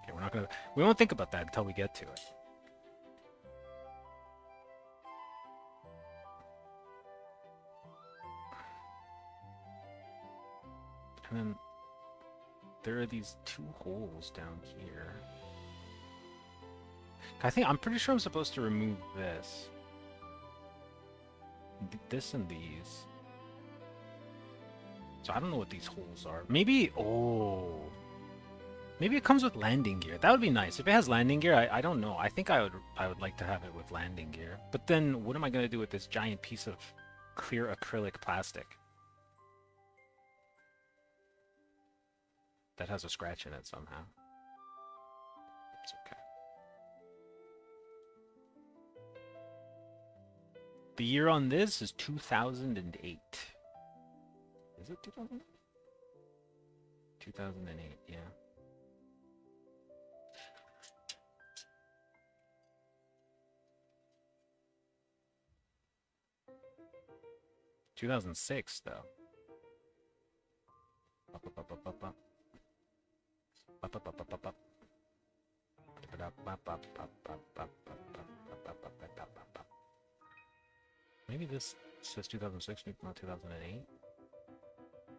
Okay, we won't think about that until we get to it. And then there are these two holes down here. I'm pretty sure I'm supposed to remove this. This and these. So I don't know what these holes are. Maybe, maybe it comes with landing gear. That would be nice. If it has landing gear, I don't know. I think I would like to have it with landing gear. But then what am I going to do with this giant piece of clear acrylic plastic that has a scratch in it somehow? It's okay. The year on this is 2008. Is it 2008? 2008, yeah. $2006 though. Maybe this says 2006, not 2008.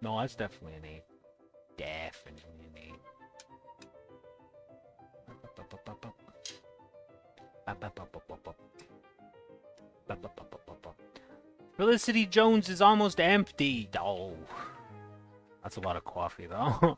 No, that's definitely an 8. Definitely an 8. Felicity Jones is almost empty. Oh, that's a lot of coffee, though.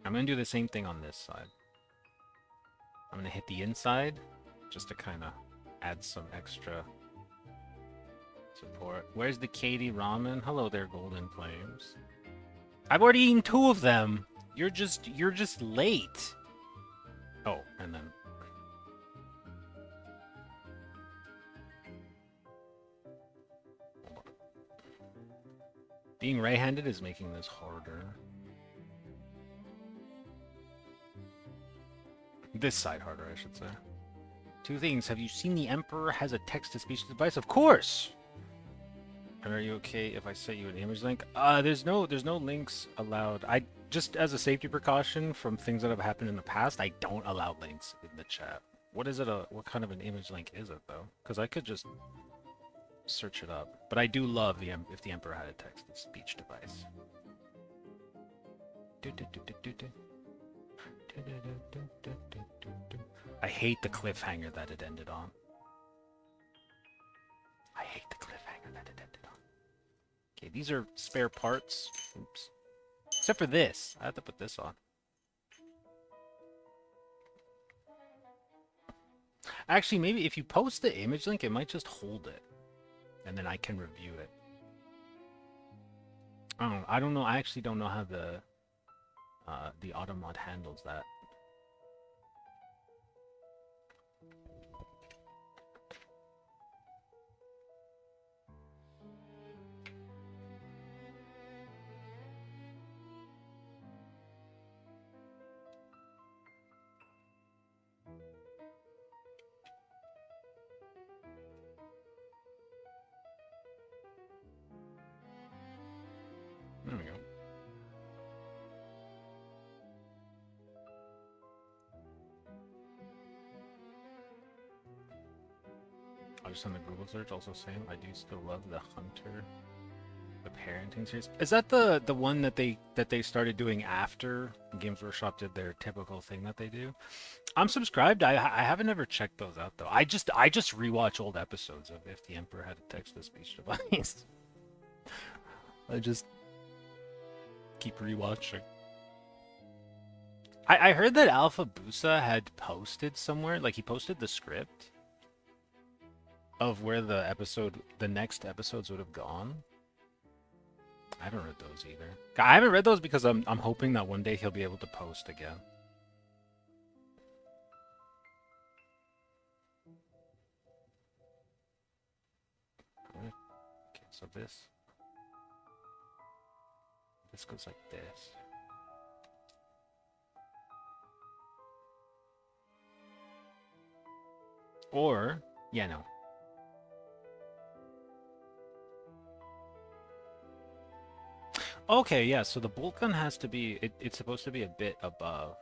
I'm gonna do the same thing on this side. I'm gonna hit the inside just to kind of add some extra support. Where's the KD Ramen? Hello there, Golden Flames. I've already eaten 2 of them. You're just late. Oh, and then being right-handed is making this harder. This side harder, I should say. Two things. Have you seen the Emperor has a text-to-speech device? Of course! And are you okay if I set you an image link? There's no links allowed. I just, as a safety precaution from things that have happened in the past, I don't allow links in the chat. What is it? What kind of an image link is it though? Because I could just search it up. But I do love if the Emperor had a text-to-speech device. I hate the cliffhanger that it ended on. I hate the cliffhanger that it ended on. Okay, these are spare parts. Oops. Except for this. I have to put this on. Actually, maybe if you post the image link, it might just hold it. And then I can review it. I don't know. I actually don't know how the Automod handles that. There we go. I just on the Google search also saying I do still love the Hunter, the parenting series. Is that the one that they started doing after Games Workshop did their typical thing that they do? I'm subscribed. I haven't ever checked those out though. I just rewatch old episodes of If the Emperor Had a Text-to-Speech Device. I just keep rewatching. I heard that Alpha Busa had posted somewhere, like he posted the script of where the next episodes would have gone. I haven't read those either. I haven't read those because I'm hoping that one day he'll be able to post again. Okay, so this goes like this. Or, yeah, no. Okay, yeah, so the bolt gun has to be, it's supposed to be a bit above.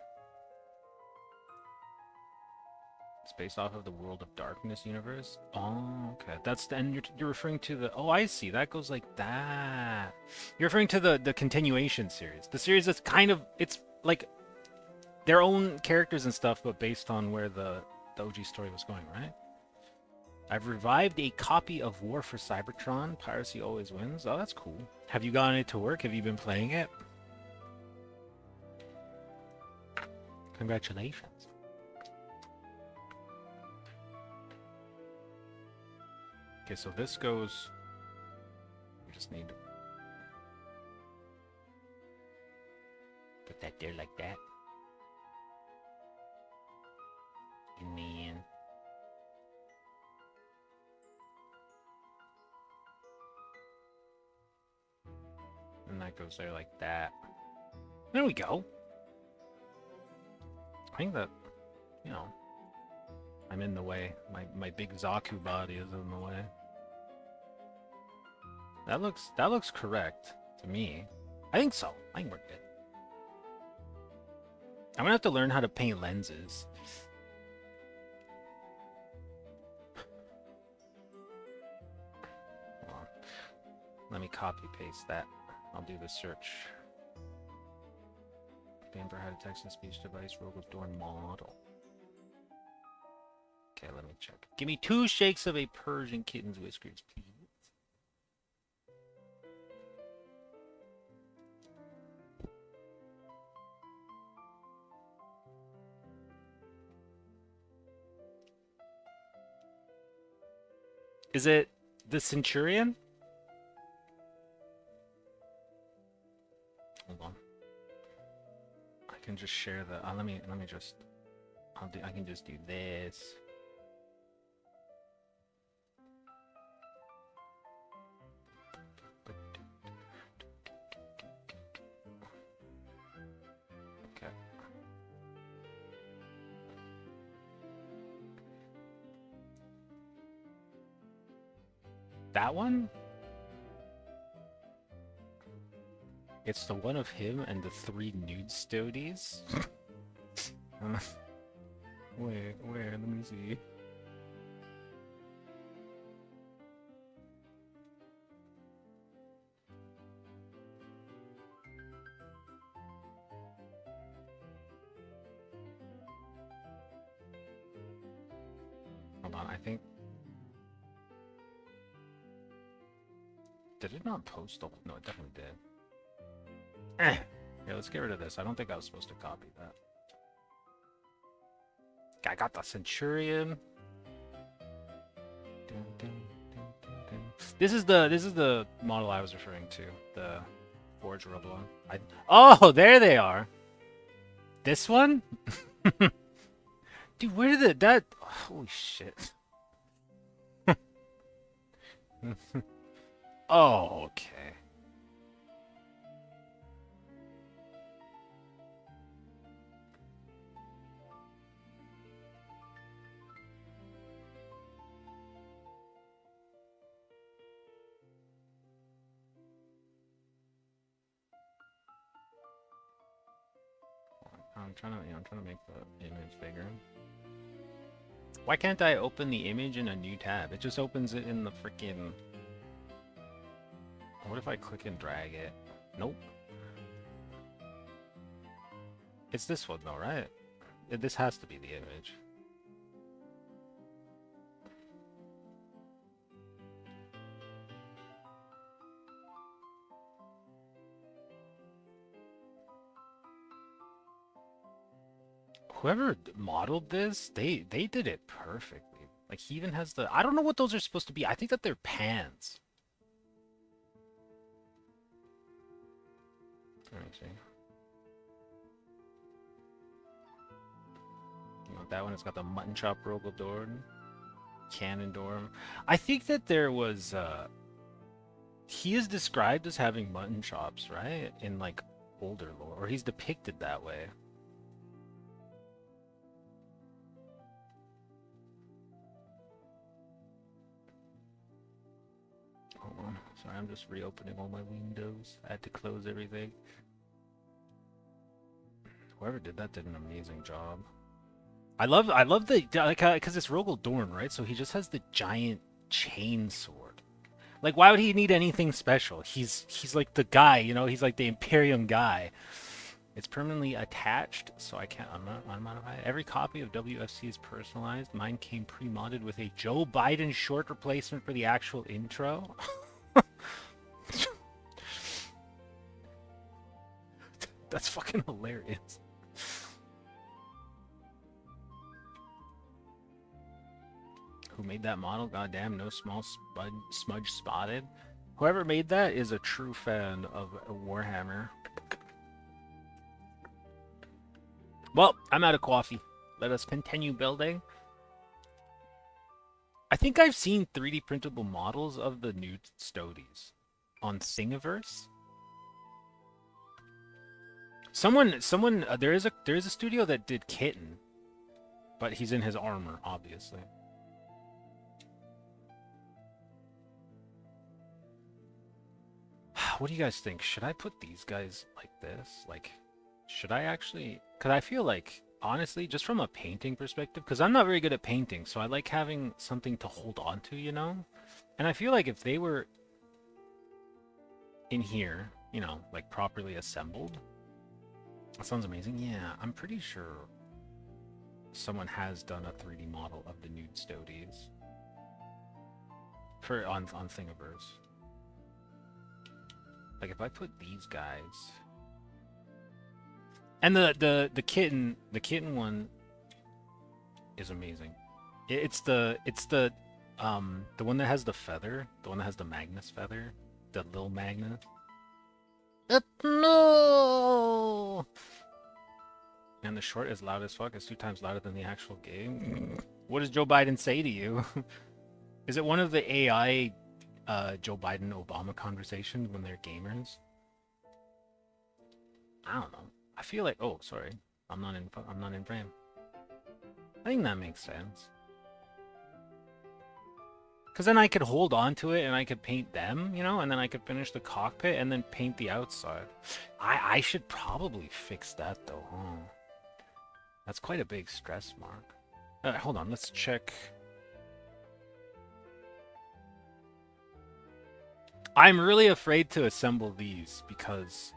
It's based off of the World of Darkness universe. Oh, okay. That's the, and you're referring to the, oh, I see. That goes like that. You're referring to the continuation series. The series that's kind of, it's like their own characters and stuff, but based on where the OG story was going, right? I've revived a copy of War for Cybertron. Piracy always wins. Oh, that's cool. Have you gotten it to work? Have you been playing it? Congratulations. Okay, so this goes... We just need to put that there like that. And then... And that goes there like that. There we go. I think that, you know, I'm in the way. My big Zaku body is in the way. That looks correct to me. I think so. I think we're good. I'm gonna have to learn how to paint lenses. Hold on. Let me copy paste that. I'll do the search. Emperor had a text-to-speech device, Rogue of Dorn model. Okay, let me check. Give me 2 shakes of a Persian kitten's whiskers, please. Is it the Centurion? Hold on. I can just share the. Let me just. I can just do this. Okay. That one? It's the one of him and the 3 nude stoties. Where? Let me see. Hold on, I think... Did it not post? Oh, no, it definitely did. Yeah, let's get rid of this. I don't think I was supposed to copy that. I got the Centurion. This is the model I was referring to. The Forge World one. Oh, there they are. This one? Dude, where did that... Holy shit. Oh, okay. I'm trying to make the image bigger. Why can't I open the image in a new tab? It just opens it in the freaking... What if I click and drag it? Nope. It's this one though, right? This has to be the image. Whoever modeled this, they did it perfectly. Like, he even has the... I don't know what those are supposed to be. I think that they're pans. Let me see. You know, that one has got the mutton chop Rogel Dorn. Cannon Dorm. I think that there was... he is described as having mutton chops, right? In, like, older lore. Or he's depicted that way. Hold on. Sorry, I'm just reopening all my windows. I had to close everything. Whoever did that did an amazing job. I love the... Like, because it's Rogel Dorn, right? So he just has the giant chain sword. Like, why would he need anything special? He's like the guy, you know? He's like the Imperium guy. It's permanently attached, so I can't unmodify it. Every copy of WFC is personalized. Mine came pre-modded with a Joe Biden short replacement for the actual intro. That's fucking hilarious. Who made that model? Goddamn, no small smudge spotted. Whoever made that is a true fan of Warhammer. Well, I'm out of coffee. Let us continue building. I think I've seen 3D printable models of the new Stoties on Thingiverse. There is a studio that did Kitten, but he's in his armor, obviously. What do you guys think? Should I put these guys like this? Like, should I actually... Because I feel like, honestly, just from a painting perspective, because I'm not very good at painting, so I like having something to hold on to, you know? And I feel like if they were in here, you know, like properly assembled, that sounds amazing. Yeah, I'm pretty sure someone has done a 3D model of the nude Stoties on Thingiverse. Like, if I put these guys... And the kitten one is amazing. It's the one that has the feather, the one that has the Magnus feather, the little Magnus. No. And the short is loud as fuck. It's 2 times louder than the actual game. What does Joe Biden say to you? Is it one of the AI Joe Biden Obama conversations when they're gamers? I don't know. I feel like... Oh, sorry. I'm not in frame. I think that makes sense. Because then I could hold on to it and I could paint them, you know, and then I could finish the cockpit and then paint the outside. I should probably fix that though, huh? That's quite a big stress mark. Hold on, let's check. I'm really afraid to assemble these because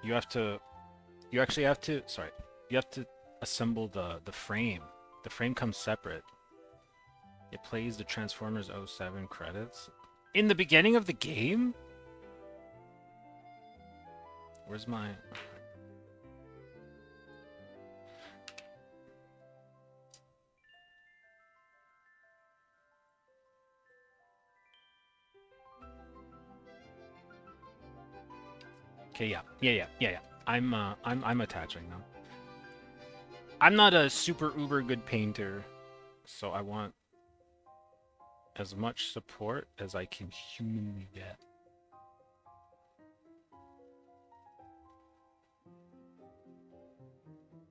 you actually have to, sorry, you have to assemble the frame. The frame comes separate. It plays the Transformers 07 credits. In the beginning of the game? Where's my... Okay, yeah. I'm attaching them. I'm not a super uber good painter, so I want as much support as I can humanly get.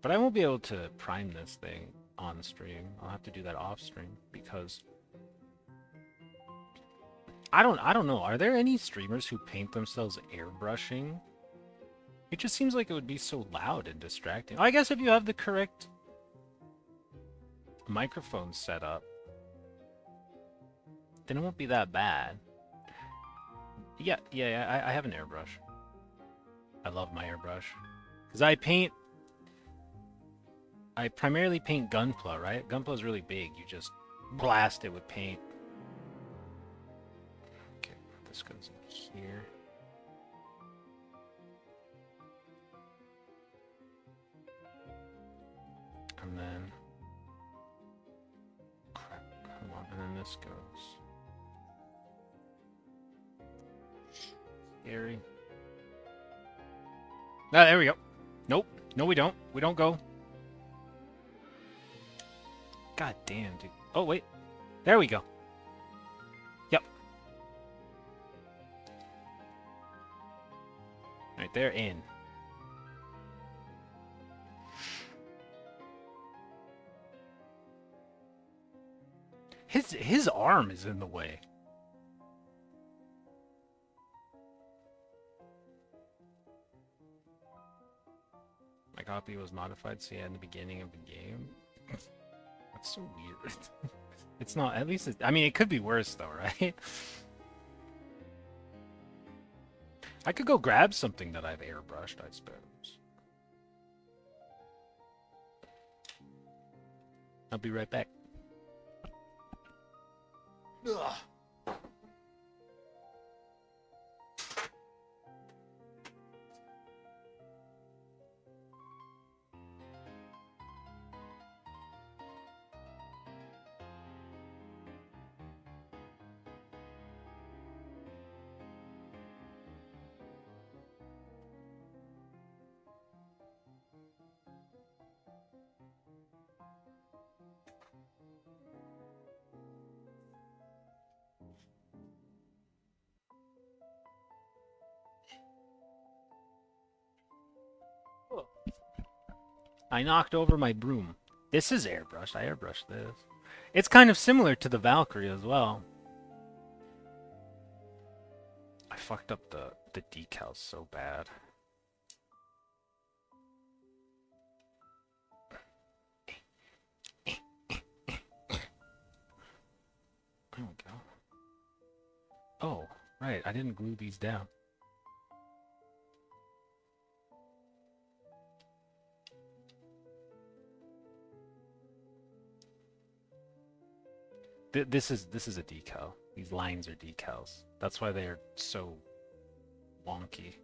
But I won't be able to prime this thing on stream. I'll have to do that off stream because I don't know. Are there any streamers who paint themselves airbrushing? It just seems like it would be so loud and distracting. I guess if you have the correct microphone set up, then it won't be that bad. Yeah, I have an airbrush. I love my airbrush. Because I primarily paint Gunpla, right? Gunpla is really big. You just blast it with paint. Okay, this goes in here. And then... Crap, come on. And then this goes... Scary. Ah, there we go. Nope. No, we don't. We don't go. God damn, dude. Oh, wait. There we go. Yep. Alright, they're in. His arm is in the way. My copy was modified, so yeah, in the beginning of the game. That's so weird. It's not, at least, I mean, it could be worse though, right? I could go grab something that I've airbrushed, I suppose. I'll be right back. Ugh. I knocked over my broom. This is airbrushed. I airbrushed this. It's kind of similar to the Valkyrie as well. I fucked up the decals so bad. There we go. Oh, right. I didn't glue these down. This is a decal. These lines are decals. That's why they're so wonky.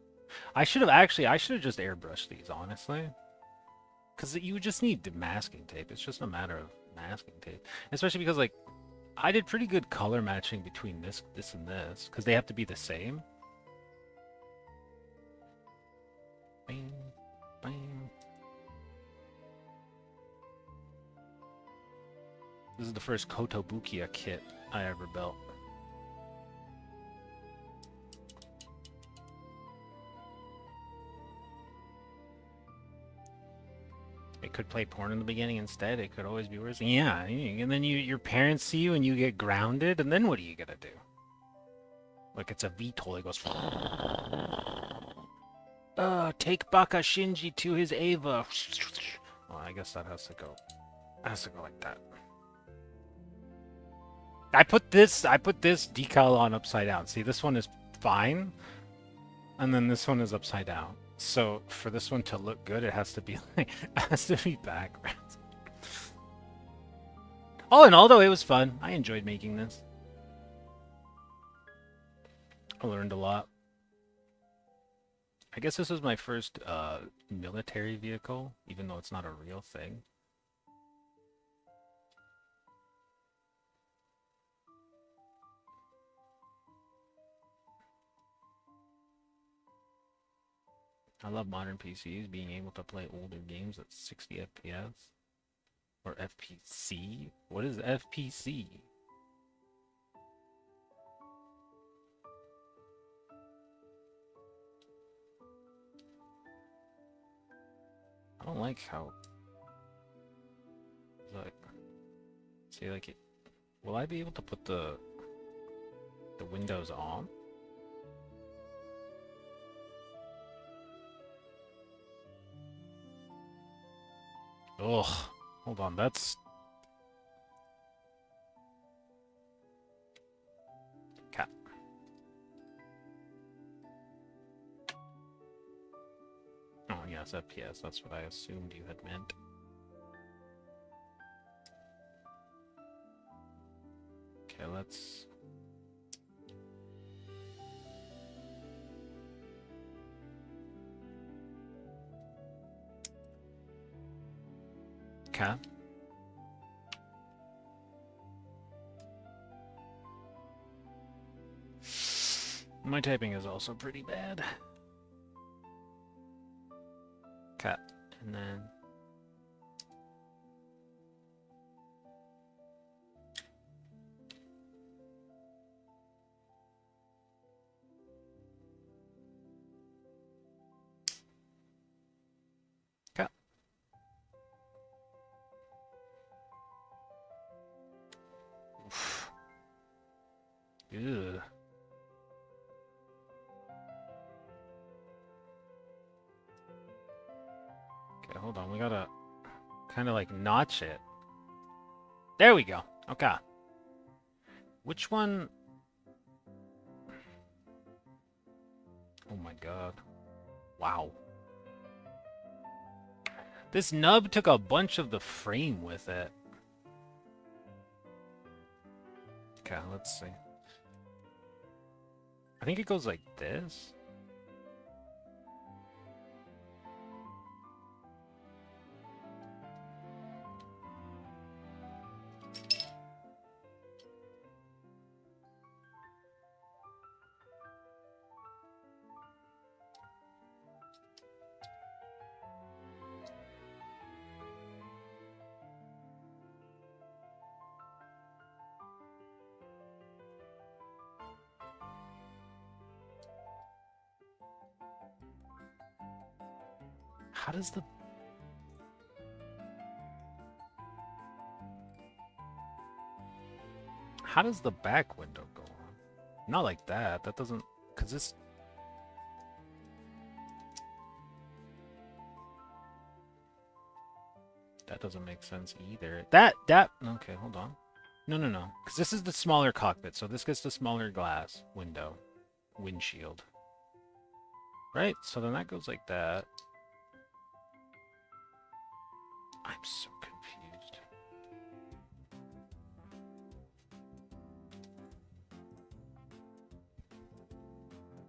I should have just airbrushed these, honestly. Because you just need the masking tape. It's just a matter of masking tape. Especially because, like, I did pretty good color matching between this and this. Because they have to be the same. Bang, bang. This is the first Kotobukiya kit I ever built. It could play porn in the beginning instead. It could always be worse. Yeah, and then your parents see you and you get grounded, and then what are you gonna do? Like it's a VTOL. It goes. Take Baka Shinji to his Ava. Well, I guess that has to go. Has to go like that. I put this decal on upside down. See, this one is fine, and then this one is upside down. So for this one to look good, it has to be like, it has to be backwards. All in all, though, it was fun. I enjoyed making this. I learned a lot. I guess this was my first military vehicle, even though it's not a real thing. I love modern PCs being able to play older games at 60 FPS. Or FPC? What is FPC? I don't like how... Like... See, like it... Will I be able to put the windows on? Ugh. Hold on, that's... Cat. Oh, yes, FPS. That's what I assumed you had meant. Okay, let's... Okay. My typing is also pretty bad. Okay, and then... Okay. Oof. Ew. Okay, hold on. We gotta kind of like notch it. There we go. Okay. Which one? Oh my god. Wow. This nub took a bunch of the frame with it. Okay, let's see. I think it goes like this. How does the... How does the back window go on? Not like that. That doesn't... Because this... That doesn't make sense either. That... Okay, hold on. No. Because this is the smaller cockpit, so this gets the smaller glass window. Windshield. Right? So then that goes like that. I'm so confused.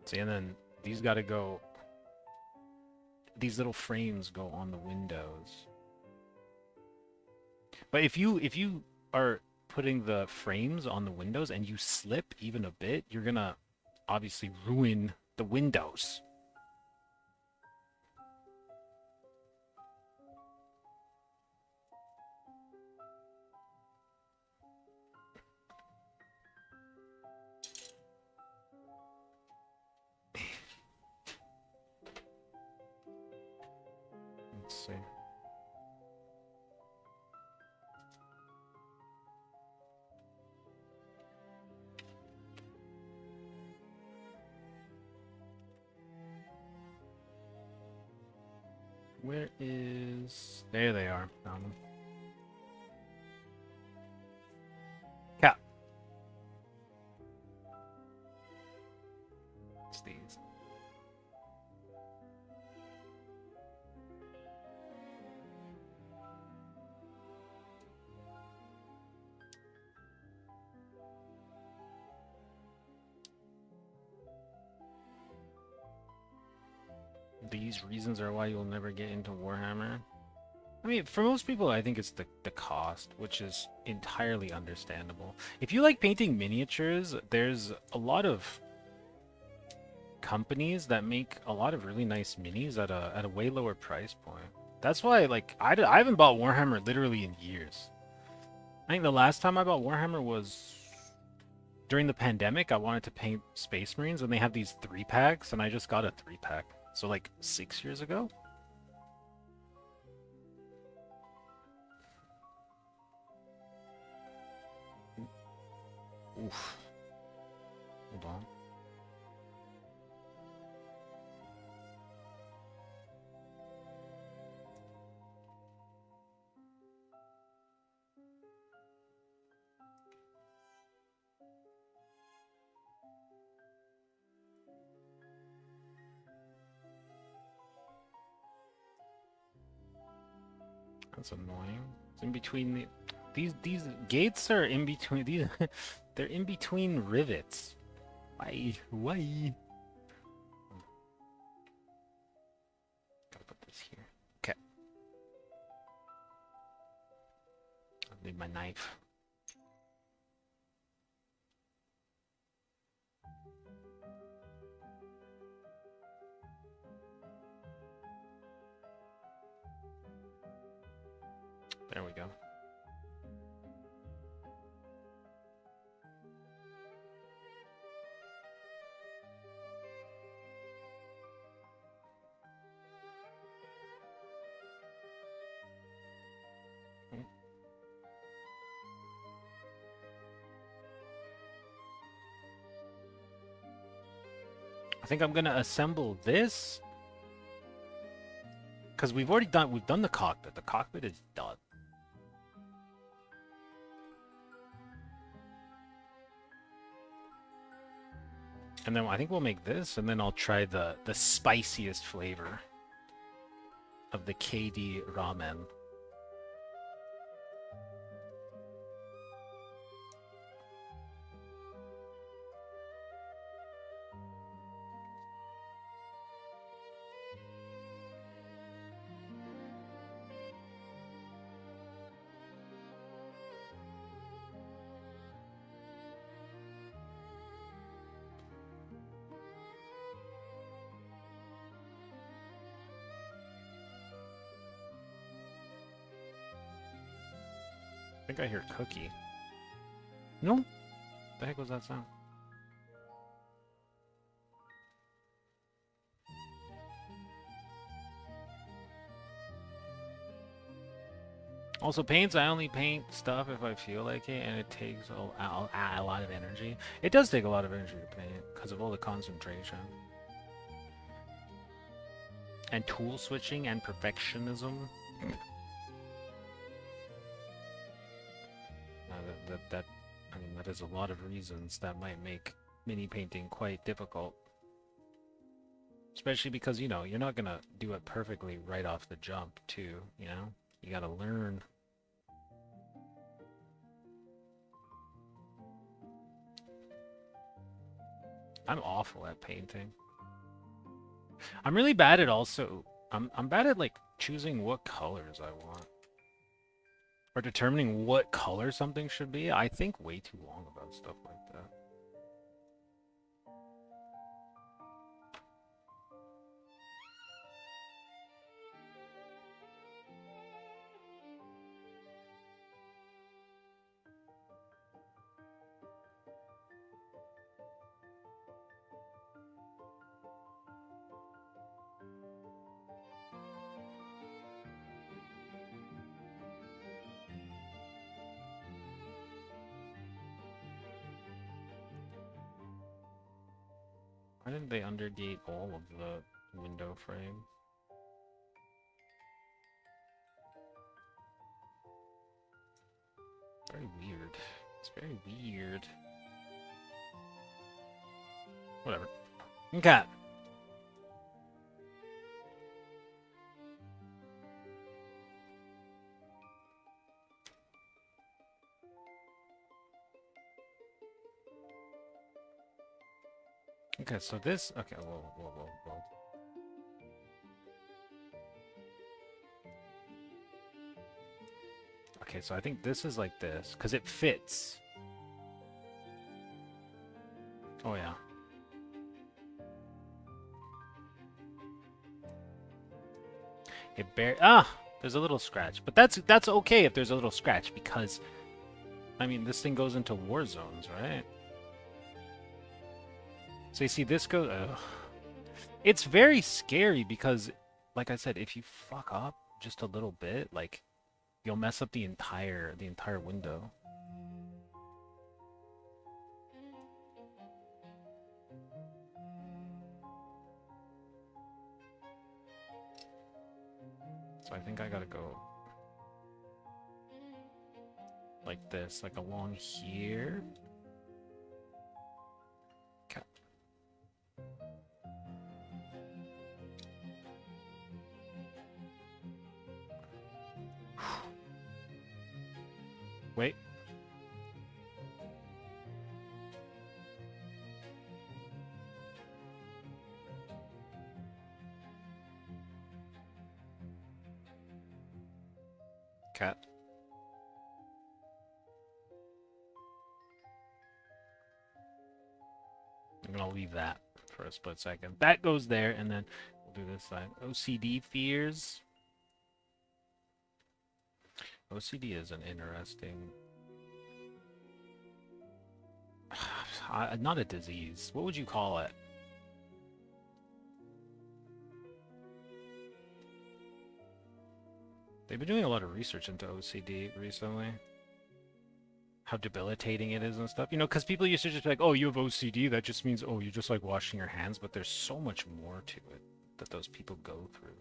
See, and then these gotta go... These little frames go on the windows. But if you are putting the frames on the windows and you slip even a bit, you're gonna obviously ruin the windows. Let's see. Where is... There they are. Found them. Cap. It's these. These reasons are why you'll never get into Warhammer. I mean, for most people, I think it's the cost, which is entirely understandable. If you like painting miniatures, there's a lot of companies that make a lot of really nice minis at a way lower price point. That's why, like, I haven't bought Warhammer literally in years. I think the last time I bought Warhammer was during the pandemic. I wanted to paint Space Marines, and they have these 3-packs, and I just got a 3-pack. So, like, 6 years ago? Oof. Hold on. That's annoying. It's in between the... These gates are in between... These, they're in between rivets. Why? Why? Gotta put this here. Okay. I need my knife. There we go. I think I'm gonna assemble this because we've done the cockpit. The cockpit is done. And then I think we'll make this, and then I'll try the spiciest flavor of the KD Ramen. I think I hear Cookie. No? What the heck was that sound? Also, paints, I only paint stuff if I feel like it, and it takes a lot of energy. It does take a lot of energy to paint because of all the concentration. And tool switching and perfectionism. I mean, that is a lot of reasons that might make mini painting quite difficult. Especially because, you know, you're not gonna do it perfectly right off the jump, too, you know? You gotta learn. I'm awful at painting. I'm really bad at I'm bad at, like, choosing what colors I want. Or determining what color something should be. I think way too long about stuff like that. Why didn't they undergate all of the window frames? very weird. It's very weird. Whatever. Okay. Okay, so this... Okay, whoa. Okay, so I think this is like this, because it fits. Oh, yeah. It there's a little scratch. But that's okay if there's a little scratch, because, I mean, this thing goes into war zones, right? So you see, this goes... It's very scary because, like I said, if you fuck up just a little bit, like, you'll mess up the entire window. So I think I gotta go like this, like along here. Okay. Wait. Cat. I'm gonna leave that for a split second. That goes there, and then we'll do this side. OCD fears. OCD is an interesting... not a disease. What would you call it? They've been doing a lot of research into OCD recently. How debilitating it is and stuff. You know, because people used to just be like, oh, you have OCD, that just means, oh, you're just like washing your hands. But there's so much more to it that those people go through.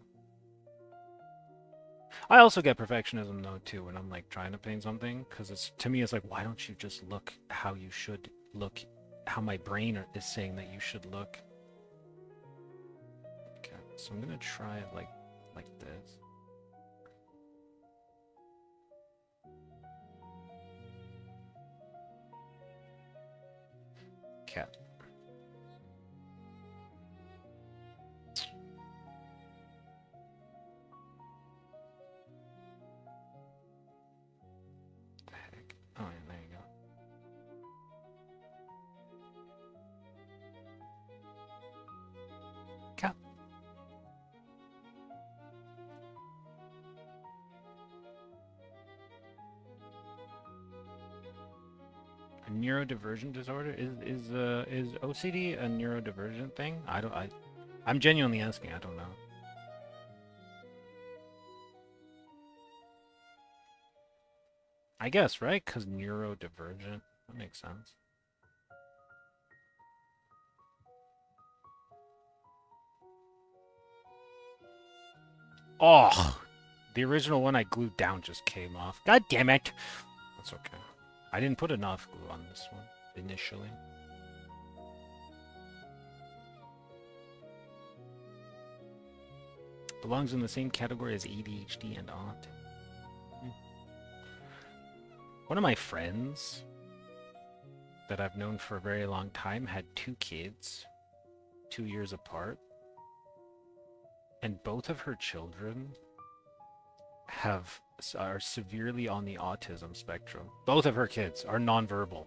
I also get perfectionism, though, too, when I'm like trying to paint something. Because it's, to me, it's like, why don't you just look how you should look, how my brain is saying that you should look. Okay, so I'm going to try it like this. Cat. The heck? Oh, yeah, there you go. Cat. A neurodivergent disorder? Is OCD a neurodivergent thing? I'm genuinely asking. I don't know. I guess, right? Because neurodivergent. That makes sense. Oh! The original one I glued down just came off. God damn it! That's okay. I didn't put enough glue on this one, initially. Belongs in the same category as ADHD and autism. One of my friends that I've known for a very long time had 2 kids, 2 years apart. And both of her children are severely on the autism spectrum. Both of her kids are nonverbal.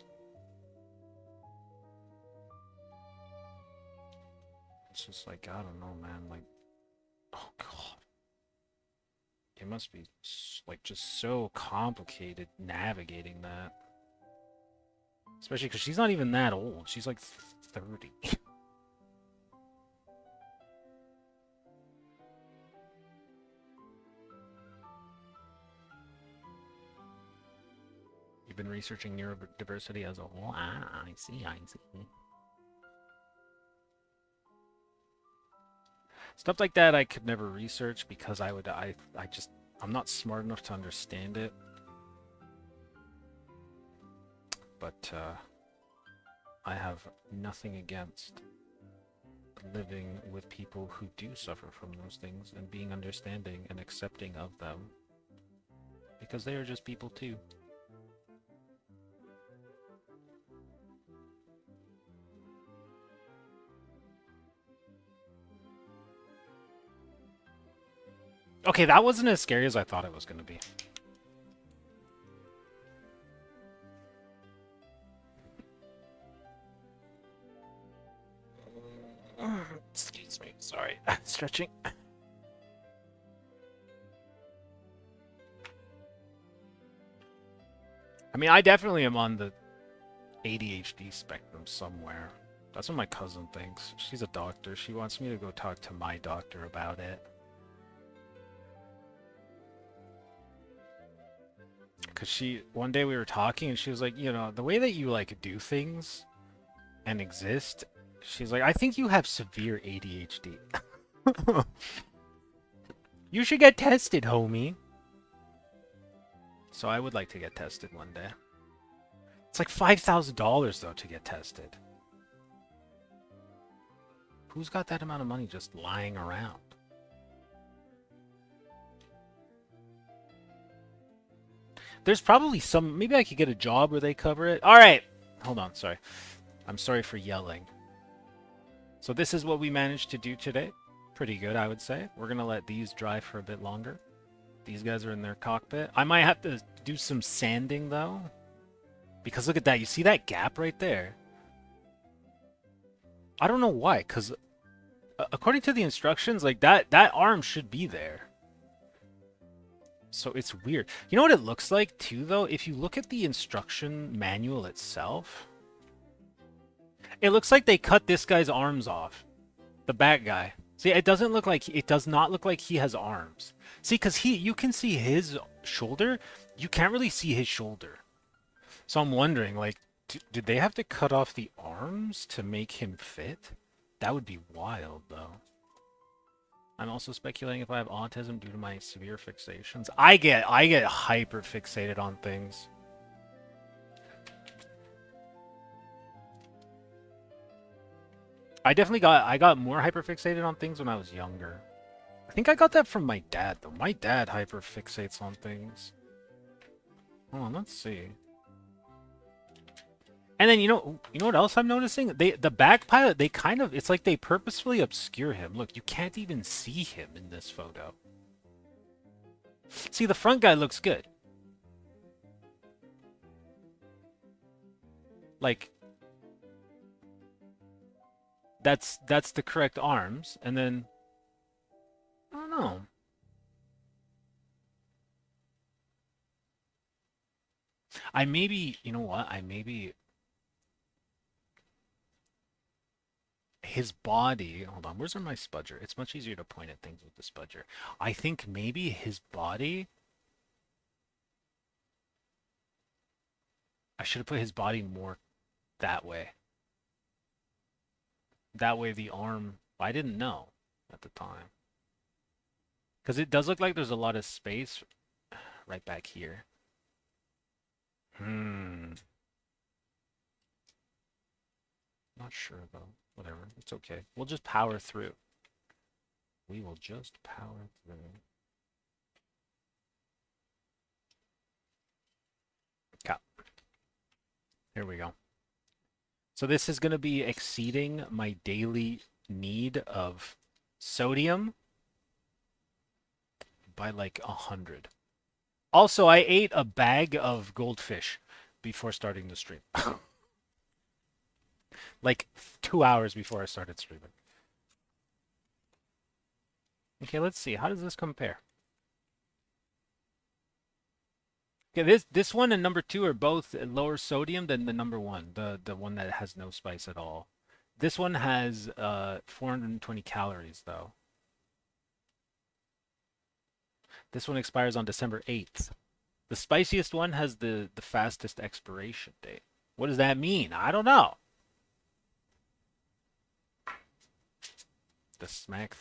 It's just like, I don't know, man. Like, oh god, it must be like just so complicated navigating that. Especially because she's not even that old. She's like 30. You've been researching neurodiversity as a whole? Ah, I see. Stuff like that I could never research because I'm not smart enough to understand it. but I have nothing against living with people who do suffer from those things and being understanding and accepting of them, because they are just people too. Okay, that wasn't as scary as I thought it was going to be. Excuse me, sorry. Stretching. I mean, I definitely am on the ADHD spectrum somewhere. That's what my cousin thinks. She's a doctor. She wants me to go talk to my doctor about it. Because one day we were talking and she was like, you know, the way that you like do things and exist, she's like, I think you have severe ADHD. You should get tested, homie. So I would like to get tested one day. It's like $5,000 though to get tested. Who's got that amount of money just lying around? There's probably some... Maybe I could get a job where they cover it. All right. Hold on. Sorry. I'm sorry for yelling. So this is what we managed to do today. Pretty good, I would say. We're going to let these dry for a bit longer. These guys are in their cockpit. I might have to do some sanding, though. Because look at that. You see that gap right there? I don't know why. Because according to the instructions, like that arm should be there. So it's weird. You know what it looks like too, though? If you look at the instruction manual itself, it looks like they cut this guy's arms off. The back guy. See, it doesn't look like... It does not look like he has arms. See, because you can see his shoulder. You can't really see his shoulder. So I'm wondering, like, did they have to cut off the arms to make him fit? That would be wild, though. I'm also speculating if I have autism due to my severe fixations. I get hyper fixated on things. I got more hyper fixated on things when I was younger. I think I got that from my dad though. My dad hyper fixates on things. Hold on, let's see. And then you know what else I'm noticing? The back pilot, they kind of, it's like they purposefully obscure him. Look, you can't even see him in this photo. See, the front guy looks good. Like that's the correct arms, and then I don't know. I maybe, you know what? I maybe his body, hold on, where's my spudger? It's much easier to point at things with the spudger. I think maybe his body, I should have put his body more that way. That way the arm, I didn't know at the time. Because it does look like there's a lot of space right back here. Not sure though. Whatever. It's okay. We'll just power through. We will just power through. Okay. Here we go. So this is going to be exceeding my daily need of sodium by like 100. Also, I ate a bag of goldfish before starting the stream. Like 2 hours before I started streaming. Okay, let's see. How does this compare? Okay, this one and number 2 are both lower sodium than the number 1, the one that has no spice at all. This one has 420 calories though. This one expires on December 8th. The spiciest one has the fastest expiration date. What does that mean? I don't know. The snack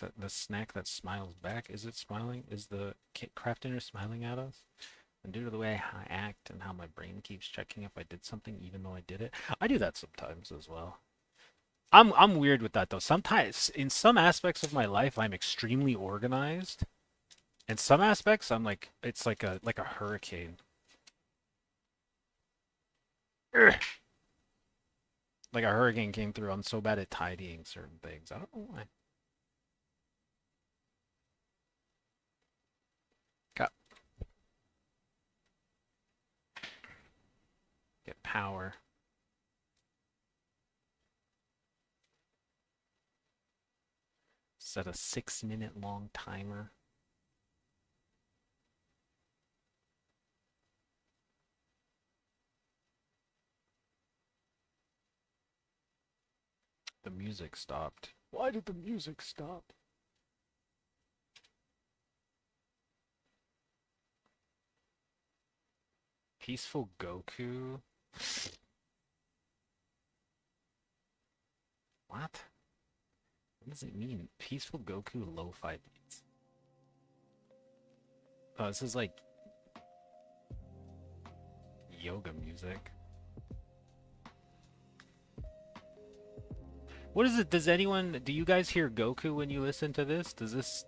that smiles back. Is it smiling? Is the craft dinner smiling at us? And due to the way I act and how my brain keeps checking if I did something even though I did it, I do that sometimes as well. I'm weird with that though. Sometimes in some aspects of my life I'm extremely organized. In some aspects I'm like it's like a hurricane. Ugh. Like a hurricane came through. I'm so bad at tidying certain things. I don't know why. Got get power. Set a 6-minute long timer. The music stopped. Why did the music stop? Peaceful Goku? What? What does it mean? Peaceful Goku lo-fi beats. Oh, this is like yoga music. What is it? Does anyone, do you guys hear Goku when you listen to this? Does this,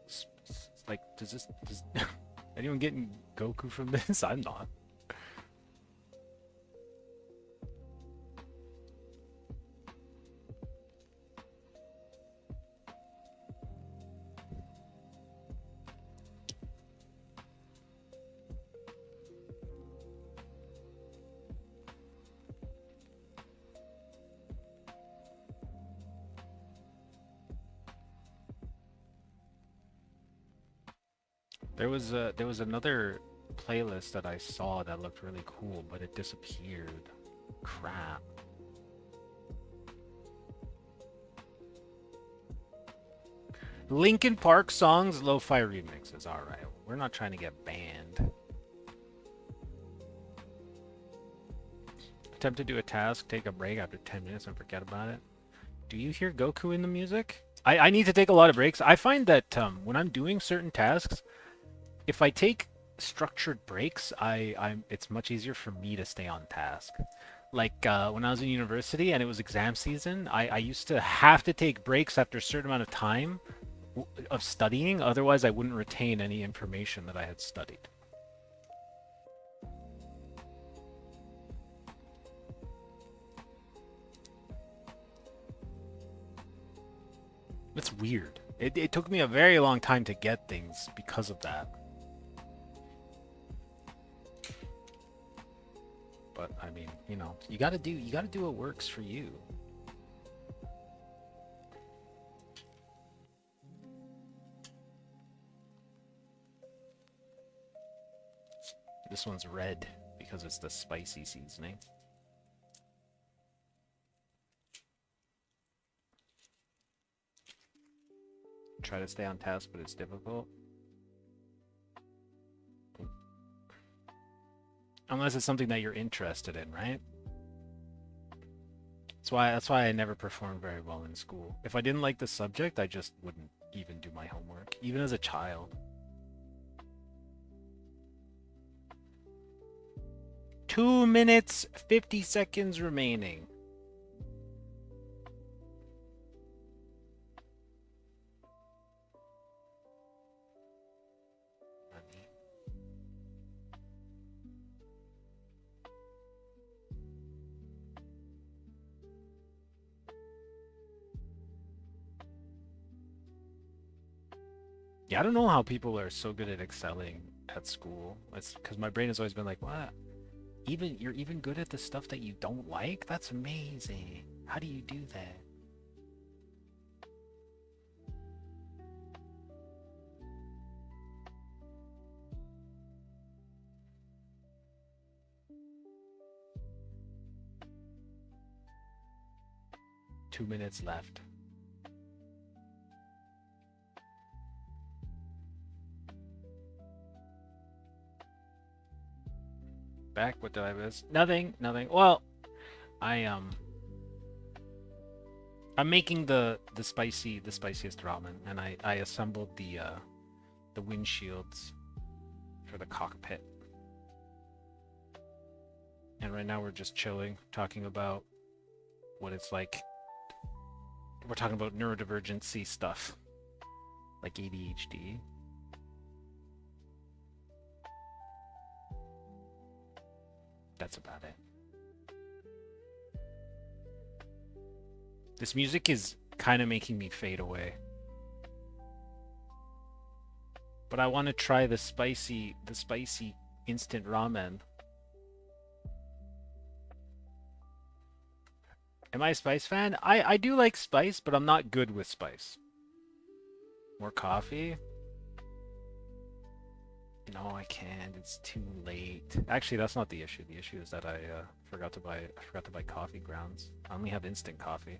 like, does anyone getting Goku from this? I'm not. There was another playlist that I saw that looked really cool, but it disappeared. Crap. Linkin Park songs, lo-fi remixes. All right, we're not trying to get banned. Attempt to do a task, take a break after 10 minutes and forget about it. Do you hear Goku in the music? I need to take a lot of breaks. I find that when I'm doing certain tasks, if I take structured breaks, it's much easier for me to stay on task. Like when I was in university and it was exam season, I used to have to take breaks after a certain amount of time of studying. Otherwise, I wouldn't retain any information that I had studied. It's weird. It took me a very long time to get things because of that. But I mean, you know, you gotta do what works for you. This one's red because it's the spicy seasoning. Try to stay on task, but it's difficult. Unless it's something that you're interested in, right? That's why I never performed very well in school. If I didn't like the subject, I just wouldn't even do my homework, even as a child. 2 minutes, 50 seconds remaining. Yeah, I don't know how people are so good at excelling at school. It's because my brain has always been like, what? You're even good at the stuff that you don't like? That's amazing. How do you do that? Two minutes left. Back, what did I miss? Nothing. Well, I'm making the spiciest ramen, and I assembled the windshields for the cockpit. And right now we're just chilling, talking about what it's like. We're talking about neurodivergency stuff, like ADHD. That's about it. This music is kind of making me fade away. But I want to try the spicy instant ramen. Am I a spice fan? I do like spice, but I'm not good with spice. More coffee? No, I can't. It's too late. Actually, that's not the issue. The issue is that I forgot to buy coffee grounds. I only have instant coffee.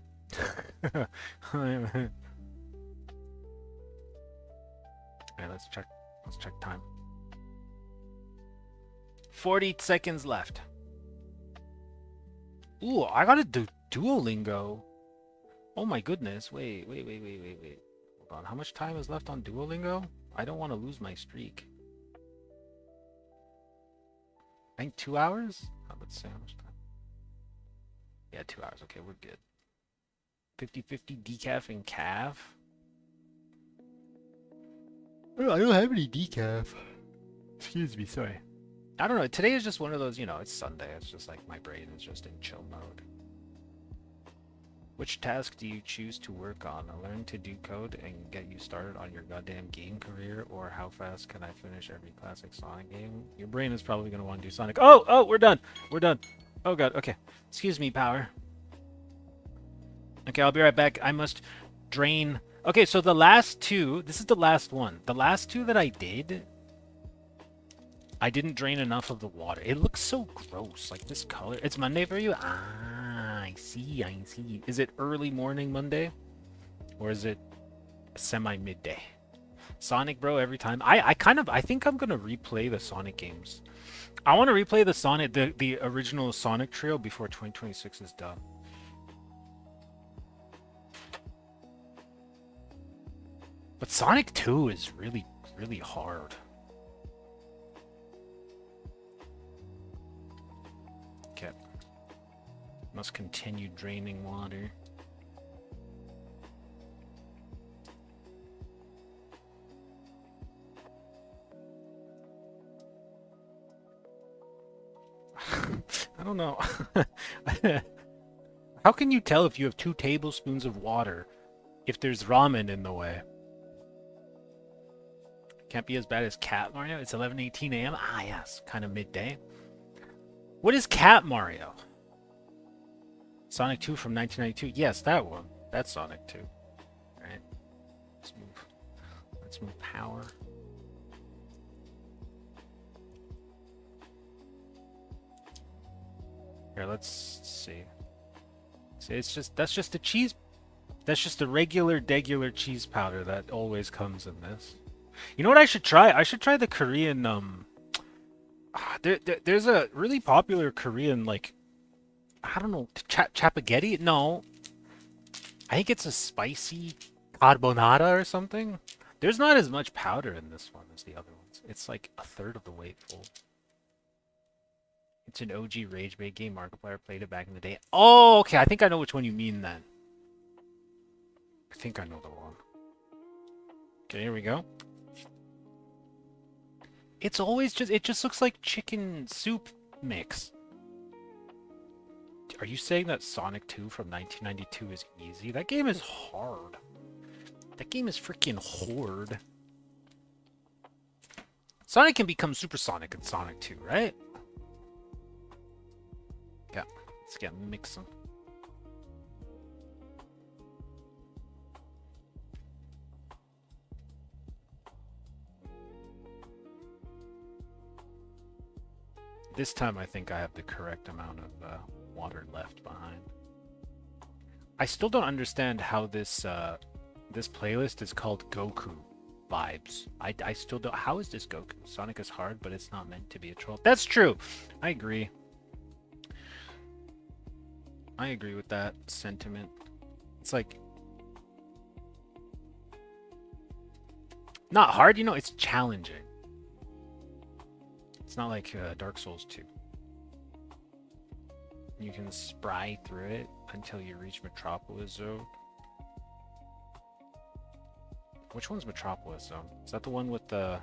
Alright, let's check time. 40 seconds left. Ooh, I gotta do Duolingo. Oh my goodness. Wait. Hold on. How much time is left on Duolingo? I don't want to lose my streak. I think 2 hours? Let's see how much time. Yeah, 2 hours. Okay, we're good. 50-50 decaf and calf. Oh, I don't have any decaf. Excuse me, sorry. I don't know. Today is just one of those, it's Sunday. It's just like my brain is just in chill mode. Which task do you choose to work on? Learn to do code and get you started on your goddamn game career, or how fast can I finish every classic Sonic game? Your brain is probably going to want to do Sonic. Oh, we're done. We're done. Oh god, okay. Excuse me, power. Okay, I'll be right back. I must drain. Okay, so the last two, this is the last one. The last two that I did, I didn't drain enough of the water. It looks so gross, like this color. It's Monday for you? Ah, I see. Is it early morning Monday? Or is it semi-midday? Sonic, bro, every time. I think I'm gonna replay the Sonic games. I want to replay the original Sonic trio before 2026 is done. But Sonic 2 is really, really hard. Okay. Must continue draining water. I don't know. How can you tell if you have 2 tablespoons of water if there's ramen in the way? Can't be as bad as Cat Mario. It's 11:18 a.m. Ah, yes, kind of midday. What is Cat Mario? Sonic 2 from 1992. Yes, that one. That's Sonic 2. All right. Let's move power. Here, let's see. See, that's just a cheese. That's just a regular cheese powder that always comes in this. You know what I should try? I should try the Korean there's a really popular Korean, like, I don't know, chapaghetti? No. I think it's a spicy carbonara or something. There's not as much powder in this one as the other ones. It's like a third of the weight full. It's an OG Rage Bait game. Markiplier played it back in the day. Oh, okay. I think I know which one you mean then. I think I know the one. Okay, here we go. It's always it just looks like chicken soup mix. Are you saying that Sonic 2 from 1992 is easy? That game is hard. That game is freaking hard. Sonic can become supersonic in Sonic 2, right? Yeah, let's get mixing. This time I think I have the correct amount of water left behind. I still don't understand how this this playlist is called Goku Vibes. I still don't. How is this Goku? Sonic is hard, but it's not meant to be a troll. That's true. I agree. I agree with that sentiment. It's like not hard, it's challenging. It's not like Dark Souls 2. You can spry through it until you reach Metropolis Zone. Which one's Metropolis Zone? Is that the one with the...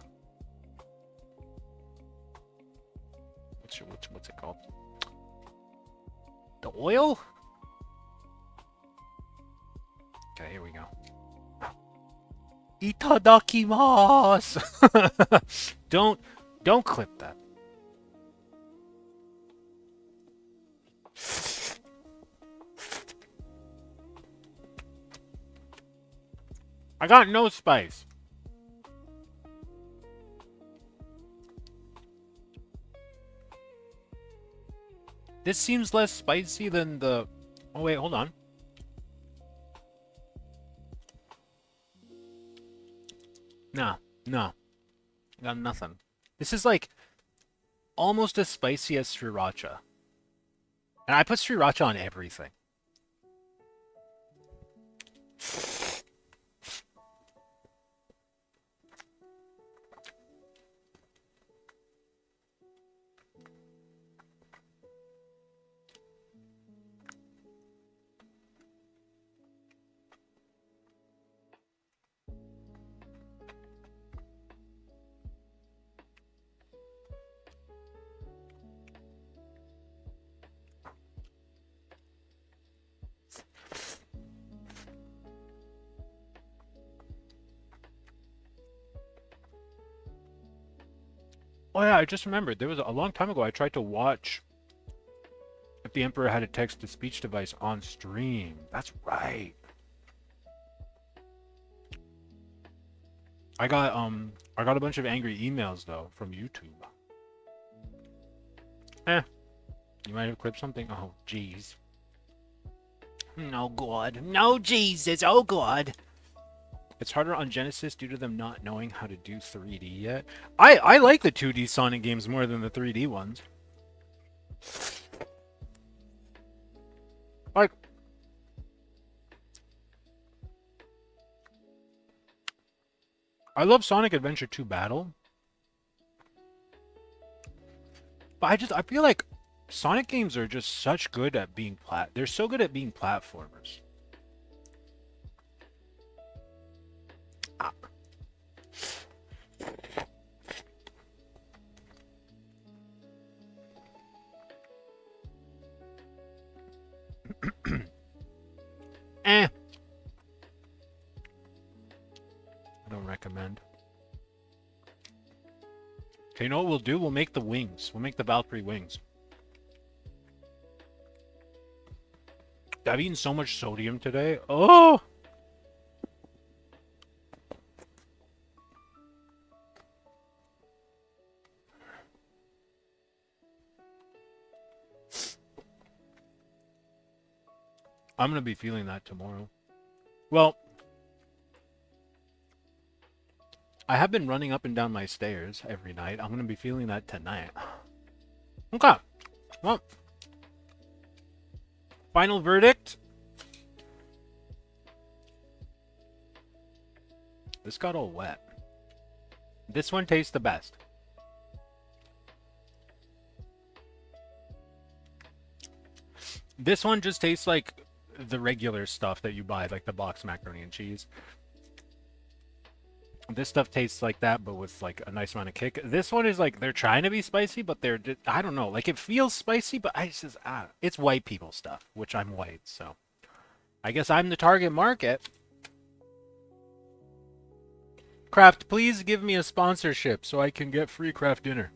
What's it called? The oil? Okay, here we go. Itadakimasu! Don't clip that. I got no spice. This seems less spicy than the... Oh wait, hold on. No. Got nothing. This is like almost as spicy as sriracha. And I put sriracha on everything. Oh yeah, I just remembered. There was a long time ago I tried to watch if the Emperor had a text-to-speech device on stream. That's right. I got a bunch of angry emails though from YouTube. You might have clipped something. Oh, jeez. No God. No Jesus. Oh God. It's harder on Genesis due to them not knowing how to do 3D yet. I like the 2D Sonic games more than the 3D ones. Like, I love Sonic Adventure 2 Battle. But I feel like Sonic games are just such good at being they're so good at being platformers. I don't recommend. Okay, you know what we'll do? We'll make the wings. We'll make the Valkyrie wings. I've eaten so much sodium today. Oh! I'm going to be feeling that tomorrow. Well, I have been running up and down my stairs every night. I'm going to be feeling that tonight. Okay. Well, final verdict. This got all wet. This one tastes the best. This one just tastes like the regular stuff that you buy, like the box macaroni and cheese. This stuff tastes like that, but with like a nice amount of kick. This one is like, they're trying to be spicy, but they're, I don't know, like it feels spicy, but I just, it's white people stuff, which I'm white, so I guess I'm the target market. Kraft, please give me a sponsorship so I can get free Kraft dinner.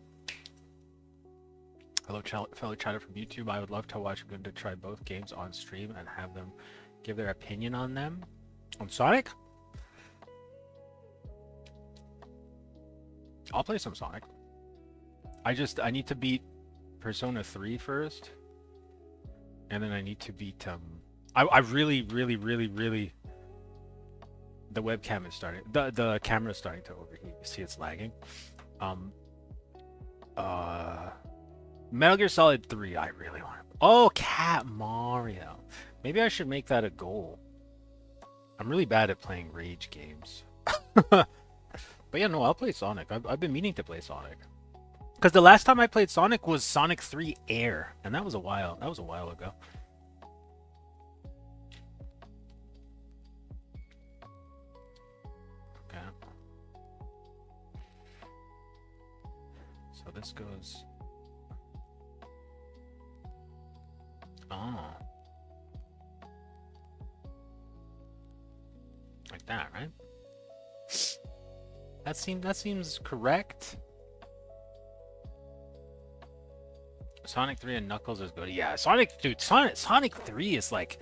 Hello, fellow chatter from YouTube. I would love to watch Gunda try both games on stream and have them give their opinion on them. On Sonic? I'll play some Sonic. I need to beat Persona 3 first. And then I need to beat, I really, the webcam is starting, the camera is starting to overheat. You see it's lagging. Metal Gear Solid 3, I really want to. Oh, Cat Mario. Maybe I should make that a goal. I'm really bad at playing rage games. But yeah, no, I'll play Sonic. I've been meaning to play Sonic. Because the last time I played Sonic was Sonic 3 Air, and that was a while ago. Okay. So this goes. Oh. Like that, right? That seems correct. Sonic 3 and Knuckles is good. Yeah, Sonic 3 is like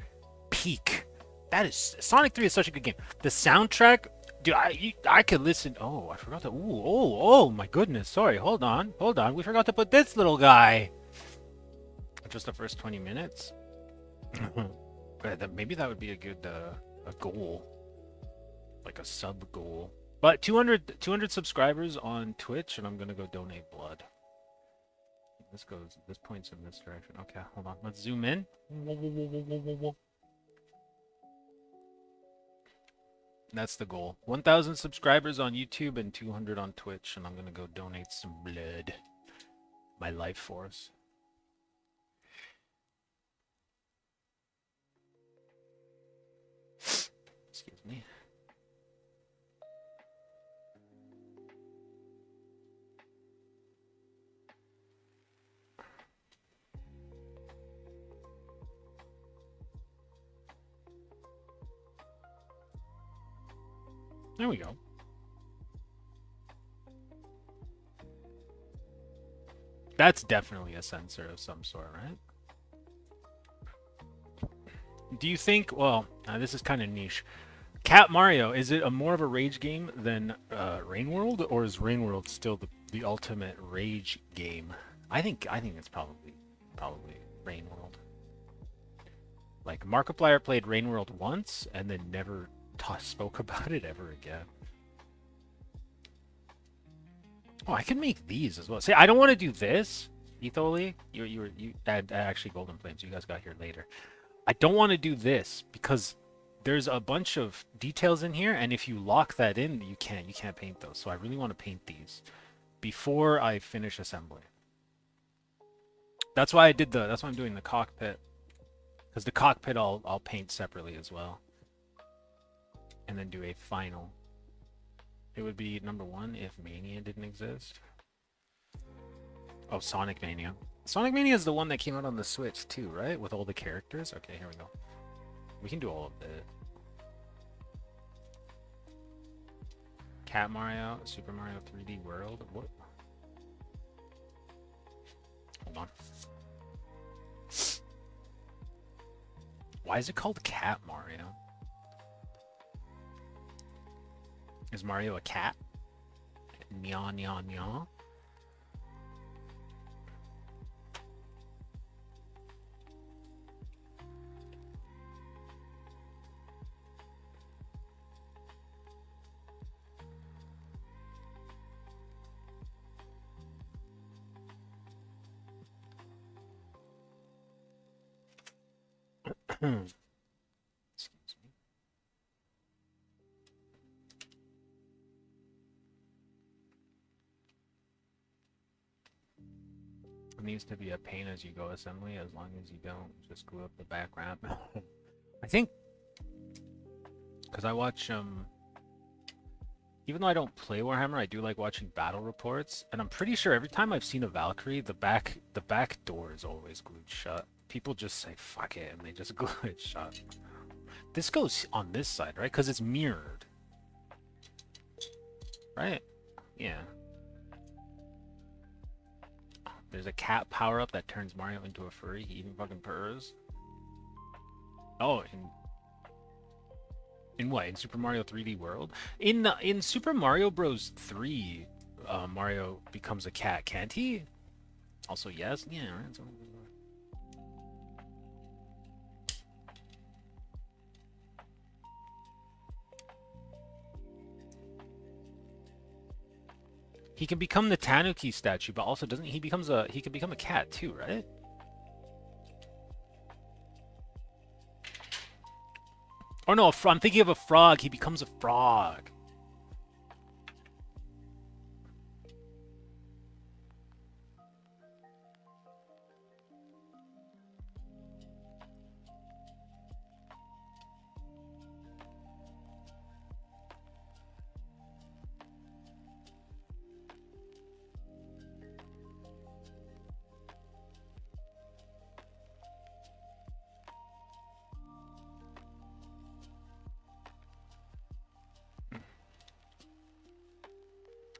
peak. That is Sonic 3 is such a good game. The soundtrack, dude, I could listen. Oh, I forgot to. Ooh, oh my goodness. Sorry. Hold on. We forgot to put this little guy. Just the first 20 minutes. Maybe that would be a good a goal, like a sub goal. But 200 subscribers on Twitch, and I'm gonna go donate blood. This points in this direction. Okay, hold on. Let's zoom in. That's the goal. 1,000 subscribers on YouTube and 200 on Twitch, and I'm gonna go donate some blood. My life force. Excuse me. There we go. That's definitely a sensor of some sort, right? Do you think, well, this is kind of niche. Cat Mario, is it more of a rage game than Rain World, or is Rain World still the ultimate rage game? I think it's probably Rain World. Like Markiplier played Rain World once and then never spoke about it ever again. Oh, I can make these as well. See, I don't want to do this, Etholi. You actually Golden Flames. You guys got here later. I don't want to do this because there's a bunch of details in here, and if you lock that in, you can't paint those. So I really want to paint these before I finish assembly. That's why I'm doing the cockpit, because the cockpit I'll paint separately as well, and then do a final. It would be number 1 if Mania didn't exist. Oh, Sonic Mania. Sonic Mania is the one that came out on the Switch too, right? With all the characters? Okay, here we go. We can do all of it. Cat Mario, Super Mario 3D World. What? Hold on. Why is it called Cat Mario? Is Mario a cat? Nya nya nya. Excuse me. It needs to be a pain as you go assembly, as long as you don't just glue up the back wrap. I think because I watch even though I don't play Warhammer, I do like watching battle reports, and I'm pretty sure every time I've seen a Valkyrie, the back door is always glued shut. People just say fuck it and they just glue it shut. This goes on this side, right? Because it's mirrored, right? Yeah. There's a cat power-up that turns Mario into a furry. He even fucking purrs. Oh, in what? In Super Mario 3D World? In Super Mario Bros. 3, Mario becomes a cat, can't he? Also, yes? Yeah, right? So... He can become the Tanuki statue, but also doesn't he can become a cat too, right? Or no, I'm thinking of a frog. He becomes a frog.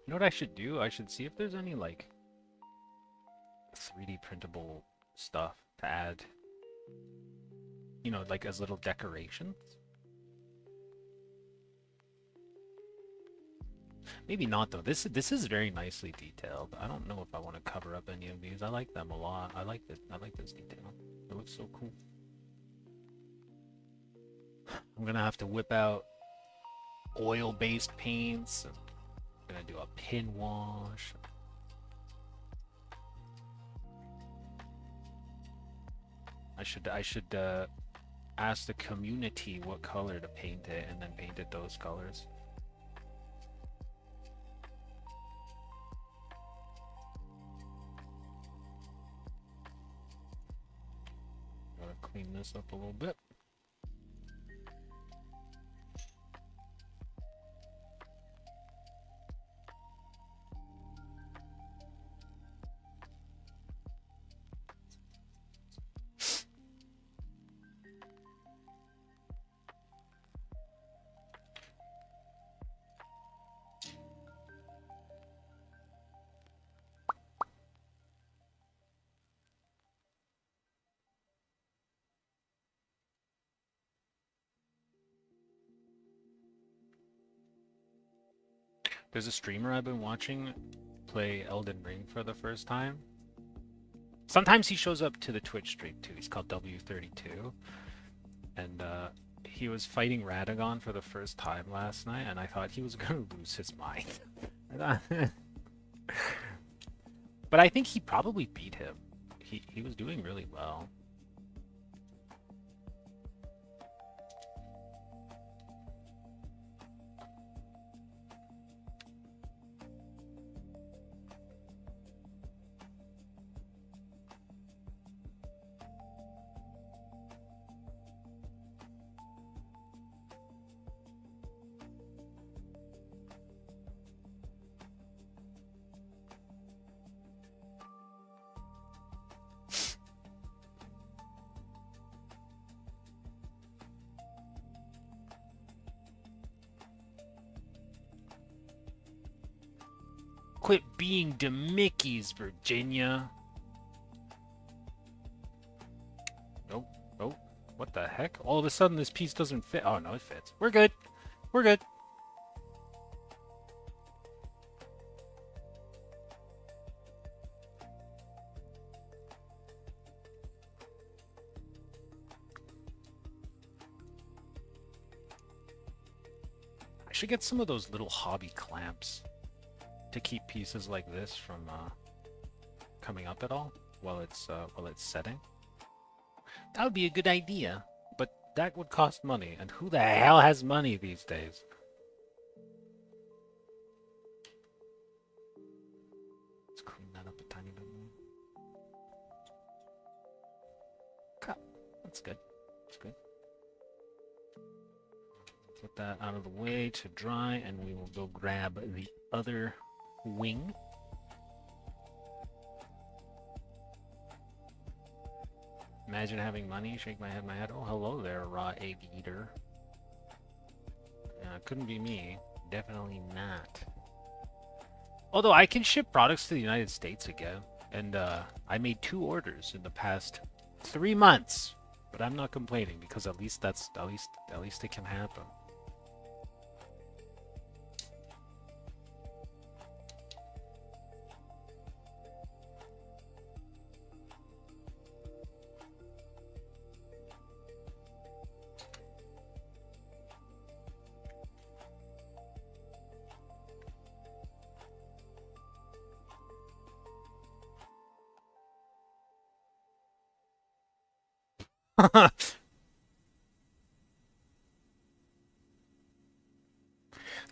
You know what I should do? I should see if there's any like 3D printable stuff to add. You know, like as little decorations. Maybe not though. This is very nicely detailed. I don't know if I want to cover up any of these. I like them a lot. I like this. I like this detail. It looks so cool. I'm gonna have to whip out oil-based paints. I'm gonna do a pin wash. I should ask the community what color to paint it, and then paint it those colors. Gotta clean this up a little bit. There's a streamer I've been watching play Elden Ring for the first time. Sometimes he shows up to the Twitch stream too. He's called W32. And he was fighting Radagon for the first time last night, and I thought he was going to lose his mind. But I think he probably beat him. He was doing really well. Quit being DeMickeys, Virginia. Nope. Nope. What the heck? All of a sudden this piece doesn't fit. Oh, no, it fits. We're good. We're good. I should get some of those little hobby clamps to keep pieces like this from coming up at all while it's setting. That would be a good idea, but that would cost money, and who the hell has money these days? Let's clean that up a tiny bit more. That's good. That's good. Get that out of the way to dry, and we will go grab the other wing. Imagine having money. Shake my head. Oh, hello there, raw egg eater. It couldn't be me. Definitely not. Although I can ship products to the United States again, and I made 2 orders in the past 3 months, but I'm not complaining because at least it can happen.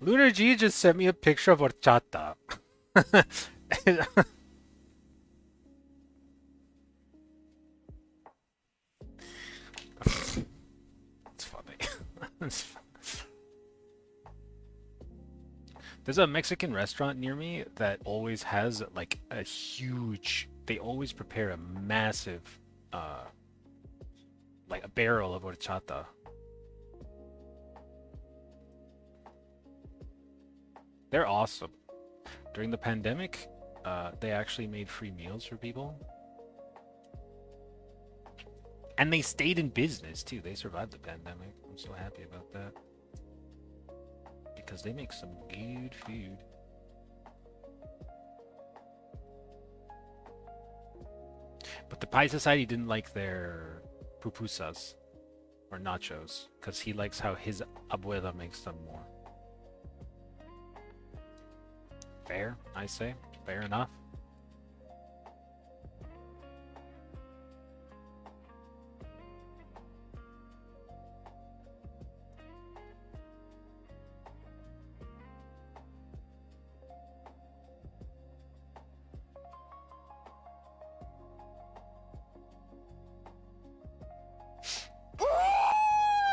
Lunar G just sent me a picture of horchata. It's funny. There's a Mexican restaurant near me that always has like a huge. They always prepare a massive, like a barrel of horchata. They're awesome. During the pandemic, they actually made free meals for people. And they stayed in business, too. They survived the pandemic. I'm so happy about that. Because they make some good food. But the Pie Society didn't like their pupusas or nachos because he likes how his abuela makes them more. Fair, I say. Fair enough.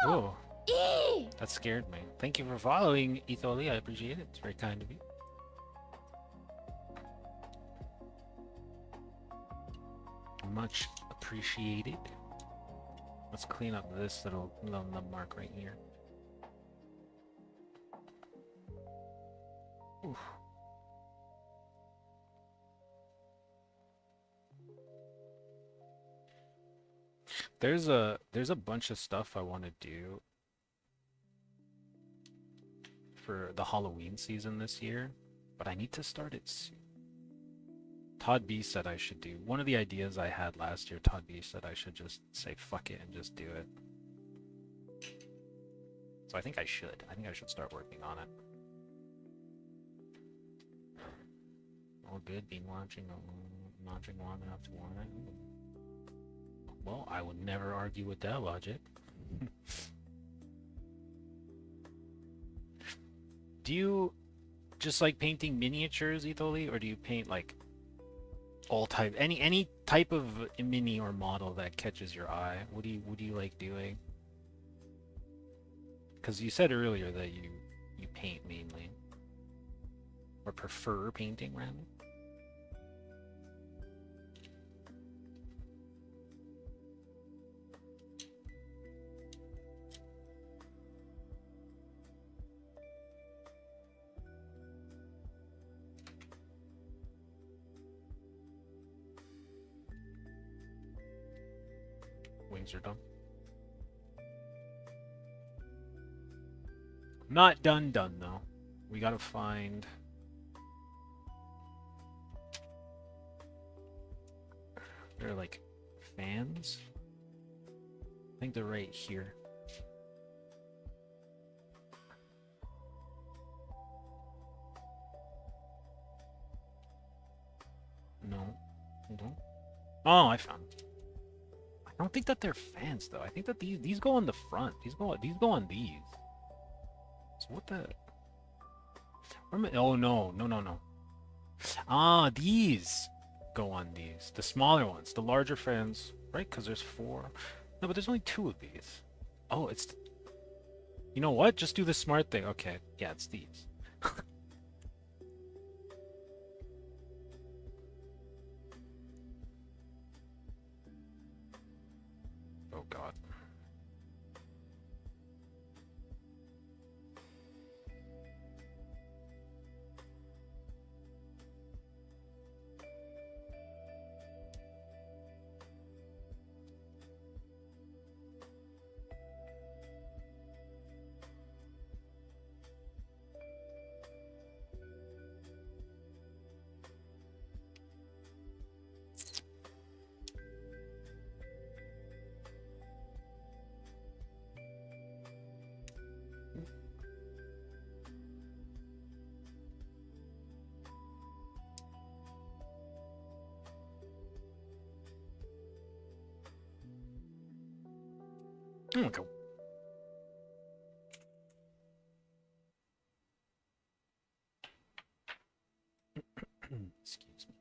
Oh, that scared me. Thank you for following, Etholi. I appreciate it. It's very kind of you. Much appreciated. Let's clean up this little nub mark right here. Oof. There's a bunch of stuff I want to do for the Halloween season this year, but I need to start it soon. Todd B said I should do one of the ideas I had last year. Todd B said I should just say fuck it and just do it. So I think I should. I think I should start working on it. All good. Been watching long enough to want it. Well, I would never argue with that logic. Do you just like painting miniatures, Etholi, or do you paint like all type, any type of mini or model that catches your eye? What do you like doing? Because you said earlier that you paint mainly, or prefer painting rather. Wings are done. Not done though. We gotta find... They're like fans? I think they're right here. No. Hold on. Oh, I found them. I don't think that they're fans though. I think that these go on the front. These go on these. So what the? Oh no. Ah, these go on these. The smaller ones. The larger fans, right? Because there's 4. No, but there's only 2 of these. Oh, it's... You know what? Just do the smart thing. Okay. Yeah, it's these. Oh god. Okay. Excuse me.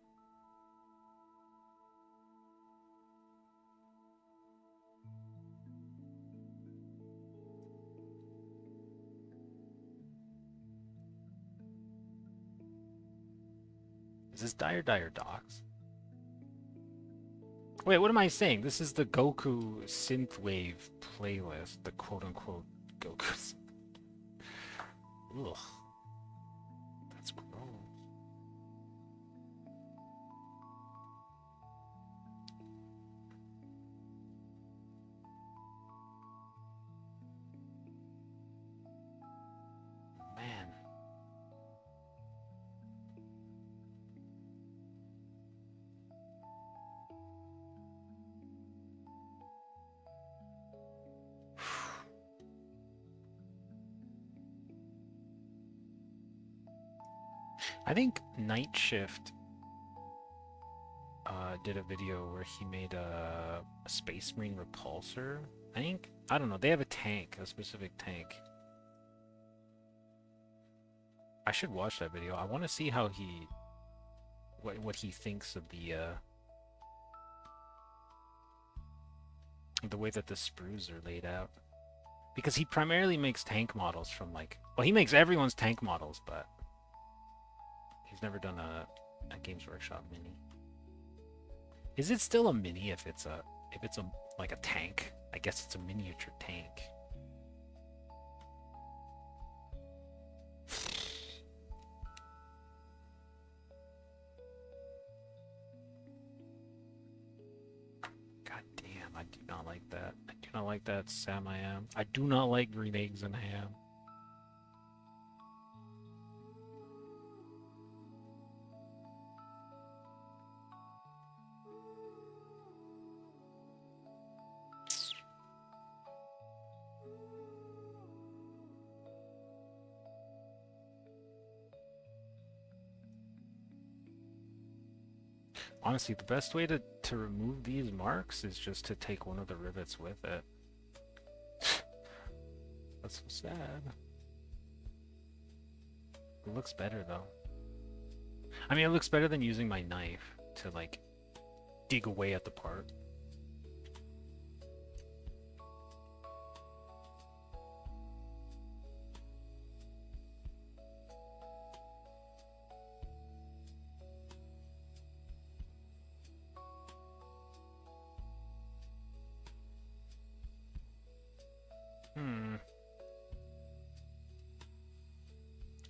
Is this Dire Docks? Wait, what am I saying? This is the Goku Synthwave playlist, the quote-unquote Goku. Ugh. That's gross. I think Night Shift did a video where he made a Space Marine repulsor. I don't know, they have a tank, a specific tank. I should watch that video. I want to see how what he thinks of the way that the sprues are laid out. Because he primarily makes tank models from like, well, he makes everyone's tank models, but he's never done a Games Workshop mini. Is it still a mini if it's like a tank? I guess it's a miniature tank. God damn, I do not like that. I do not like that, Sam I am. I do not like green eggs and ham. Honestly, the best way to remove these marks is just to take one of the rivets with it. That's so sad. It looks better though. I mean, it looks better than using my knife to like dig away at the part.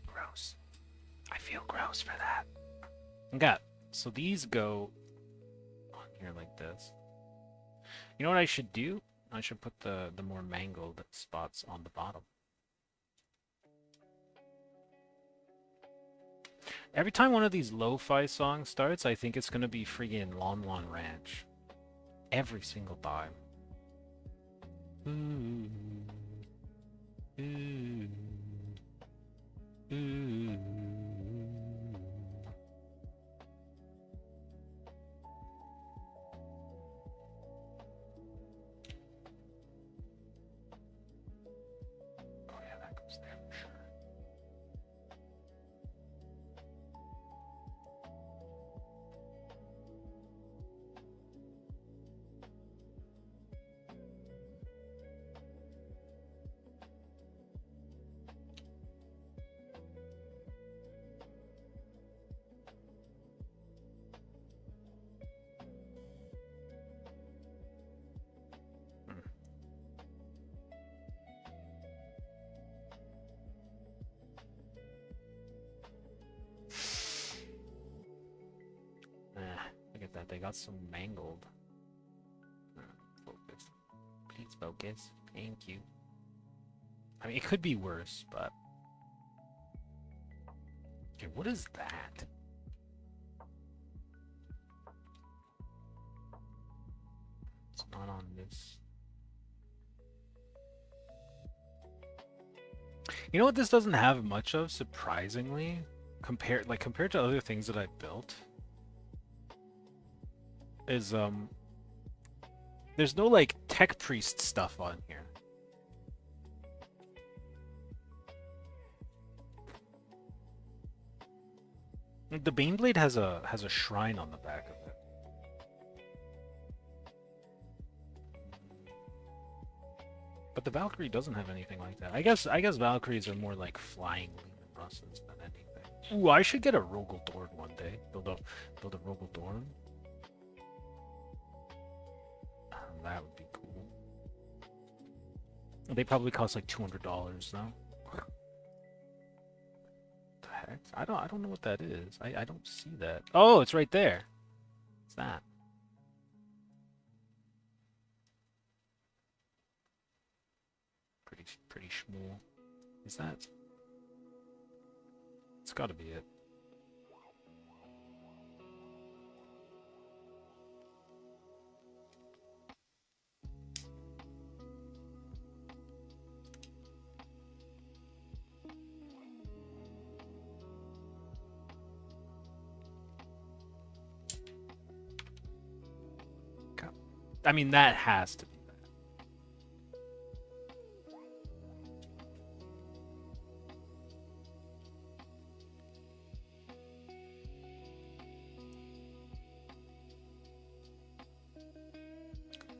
Gross. I feel gross for that. Okay, so these go on here like this. You know what I should do? I should put the more mangled spots on the bottom. Every time one of these lo-fi songs starts, I think it's gonna be friggin' Lon Lon Ranch. Every single time. Ooh. Ooh. Ooh. Oh yeah, that goes there for sure. Look at that, they got some mangled. Focus. Please focus. Thank you. I mean, it could be worse, but... Okay, what is that? It's not on this. You know what this doesn't have much of, surprisingly? Compared to other things that I've built? Is, there's no, like, tech priest stuff on here. The Baneblade has a shrine on the back of it. But the Valkyrie doesn't have anything like that. I guess Valkyries are more like flying Leman Russes than anything. Ooh, I should get a Rogel Dorn one day. Build a Rogel Dorn. That would be cool. They probably cost like $200 though. The heck? I don't know what that is. I don't see that. Oh, it's right there. What's that? Pretty schmool. Is that? It's gotta be it. I mean, that has to be that.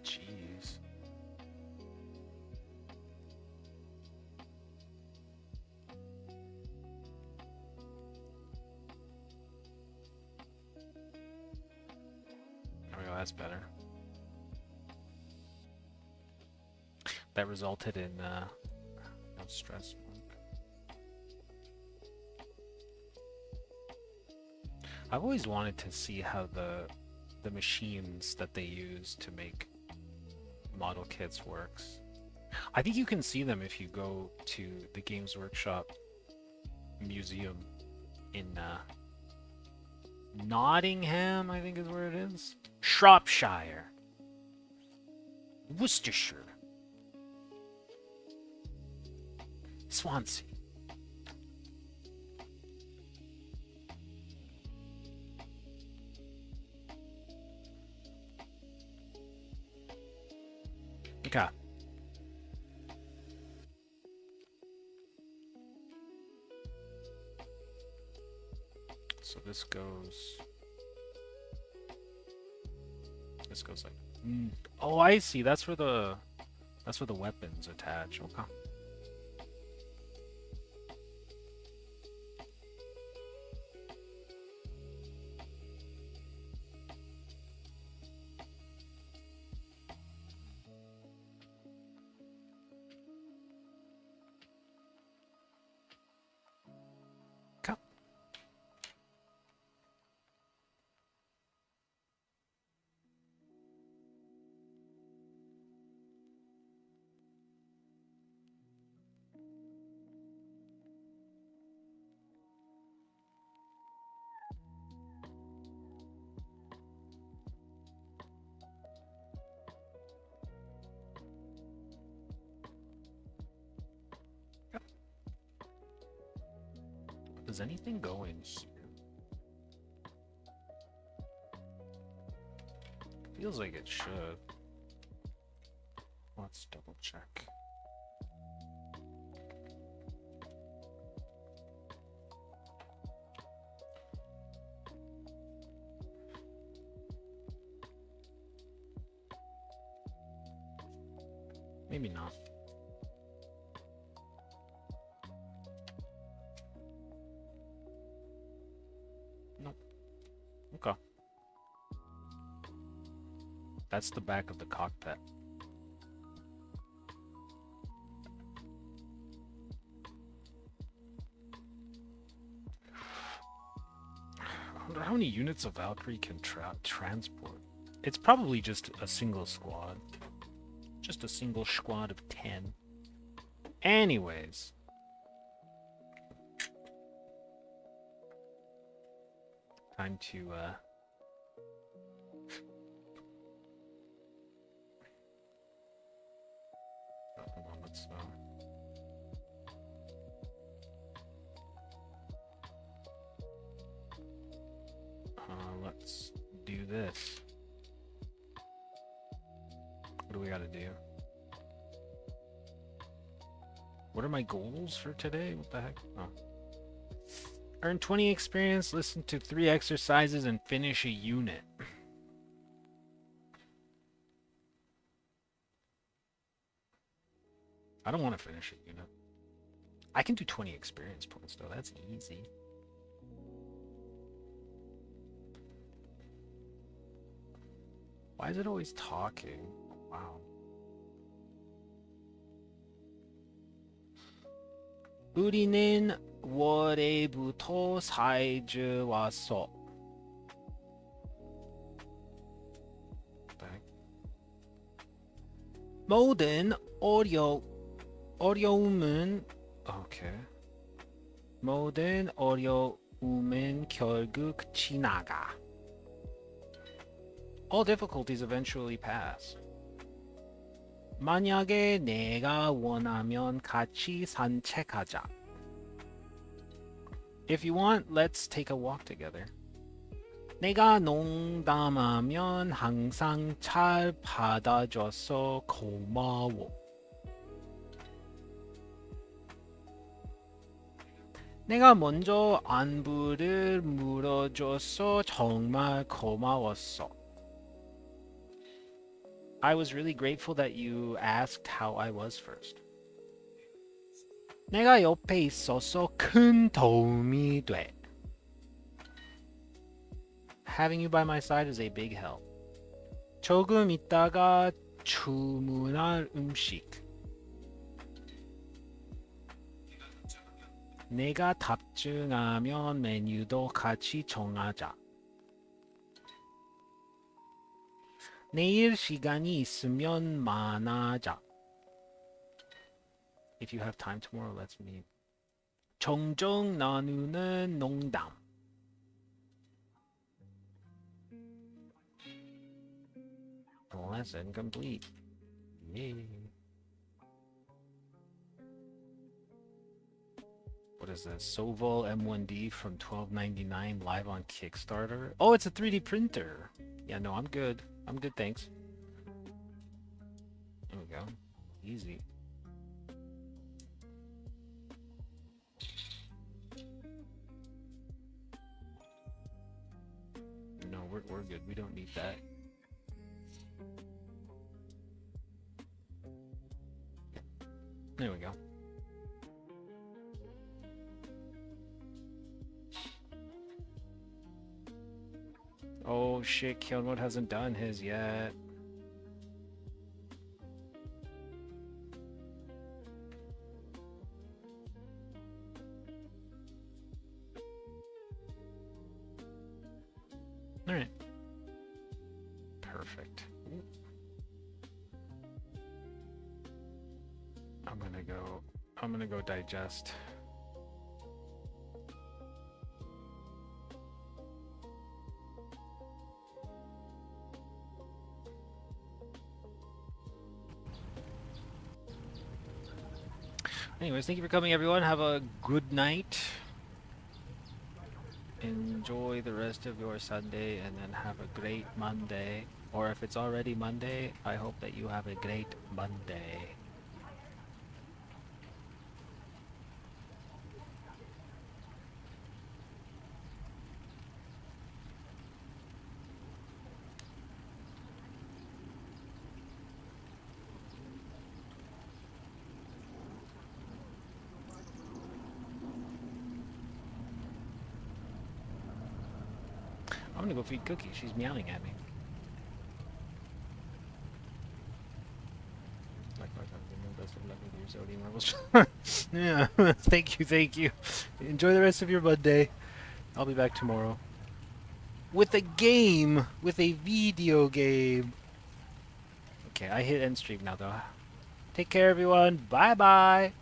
Jeez. There we go, that's better. That resulted in no stress. I've always wanted to see how the machines that they use to make model kits works. I think you can see them if you go to the Games Workshop museum in Nottingham, I think is where it is. Shropshire. Worcestershire. Swansea. Okay. So this goes like oh, I see. That's where the weapons attach. Okay. Does anything go in here? Feels like it should. Let's double check. Maybe not. Nope. Okay. That's the back of the cockpit. I wonder how many units of Valkyrie can transport. It's probably just a single squad. Just a single squad of 10. Anyways. Time to, hold on, let's do this. What do we gotta do? What are my goals for today? What the heck? Oh. Earn 20 experience, listen to 3 exercises, and finish a unit. I don't want to finish a unit. I can do 20 experience points, though. That's easy. Why is it always talking? Wow. 우리는 월요일부터 4주 왔어. 모든 어려움은 오케이. 모든 어려움은 결국 지나가. All difficulties eventually pass. 만약에 내가 원하면 같이 산책하자. If you want, let's take a walk together. 내가 농담하면 항상 잘 받아줘서 고마워. 내가 먼저 안부를 물어줘서 정말 고마웠어. I was really grateful that you asked how I was first. 내가 옆에 있어서 큰 도움이 돼. Having you by my side is a big help. 조금 있다가 주문할 음식. 내가 답증하면 메뉴도 같이 정하자. 내일 시간이 있으면 만나자. If you have time tomorrow, let's meet. 종종 나누는 농담. Lesson complete. Yay. What is this? Sovol M1D from $12.99 live on Kickstarter. Oh, it's a 3D printer. Yeah, no, I'm good. I'm good, thanks. There we go. Easy. No, we're good. We don't need that. There we go. Oh shit, Kyonwood hasn't done his yet. Alright. Perfect. I'm gonna go digest. Anyways, thank you for coming, everyone. Have a good night. Enjoy the rest of your Sunday, and then have a great Monday. Or if it's already Monday, I hope that you have a great Monday. I'm gonna go feed Cookie. She's meowing at me. Best of luck with your Zodi marbles. Yeah, thank you. Enjoy the rest of your Monday. I'll be back tomorrow. With a game! With a video game! Okay, I hit end stream now though. Take care, everyone. Bye bye!